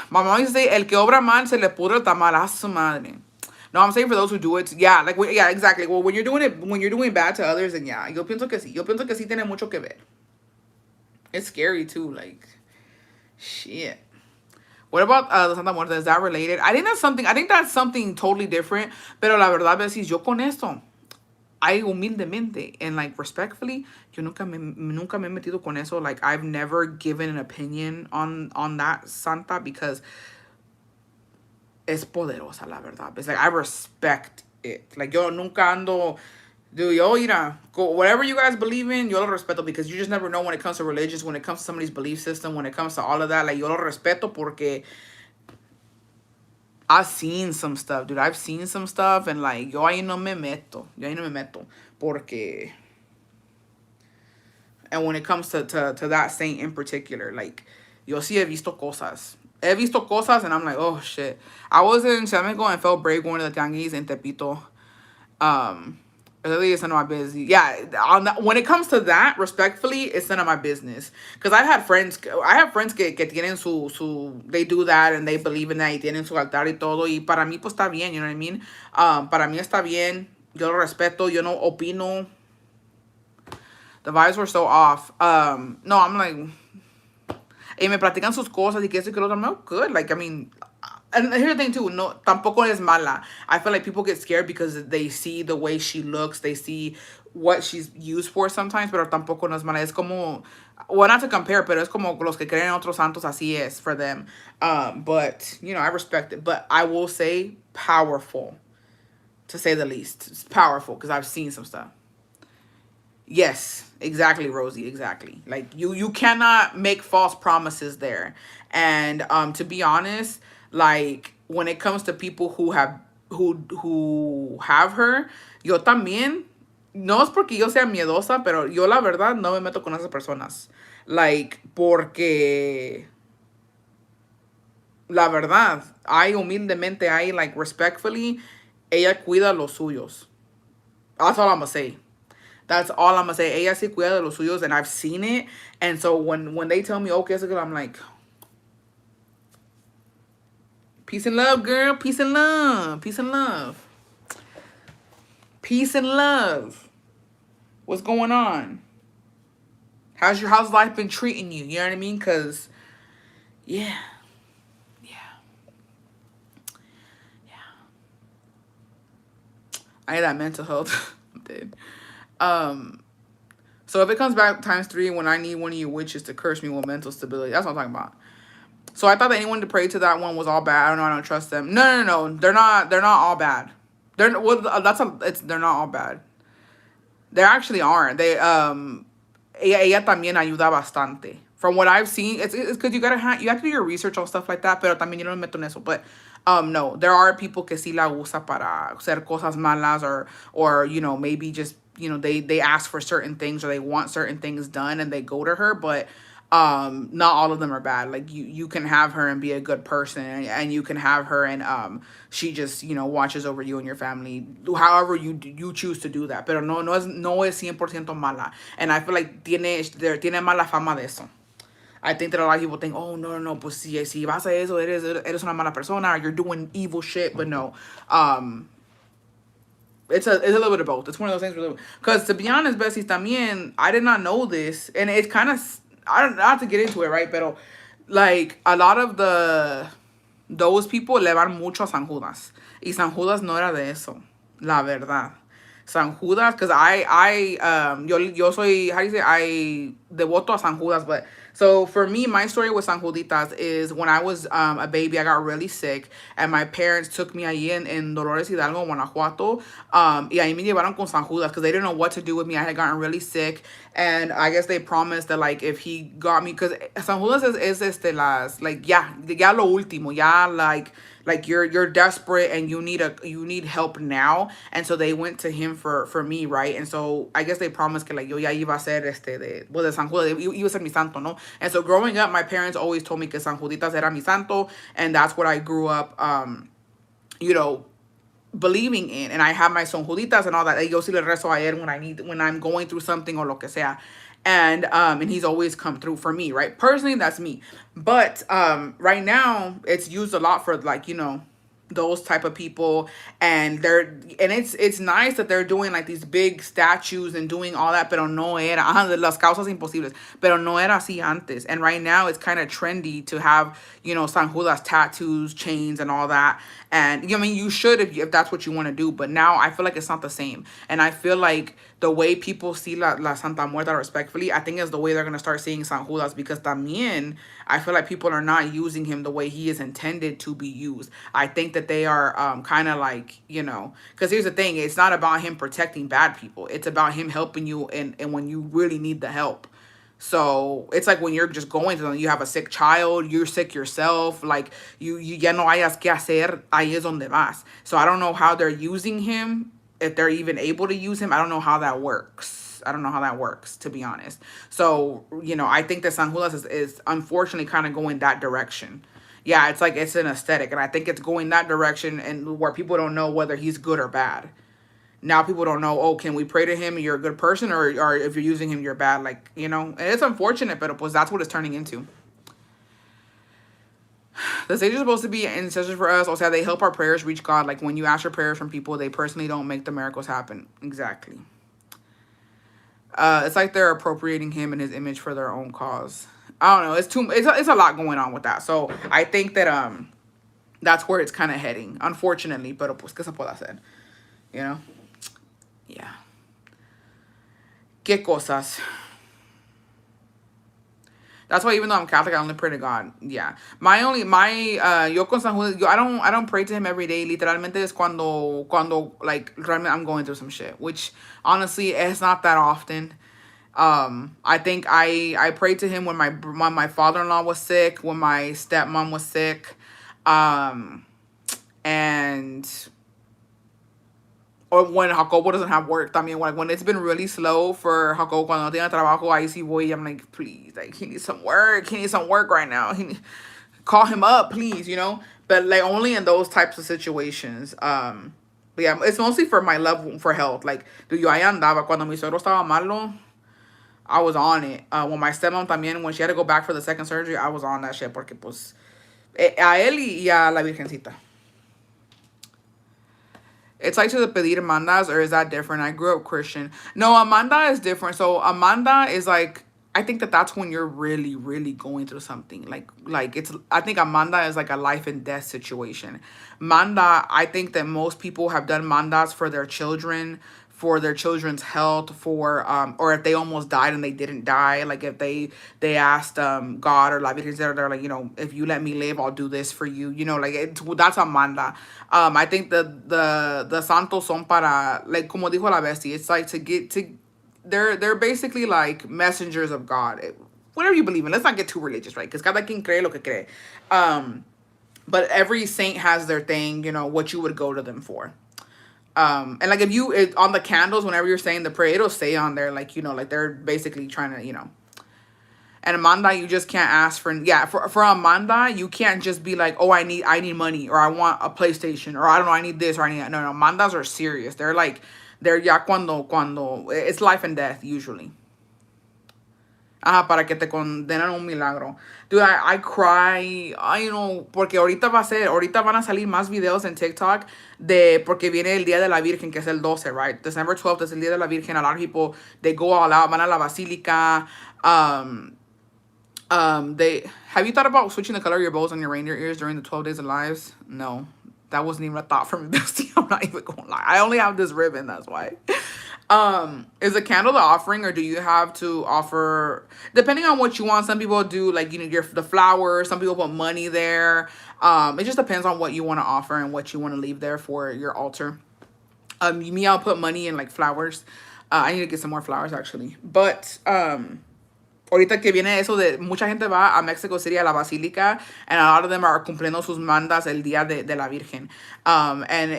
[SPEAKER 1] My mom used to say, "El que obra mal se le pudre el tamal a su madre." No, I'm saying for those who do it, yeah, like, yeah, exactly. Well, when you're doing bad to others, then yeah, yo pienso que sí. Yo pienso que sí tiene mucho que ver. It's scary too, like, shit. What about the Santa Muerte? Is that related? I think that's something totally different. Pero la verdad, Bessie, yo con esto, I humildemente and like respectfully, yo nunca me he metido con eso. Like, I've never given an opinion on that Santa because es poderosa, la verdad. It's like, I respect it. Like, yo nunca ando, dude, yo, whatever you guys believe in, yo lo respeto because you just never know when it comes to religious, when it comes to somebody's belief system, when it comes to all of that. Like, yo lo respeto porque I've seen some stuff, dude. I've seen some stuff and like, yo ahí no me meto. Porque, and when it comes to that saint in particular, like, yo sí he visto cosas. And I'm like, oh shit. I was in San Mexico and felt brave going to the tianguis in Tepito. Really, it's none of my business. Yeah, when it comes to that, respectfully, it's none of my business. Because I have friends que tienen su, they do that and they believe in that y tienen su altar y todo. Y para mí, pues, está bien, you know what I mean? Para mí está bien. Yo lo respeto. Yo no opino. The vibes were so off. No, I'm like, y me platican sus cosas y que eso y que lo otro. I'm like, good. Like, I mean, and here's the thing too, no, tampoco es mala. I feel like people get scared because they see the way she looks, they see what she's used for sometimes, pero tampoco no es mala. Es como, well, not to compare, pero es como los que creen en otros santos, así es for them. But, you know, I respect it. But I will say powerful, to say the least. It's powerful because I've seen some stuff. Yes, exactly, Rosie, exactly. Like, you cannot make false promises there. And to be honest, like, when it comes to people who have her, yo también, no es porque yo sea miedosa, pero yo la verdad no me meto con esas personas. Like, porque la verdad, humildemente, like, respectfully, ella cuida los suyos. That's all I'm gonna say. That's all I'm gonna say. Ella sí cuida de los suyos, and I've seen it. And so when they tell me, okay, it's good, I'm like, peace and love, girl. Peace and love. Peace and love. Peace and love. What's going on? How's life been treating you? You know what I mean? Cause yeah, yeah, yeah. I need that mental health. I'm dead. Um, so if it comes back times three when I need one of you witches to curse me with mental stability, that's what I'm talking about. So I thought that anyone to pray to that one was all bad. I don't know. I don't trust them. No, no, no. They're not. They're not all bad. They're well. That's a. It's. They're not all bad. They actually aren't. Ella también ayuda bastante. From what I've seen, it's because you have to do your research on stuff like that. Pero también yo no me meto en eso. But no, there are people que sí la usa para hacer cosas malas or maybe just they ask for certain things or they want certain things done and they go to her. But not all of them are bad. Like you can have her and be a good person, and you can have her and she just watches over you and your family however you choose to do that, pero no es 100% mala. And I feel like tiene mala fama de eso. I think that a lot of people think, oh, no, no, no, pues si vas a eso, eres una mala persona, or you're doing evil shit. But no, it's a little bit of both. It's one of those things. Because to be honest, Bessie, también, I did not know this. And it's kind of, I don't not to get into it, right? But like a lot of those people le van mucho a San Judas. Y San Judas no era de eso, la verdad. San Judas, because yo soy, how do you say, I devoto a San Judas. But so for me, my story with San Juditas is when I was a baby, I got really sick, and my parents took me allí in Dolores Hidalgo, Guanajuato, y ahí me llevaron con San Judas because they didn't know what to do with me. I had gotten really sick, and I guess they promised that like if he got me, because San Judas is like ya lo último, ya like you're desperate and you need help now. And so they went to him for me, right? And so I guess they promised que like yo ya iba a ser de San Judas, iba a ser mi santo, no? And so growing up, my parents always told me que San Juditas era mi santo, and that's what I grew up believing in. And I have my San Juditas and all that. Yo sí le rezo a él when I'm going through something or lo que sea. And he's always come through for me, right? Personally, that's me. But right now it's used a lot for like those type of people, and it's nice that they're doing like these big statues and doing all that, pero no era de las causas imposibles, pero no era así antes. And right now it's kind of trendy to have San Judas tattoos, chains, and all that. And I mean, you should if that's what you want to do, but now I feel like it's not the same. And I feel like the way people see la Santa Muerta respectfully, I think is the way they're going to start seeing San Judas, because también I feel like people are not using him the way he is intended to be used. I think that they are kind of like, because here's the thing, it's not about him protecting bad people. It's about him helping you and when you really need the help. So it's like when you're just going to them, you have a sick child, you're sick yourself, like you ya no hayas que hacer, ahí es donde vas. So I don't know how they're using him, if they're even able to use him. I don't know how that works. I don't know how that works, to be honest. So, I think that San Judas is unfortunately kind of going that direction. Yeah, it's like it's an aesthetic, and I think it's going that direction, and where people don't know whether he's good or bad. Now people don't know, oh, can we pray to him and you're a good person, or if you're using him, you're bad. Like, and it's unfortunate, but pues that's what it's turning into. The sages are supposed to be intercessors for us. Also, they help our prayers reach God. Like when you ask your prayers from people, they personally don't make the miracles happen. Exactly. It's like they're appropriating him and his image for their own cause. I don't know. It's a lot going on with that. So I think that that's where it's kind of heading, unfortunately. Pero pues qué se puede hacer, Yeah. ¿Qué cosas? That's why even though I'm Catholic, I only pray to God. Yeah. Yo con San Judas, I don't pray to him every day. Literalmente es cuando like realmente I'm going through some shit, which honestly it's not that often. I think I prayed to him when my father-in-law was sick, when my stepmom was sick, and or when Jacobo doesn't have work. I mean, like when it's been really slow for Jacobo, cuando no tiene trabajo, ahí sí voy. I'm like, please, like he needs some work. He needs some work right now. Call him up, please, But like only in those types of situations. But But yeah, it's mostly for my love for health. Like, dude, yo ahí andaba cuando mi suegro estaba malo. I was on it. When my stepmom también, when she had to go back for the second surgery, I was on that shit porque pues a él y a la Virgencita. It's like to the pedir mandas, or is that different? I grew up Christian. No, Amanda is different. So Amanda is like, I think that that's when you're really, really going through something. Like it's, I think Amanda is like a life and death situation. Manda, I think that most people have done mandas for their children's health, for or if they almost died and they didn't die, like if they asked God or la Virgen, they're like, you know, if you let me live, I'll do this for you, you know, like that's a manda. I think the santos son para, like como dijo la bestie, it's like to get to, they're basically like messengers of God, whatever you believe in. Let's not get too religious, right? Because cada quien cree lo que cree. But every saint has their thing, you know, what you would go to them for. And like if you on the candles, whenever you're saying the prayer, it'll say on there, like, you know, like they're basically trying to, you know. And Amanda, you just can't ask for, yeah, for Amanda, you can't just be like, oh, I need money, or I want a PlayStation, or I don't know, I need this, or I need that. No, Amandas are serious. They're like, they're ya cuando it's life and death usually. Para que te condenan un milagro. Dude, I cry. Ay, no, porque ahorita van a salir más videos en TikTok porque viene el Día de la Virgen, que es el 12, right? December 12th is el Día de la Virgen. A lot of people, they go all out, van a la basílica. Have you thought about switching the color of your bows on your reindeer ears during the 12 days of lives? No, that wasn't even a thought for me, bestie. I'm not even gonna lie. I only have this ribbon, that's why. Is a candle the offering, or do you have to offer, depending on what you want? Some people do, like, you know, the flowers, some people put money there. It just depends on what you want to offer and what you want to leave there for your altar. Me, I'll put money and like flowers. I need to get some more flowers actually. But ahorita que viene eso de mucha gente va a Mexico City a la basílica, and a lot of them are cumpliendo sus mandas el día de la Virgen. And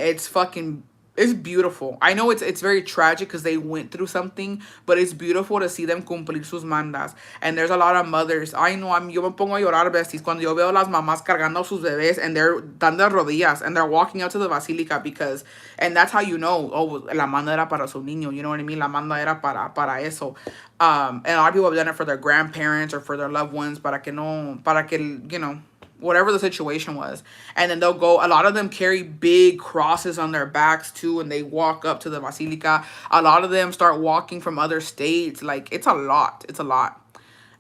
[SPEAKER 1] it's beautiful. I know it's very tragic because they went through something, but it's beautiful to see them cumplir sus mandas. And there's a lot of mothers. Ay, no, yo me pongo a llorar, besties, cuando yo veo las mamás cargando a sus bebés and they're dando rodillas and they're walking out to the basílica because, and that's how you know, oh, la manda era para su niño, you know what I mean? La manda era para eso. And a lot of people have done it for their grandparents or for their loved ones, para que, you know, whatever the situation was. And then they'll go, a lot of them carry big crosses on their backs too, and they walk up to the basilica. A lot of them start walking from other states. Like, it's a lot.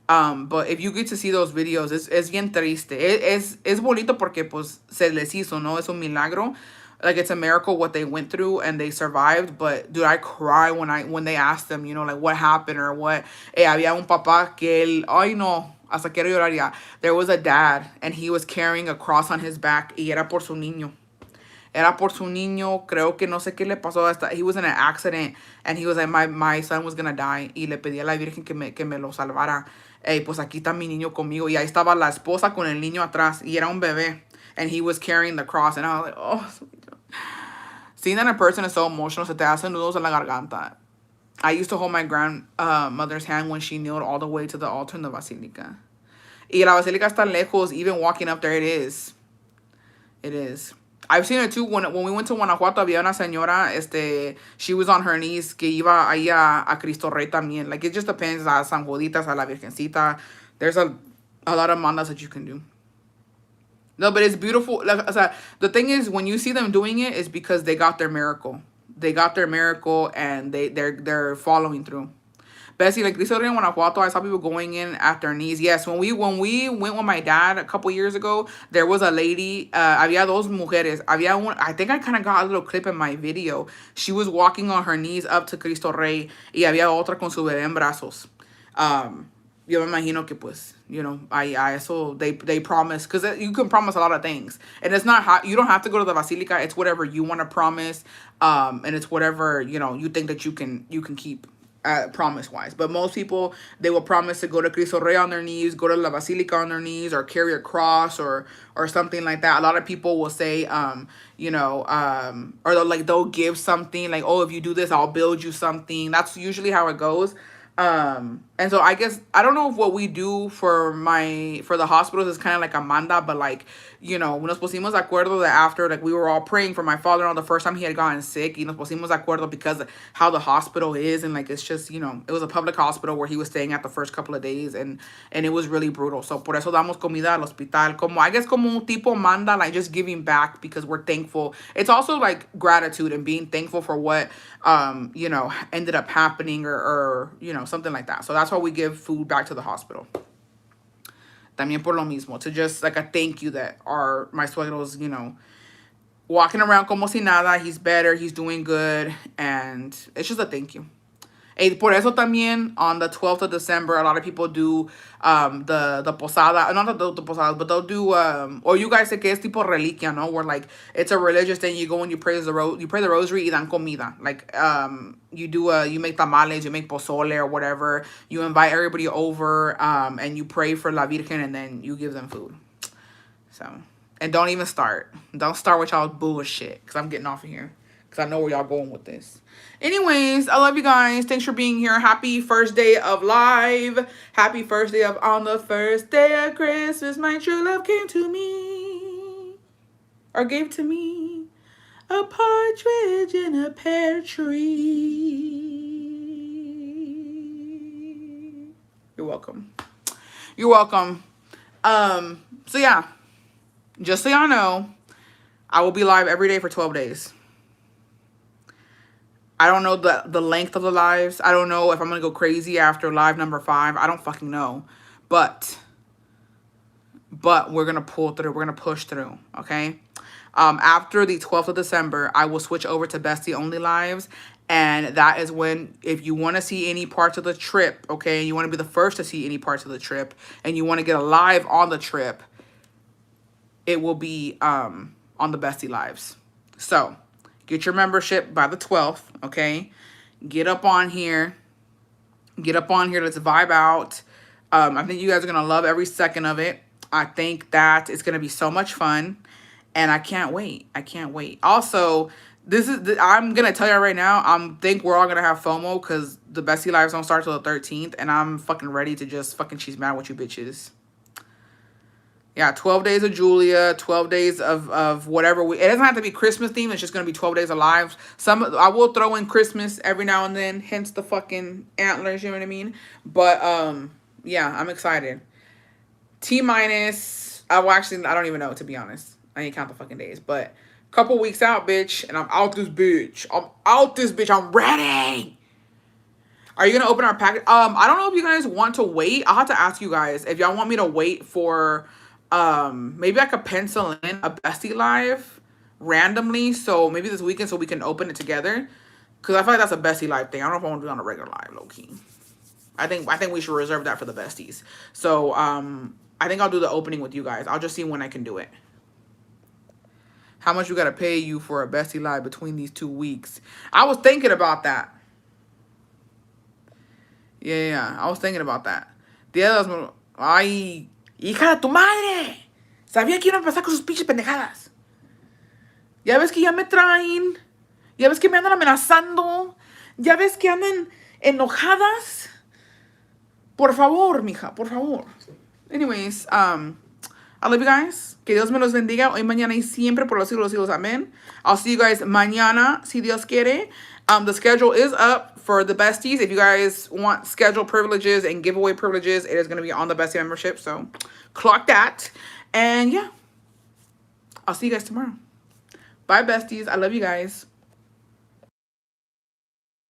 [SPEAKER 1] But if you get to see those videos, es bien triste. Es bonito porque pues se les hizo, ¿no? Es un milagro. Like, it's a miracle what they went through and they survived. But dude, I cry when they ask them, you know, like what happened or what. Había un papá que él, ay no, hasta quiero llorar ya. There was a dad and he was carrying a cross on his back y era por su niño. Era por su niño, creo que no sé qué le pasó. He was in an accident and he was like, my son was gonna die. Y le pedí a la Virgen que me lo salvara. Pues aquí está mi niño conmigo. Y ahí estaba la esposa con el niño atrás y era un bebé. And he was carrying the cross. And I was like, oh. Seeing that in person is so emotional. Se te hacen nudos en la garganta. I used to hold my grandmother's hand when she kneeled all the way to the altar in the basilica. Y la basilica está lejos. Even walking up there, it is. It is. I've seen it too. When we went to Guanajuato, había una señora, she was on her knees, que iba ahí a Cristo Rey también. Like, it just depends. A San Juditas, a la Virgencita. There's a lot of mandas that you can do. No, but it's beautiful. Like, the thing is, when you see them doing it, it's because they got their miracle. They got their miracle, and they're following through. Bessie, like Cristo Rey in Guanajuato, I saw people going in at their knees. Yes, when we went with my dad a couple years ago, there was a lady. Había dos mujeres. Había one. I think I kind of got a little clip in my video. She was walking on her knees up to Cristo Rey, y había otra con su bebé en brazos. Yo me imagino que pues, you know, eso they promise, because you can promise a lot of things, and it's not you don't have to go to the basilica. It's whatever you want to promise, and it's whatever, you know, you think that you can keep promise wise. But most people, they will promise to go to Cristo Rey on their knees, go to la basilica on their knees, or carry a cross or something like that. A lot of people will say, you know, or they'll give something like, oh, if you do this, I'll build you something. That's usually how it goes. And so I guess I don't know if what we do for the hospitals is kind of like a manda, but like, you know, nos pusimos de acuerdo that after, like, we were all praying for my father-in-law the first time he had gotten sick, y nos pusimos de acuerdo because of how the hospital is, and like it's just, you know, it was a public hospital where he was staying at the first couple of days, and it was really brutal. So por eso damos comida al hospital, como I guess como un tipo manda, like just giving back because we're thankful. It's also like gratitude and being thankful for what you know, ended up happening, or you know, something like that. So that's why we give food back to the hospital. También por lo mismo, to just like a thank you that my suegro's, you know, walking around como si nada. He's better, he's doing good, and it's just a thank you. Por eso también on the 12th of December, a lot of people do the posada, not the posadas, but they'll do or you guys say que es tipo reliquia, no? Where like it's a religious thing. You go and you pray the rosary y dan comida. Like you make tamales, you make pozole or whatever. You invite everybody over and you pray for La Virgen, and then you give them food. So, and don't even start. Don't start with y'all bullshit, because I'm getting off of here, because I know where y'all going with this. Anyways, I love you guys. Thanks for being here. Happy first day of live. Happy first day of on the first day of Christmas, my true love came to me, or gave to me, a partridge in a pear tree. You're welcome. You're welcome. So yeah, just so y'all know, I will be live every day for 12 days. I don't know the length of the lives. I don't know if I'm going to go crazy after live number 5. I don't fucking know. But we're going to pull through. We're going to push through, okay? After the 12th of December, I will switch over to Bestie Only Lives. And that is when, if you want to see any parts of the trip, okay, you want to be the first to see any parts of the trip, and you want to get a live on the trip, it will be on the Bestie Lives. So get your membership by the 12th, okay? Get up on here. Get up on here. Let's vibe out. I think you guys are going to love every second of it. I think that it's going to be so much fun. And I can't wait. I can't wait. Also, I'm going to tell you right now, I think we're all going to have FOMO because the Bestie Lives don't start till the 13th. And I'm fucking ready to just fucking cheese mad with you bitches. Yeah, 12 days of Julia, 12 days of whatever. It doesn't have to be Christmas themed. It's just going to be 12 days of lives. I will throw in Christmas every now and then, hence the fucking antlers, you know what I mean? But, yeah, I'm excited. T-minus, I don't even know, to be honest. I didn't count the fucking days. But a couple weeks out, bitch, and I'm out this bitch. I'm ready. Are you going to open our package? I don't know if you guys want to wait. I'll have to ask you guys if y'all want me to wait for... maybe I could pencil in a Bestie Live randomly, so maybe this weekend, so we can open it together, because I feel like that's a Bestie Live thing. I don't know if I want to do it on a regular live, low-key. I think we should reserve that for the besties. So I think I'll do the opening with you guys. I'll just see when I can do it. How much you gotta pay you for a Bestie Live between these 2 weeks? I was thinking about that. Yeah, I was thinking about that. Ay, hija de tu madre. Sabía que iban a empezar con sus pinches pendejadas. Ya ves que ya me traen. Ya ves que me andan amenazando. Ya ves que andan enojadas. Por favor, mija, por favor. Anyways, I love you guys. Que Dios me los bendiga hoy, mañana y siempre por los siglos de los siglos. Amen. I'll see you guys mañana, si Dios quiere. The schedule is up for the besties. If you guys want schedule privileges and giveaway privileges, it is going to be on the bestie membership. So clock that. And yeah, I'll see you guys tomorrow. Bye, besties. I love you guys.